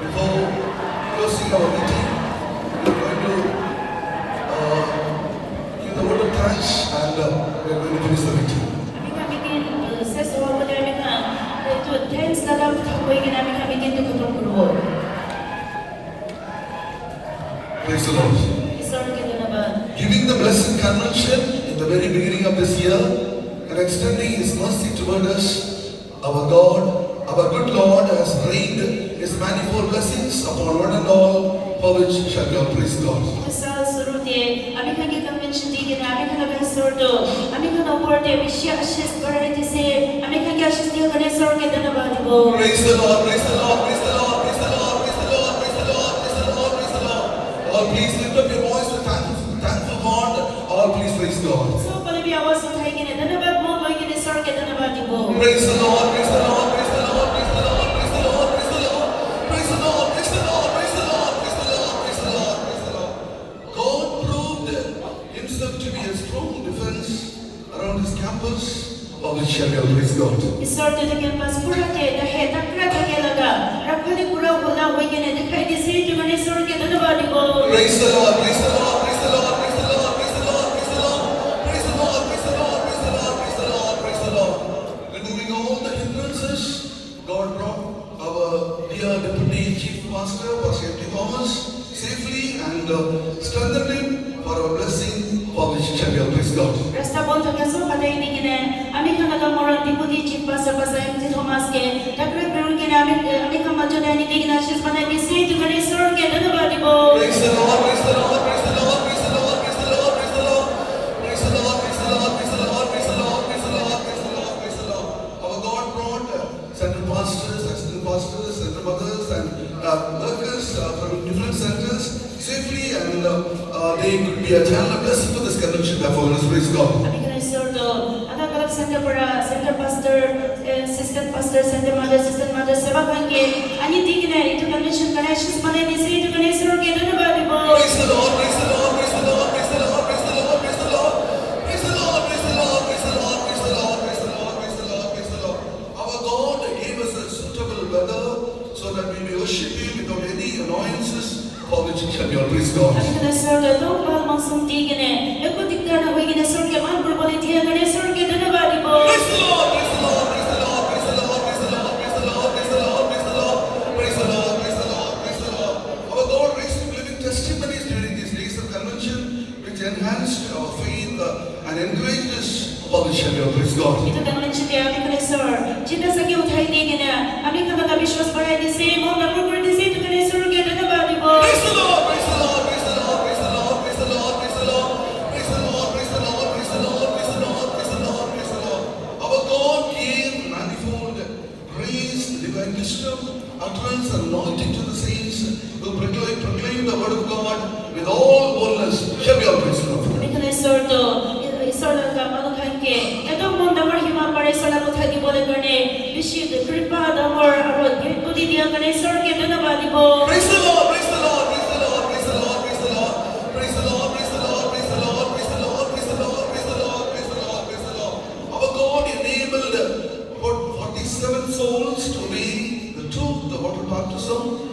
Before closing our meeting, we are going to give the word of thanks and we are going to finish the meeting. Kami bikin sesuatu dari kami itu thanks dalam tahu ini kami bikin itu ketemu. Praise the Lord. Isor kita nama. Giving the blessed convention in the very beginning of this year and extending His mercy toward us, our God, our good Lord has rained His manifold blessings upon one and all, for which shall we all praise God. Sa surute, kami kami convention di kami kami surdo, kami kami oporte bisya ashes variety se, kami kami ashes dia kami sor kita nama dibo. Praise the Lord, praise the Lord, praise the Lord, praise the Lord, praise the Lord, praise the Lord, praise the Lord, praise the Lord. All please lift up your voice with thankful God. All please praise God. So kalau biar awas utai kini, dan dapat mau bagi kini sor kita nama dibo. Praise the Lord, praise the Lord, praise the Lord, praise the Lord, praise the Lord, praise the Lord, praise the Lord, praise the Lord, praise the Lord, praise the Lord, praise the Lord, praise the Lord. God proved Himself to be a strong defense around His campus, for which shall we all praise God. Isor tu dengan pas pura ke, dah tak kira tak laga. Rakha di pura bola, wei kini dikai di sini dengan isor kita nama dibo. Praise the Lord, praise the Lord, praise the Lord, praise the Lord, praise the Lord, praise the Lord, praise the Lord, praise the Lord, praise the Lord, praise the Lord, praise the Lord. Removing all the hindrances, God brought our dear Deputy Chief Pastor, Pastor M.T. Thomas, safely and strengthened him for our blessing, for which shall we all praise God. Rasta bol tu kiasu pada ini kini, kami kan ada orang deputy chief pastor M.T. Thomas ke, tak kira perlu kini kami kan macam ni kini ashes mana di sini dengan isor kita nama dibo. Praise the Lord, praise the Lord, praise the Lord, praise the Lord, praise the Lord, praise the Lord, praise the Lord, praise the Lord, praise the Lord, praise the Lord, praise the Lord, praise the Lord, praise the Lord. Our God brought central pastors, assistant pastors, central mothers, and workers from different centers safely, and they could be a channel of blessing for this convention. Therefore, let us praise God. Kami kan isor tu, ada kalau center para center pastor, assistant pastor, center mother, sebab kan ke, ani di kini itu convention kan ashes mana di sini dengan isor kita nama dibo. Praise the Lord, praise the Lord, praise the Lord, praise the Lord, praise the Lord, praise the Lord, praise the Lord, praise the Lord, praise the Lord, praise the Lord, praise the Lord, praise the Lord, praise the Lord. Our God gave us a suitable weather so that we may worship Him without any annoyances, for which shall we all praise God. Kami kan isor tu, tu pal maksum di kini, aku tikar nak bagi kini isor ke mana berbalik dia dengan isor kita nama dibo. Praise the Lord, praise the Lord, praise the Lord, praise the Lord, praise the Lord, praise the Lord, praise the Lord, praise the Lord, praise the Lord, praise the Lord, praise the Lord. Our God raised up living testimonies during these days of convention, which enhanced our faith and encouraged us, for which shall we all praise God. Itu kan mention dia kami kan isor, cinta sakit utai di kini, kami kan ada biswas pada di sini, mau nak berbuat di sini dengan isor kita nama dibo. Praise the Lord, praise the Lord, praise the Lord, praise the Lord, praise the Lord, praise the Lord, praise the Lord, praise the Lord, praise the Lord, praise the Lord, praise the Lord, praise the Lord. Our God gave manifold grace, divine wisdom, utterance, and anointing to the saints who proclaim the word of God with all boldness. Shall we all praise the Lord? Kami kan isor tu, isor laga malu kan ke, itu pun damar hima pada isor lagu tadi boleh kerana bisi kripa damar arut, itu dia kan isor kita nama dibo. Praise the Lord, praise the Lord, praise the Lord, praise the Lord, praise the Lord, praise the Lord, praise the Lord, praise the Lord, praise the Lord, praise the Lord, praise the Lord, praise the Lord, praise the Lord. Our God enabled about 47 souls to obey the truth, the water baptism.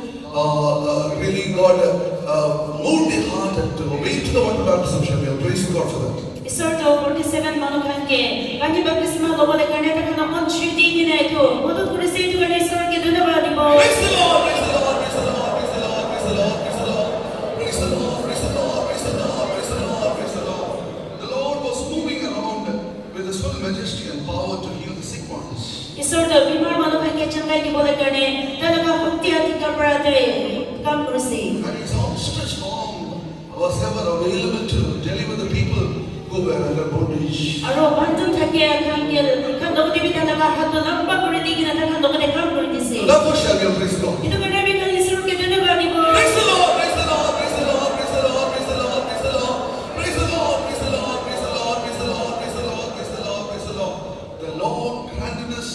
Really God moved their heart and to obey to the water baptism. Shall we all praise God for that? Isor tu 47 malu kan ke, kami baptisma tu boleh kerana tak kena on shooting kini itu, waktu tu rasa itu kan isor kita nama dibo. Praise the Lord, praise the Lord, praise the Lord, praise the Lord, praise the Lord, praise the Lord, praise the Lord, praise the Lord, praise the Lord, praise the Lord, praise the Lord. The Lord was moving around with His full majesty and power to heal the sick ones. Isor tu bimar malu kan ke cangkai di boleh kerana dalam hati kita berada kam kursi. And His outstretched arm was ever available to deliver the people who were under bondage. Aro bantu thake kan ke kan dok dewi dalam hati lamba kuri di kena kan dok dekam kuri di sini. Therefore shall we all praise God. Itu kerana kami isor kita nama dibo. Praise the Lord, praise the Lord, praise the Lord, praise the Lord, praise the Lord, praise the Lord, praise the Lord, praise the Lord, praise the Lord, praise the Lord, praise the Lord, praise the Lord, praise the Lord. The Lord granted us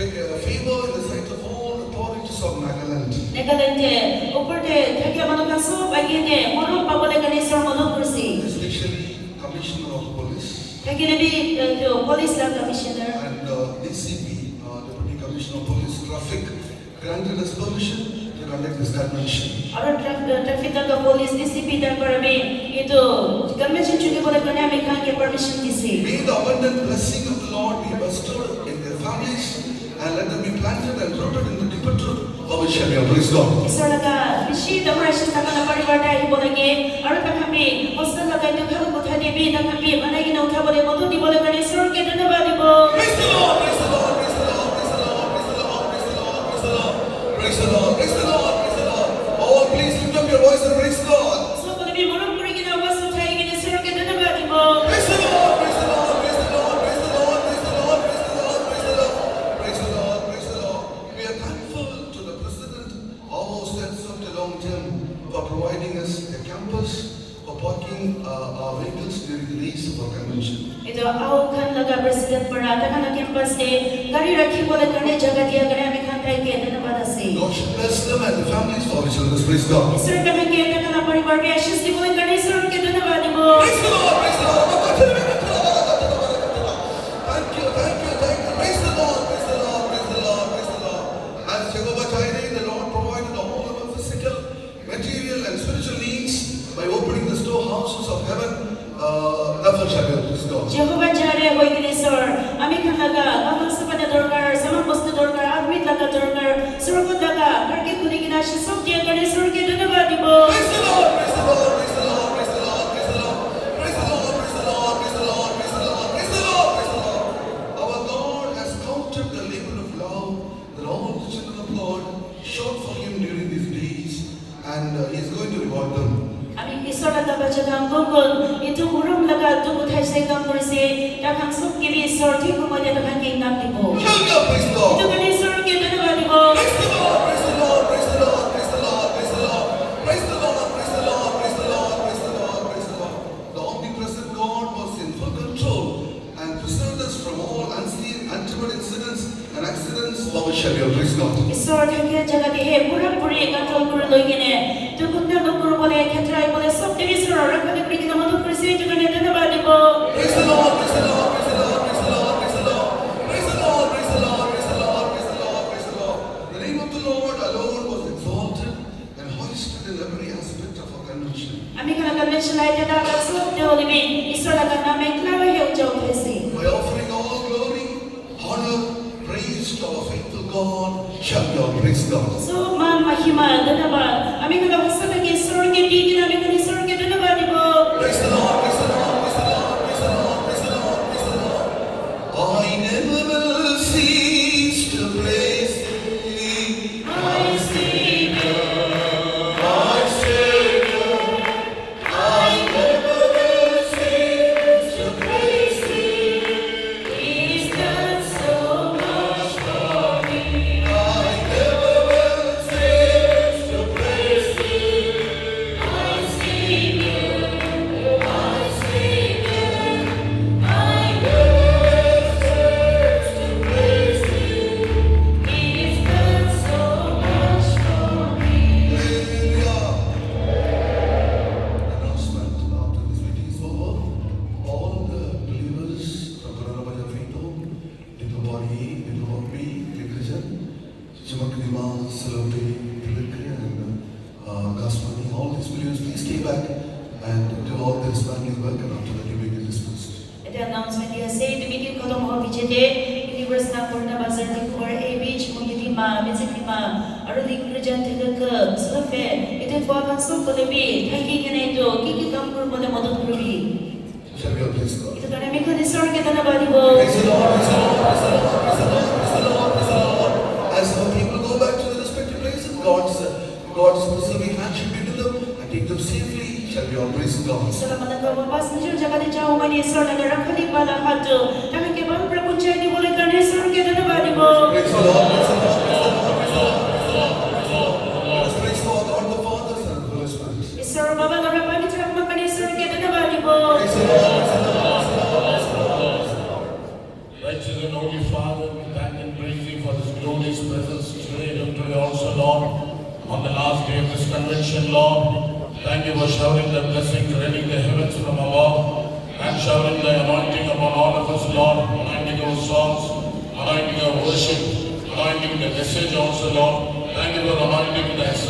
favor in the sight of all authorities of Nagaland. Nekalente, uparte thake malu kan so bagi de, mono pa boleh kan isor mono kursi. Especially Commissioner of Police Thake nabi tu police lah commissioner. and DCP, Deputy Commissioner of Police, Traffic, granted us permission to conduct this convention. Aro traffic ka police DCP dar parami itu convention chuki bole kane ami khan ke permission disi. May the abundant blessing of the Lord be bestowed in their families and let them be planted and rooted in the deeper truth of which shall be our praise God. Isara ka bishi damar shita kana paribar dai bole ke aro ta kami hostel laga itu khalo kotha debi ta kami manai gina utha bole modu di bole kane isor ke dhanyabad dibo. Praise the Lord, praise the Lord, praise the Lord, praise the Lord, praise the Lord, praise the Lord, praise the Lord, praise the Lord, praise the Lord, praise the Lord. Oh, please lift up your voice and praise God. So bole bi morom puri gina was uthai gina isor ke dhanyabad dibo. Praise the Lord, praise the Lord, praise the Lord, praise the Lord, praise the Lord, praise the Lord, praise the Lord, praise the Lord, praise the Lord. We are thankful to the President of our sense of the long term for providing us a campus for parking our vehicles during the days of our convention. Itu au khan laga president para ta kana campus de gari rakhi bole kane jaga diya kane ami khan tai ke dhanyabad ase. God should bless them and the families for which others praise God. Isor ka ke ta kana paribar be ashish di bole kane isor ke dhanyabad dibo. Praise the Lord, praise the Lord. Thank you, thank you, thank you. Praise the Lord, praise the Lord, praise the Lord, praise the Lord. As Jehovah Jireh, the Lord provided all of our physical, material and spiritual needs by opening the storehouses of heaven. Therefore shall we praise God. Jehovah Jireh hoy kini isor ami khan laga amang sapada dorkar samang bostu dorkar admit laga dorkar surgot laga karki kuli gina ashish sob diya kane isor ke dhanyabad dibo. Praise the Lord, praise the Lord, praise the Lord, praise the Lord, praise the Lord, praise the Lord, praise the Lord, praise the Lord, praise the Lord, praise the Lord, praise the Lord. Our God has counted the labor of love that all the children of God showed for Him during these days, and He is going to reward them. Ami isor laga bacha kam gongol itu murom laga tu uthai sai kam korise ta khan sob ke bi isor thik moi ta khan ke nam dibo. Hallelujah, praise God. Itu kane isor ke dhanyabad dibo. Praise the Lord, praise the Lord, praise the Lord, praise the Lord, praise the Lord, praise the Lord, praise the Lord, praise the Lord, praise the Lord, praise the Lord. The omnipresent God was in full control and preserved us from all unseen, untoward incidents and accidents. For which shall we praise God. Isor thake jaga de he pura puri control kuri loi gine tu kunna lokur bole khetrai bole sob de isor rakhane kuri gina madut kuri se jagane dhanyabad dibo. Praise the Lord, praise the Lord, praise the Lord, praise the Lord, praise the Lord, praise the Lord, praise the Lord, praise the Lord, praise the Lord, praise the Lord. The name of the Lord alone was exalted and hoisted in every aspect of our convention. Ami khan convention lai ta ka sob de holi bi isor laga nam ekla he ujau thesi. By offering all glory, honor, praise to our faithful God, shall we all praise God. So man mahima dhanyabad ami khan hosala ke isor ke di gina ami khan isor ke dhanyabad dibo. Praise the Lord, praise the Lord, praise the Lord, praise the Lord, praise the Lord, praise the Lord. I never will cease to praise Thee, my Savior, my Savior. I never will cease to praise Thee. He's done so much for me. I never will cease to praise Thee, My Savior, my Savior, I never will cease to praise Thee. He's done so much for me. Hallelujah. Announcement after this meeting is over. All the believers from Corona Faith Home, Diplomacy, Diplomacy, Christian, Chimakadima, Salome, Pilike, and Gasmani, all these believers, please stay back and do all this family work, and after that you may get dismissed. It announcement dia say the meeting khatam ho biche de universe na purna bazar de for a beach mungiti ma music ma aru dik present the slafe ite ko kan so ko debi thaki kene to ki kam kur mone madad kurbi Shall we all praise God? itu kane me khani sor ke dhanyabad dibo. Praise the Lord, praise the Lord, praise the Lord, praise the Lord, praise the Lord, praise the Lord. As our people go back to their respective places, God's preserving hand should be to them and take them safely. Shall we all praise God? Selamat datang wapas nijur jaga de jauh mani sor na rakhali pala hatu tahan ke ban prabhu chai di bole kane sor ke dhanyabad dibo. Praise the Lord, praise the Lord, praise the Lord, praise the Lord, praise the Lord, praise the Lord. Let us praise God, God the Father, Son, and the Holy Spirit. Isor baba ngara pamitra makane sor ke dhanyabad dibo. Praise the Lord, praise the Lord, praise the Lord, praise the Lord, praise the Lord. Righteous and Holy Father, we thank and praise Thee for this glorious presence today and today also, Lord, on the last day of this convention, Lord. Thank You for showering the blessing, raining the heavens from above, and showering the anointing upon all of us, Lord, anointing our songs, anointing our worship, anointing the message also, Lord.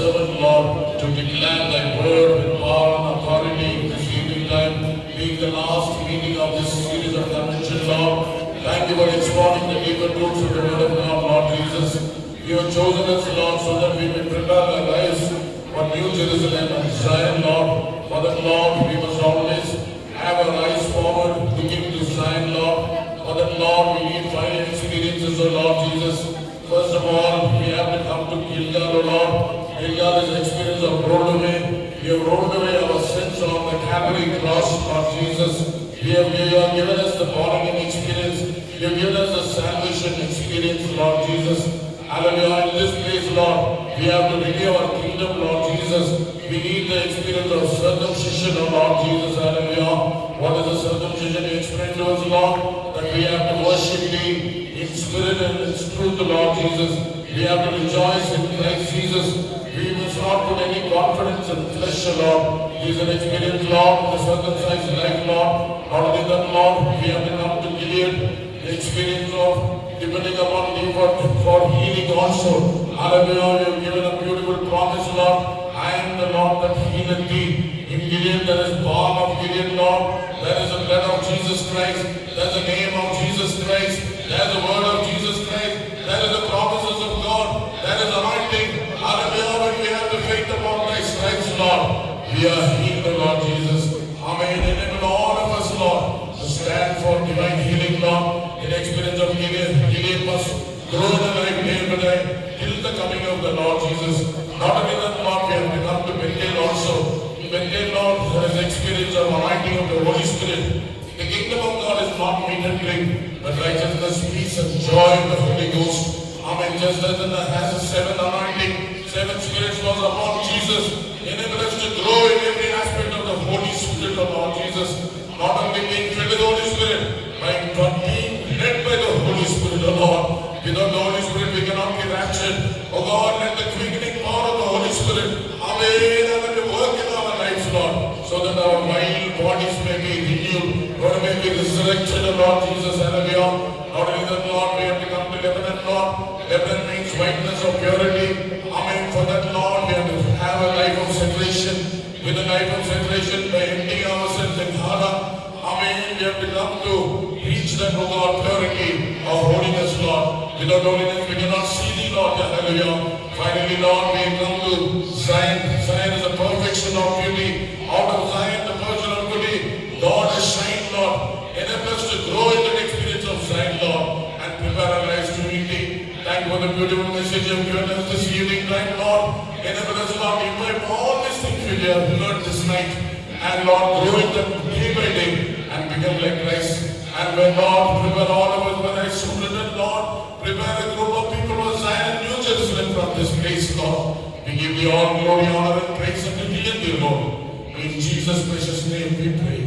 servant, Lord, to declare thy word with power and authority this evening time, being the last meeting of this series of convention, Lord. Thank you for expounding the deeper truths of the word of God, Lord Jesus. You have chosen us, Lord, so that we may prepare our lives for New Jerusalem and Zion, Lord. For that, Lord, we must always have our eyes forward, looking to Zion, Lord. For that, Lord, we need 5 experiences, O Lord Jesus. First of all, we have to come to Gilgal, O Lord. Gilgal is the experience of rolled away. We have rolled away our sins on the Calvary cross, Lord Jesus. You have given us the born again experience. You have given us the salvation experience, Lord Jesus. Hallelujah. In this place, Lord, we have to renew our kingdom, Lord Jesus. We need the experience of circumcision, O Lord Jesus. Hallelujah. What is the circumcision? You explain to us, Lord, that we have to worship Thee in spirit and in truth, Lord Jesus. We have to rejoice in Christ Jesus. We must not put any confidence in flesh, Lord. It is an experience, Lord, the circumcised life, Lord. Not only that, Lord, we have to come to Gilead, the experience of depending upon Thee for healing also. Hallelujah, you have given a beautiful promise, Lord. I am the Lord that healeth thee. In Gilead there is balm of Gilead, Lord. There is the blood of Jesus Christ. There is the name of Jesus Christ. There is the word of Jesus Christ. There is the promises of God. There is anointing. Hallelujah, when we have the faith upon Thy stripes, Lord, we are healed, Lord Jesus. Amen. Enable all of us, Lord, to stand for divine healing, Lord. In experience of Gilead must grow in the life day by day till the coming of the Lord Jesus. Not only that, Lord, we have to come to Bethel also. In Bethel, Lord, there is experience of anointing of the Holy Spirit. The kingdom of God is not meat and drink, but righteousness, peace, and joy in the Holy Ghost. Amen. Just as in the has a 7 anointing, 7 spirits was upon Jesus. Enable us to grow in every aspect of the Holy Spirit of Lord Jesus. Not only being filled with the Holy Spirit, but being led by the Holy Spirit, O Lord. Without the Holy Spirit, we cannot be raptured. Oh God, let the quickening power of the Holy Spirit, amen, to work in our lives, Lord, so that our vile bodies may be renewed, or may be resurrected, O Lord Jesus, hallelujah. Not only that, Lord, we have to come to Lebanon, Lord. Lebanon means whiteness of purity. Amen. For that, Lord, we have to have a life of separation. With a life of separation, by emptying ourselves in Hara, amen, we have to come to reach that, O God, purity of holiness, Lord. Without holiness, we cannot see Thee, Lord. Hallelujah. Finally, Lord, we come to Zion. Zion is a perfection of beauty. Out of Zion, the perfection of beauty, God has shined, Lord. Enable us to grow in the experience of Zion, Lord, and prepare our lives to meet Thee. Thank you for the beautiful message you have given us this evening, time, Lord. Enable us, Lord, imbibe all these things we have learned this night, and Lord, grow in them day by day and become like Christ. And when Lord, prepare all of us, when I submitted, Lord, prepare a group of people for Zion and New Jerusalem from this place, Lord. We give Thee all glory, honor, and praise unto Thee and Thee, Lord. In Jesus' precious name we pray.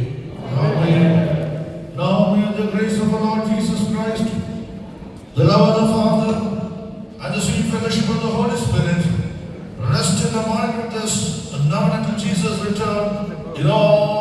Amen. Now may the grace of our Lord Jesus Christ, the love of the Father, and the sweet fellowship of the Holy Spirit rest and abide with us, and now until Jesus' return in all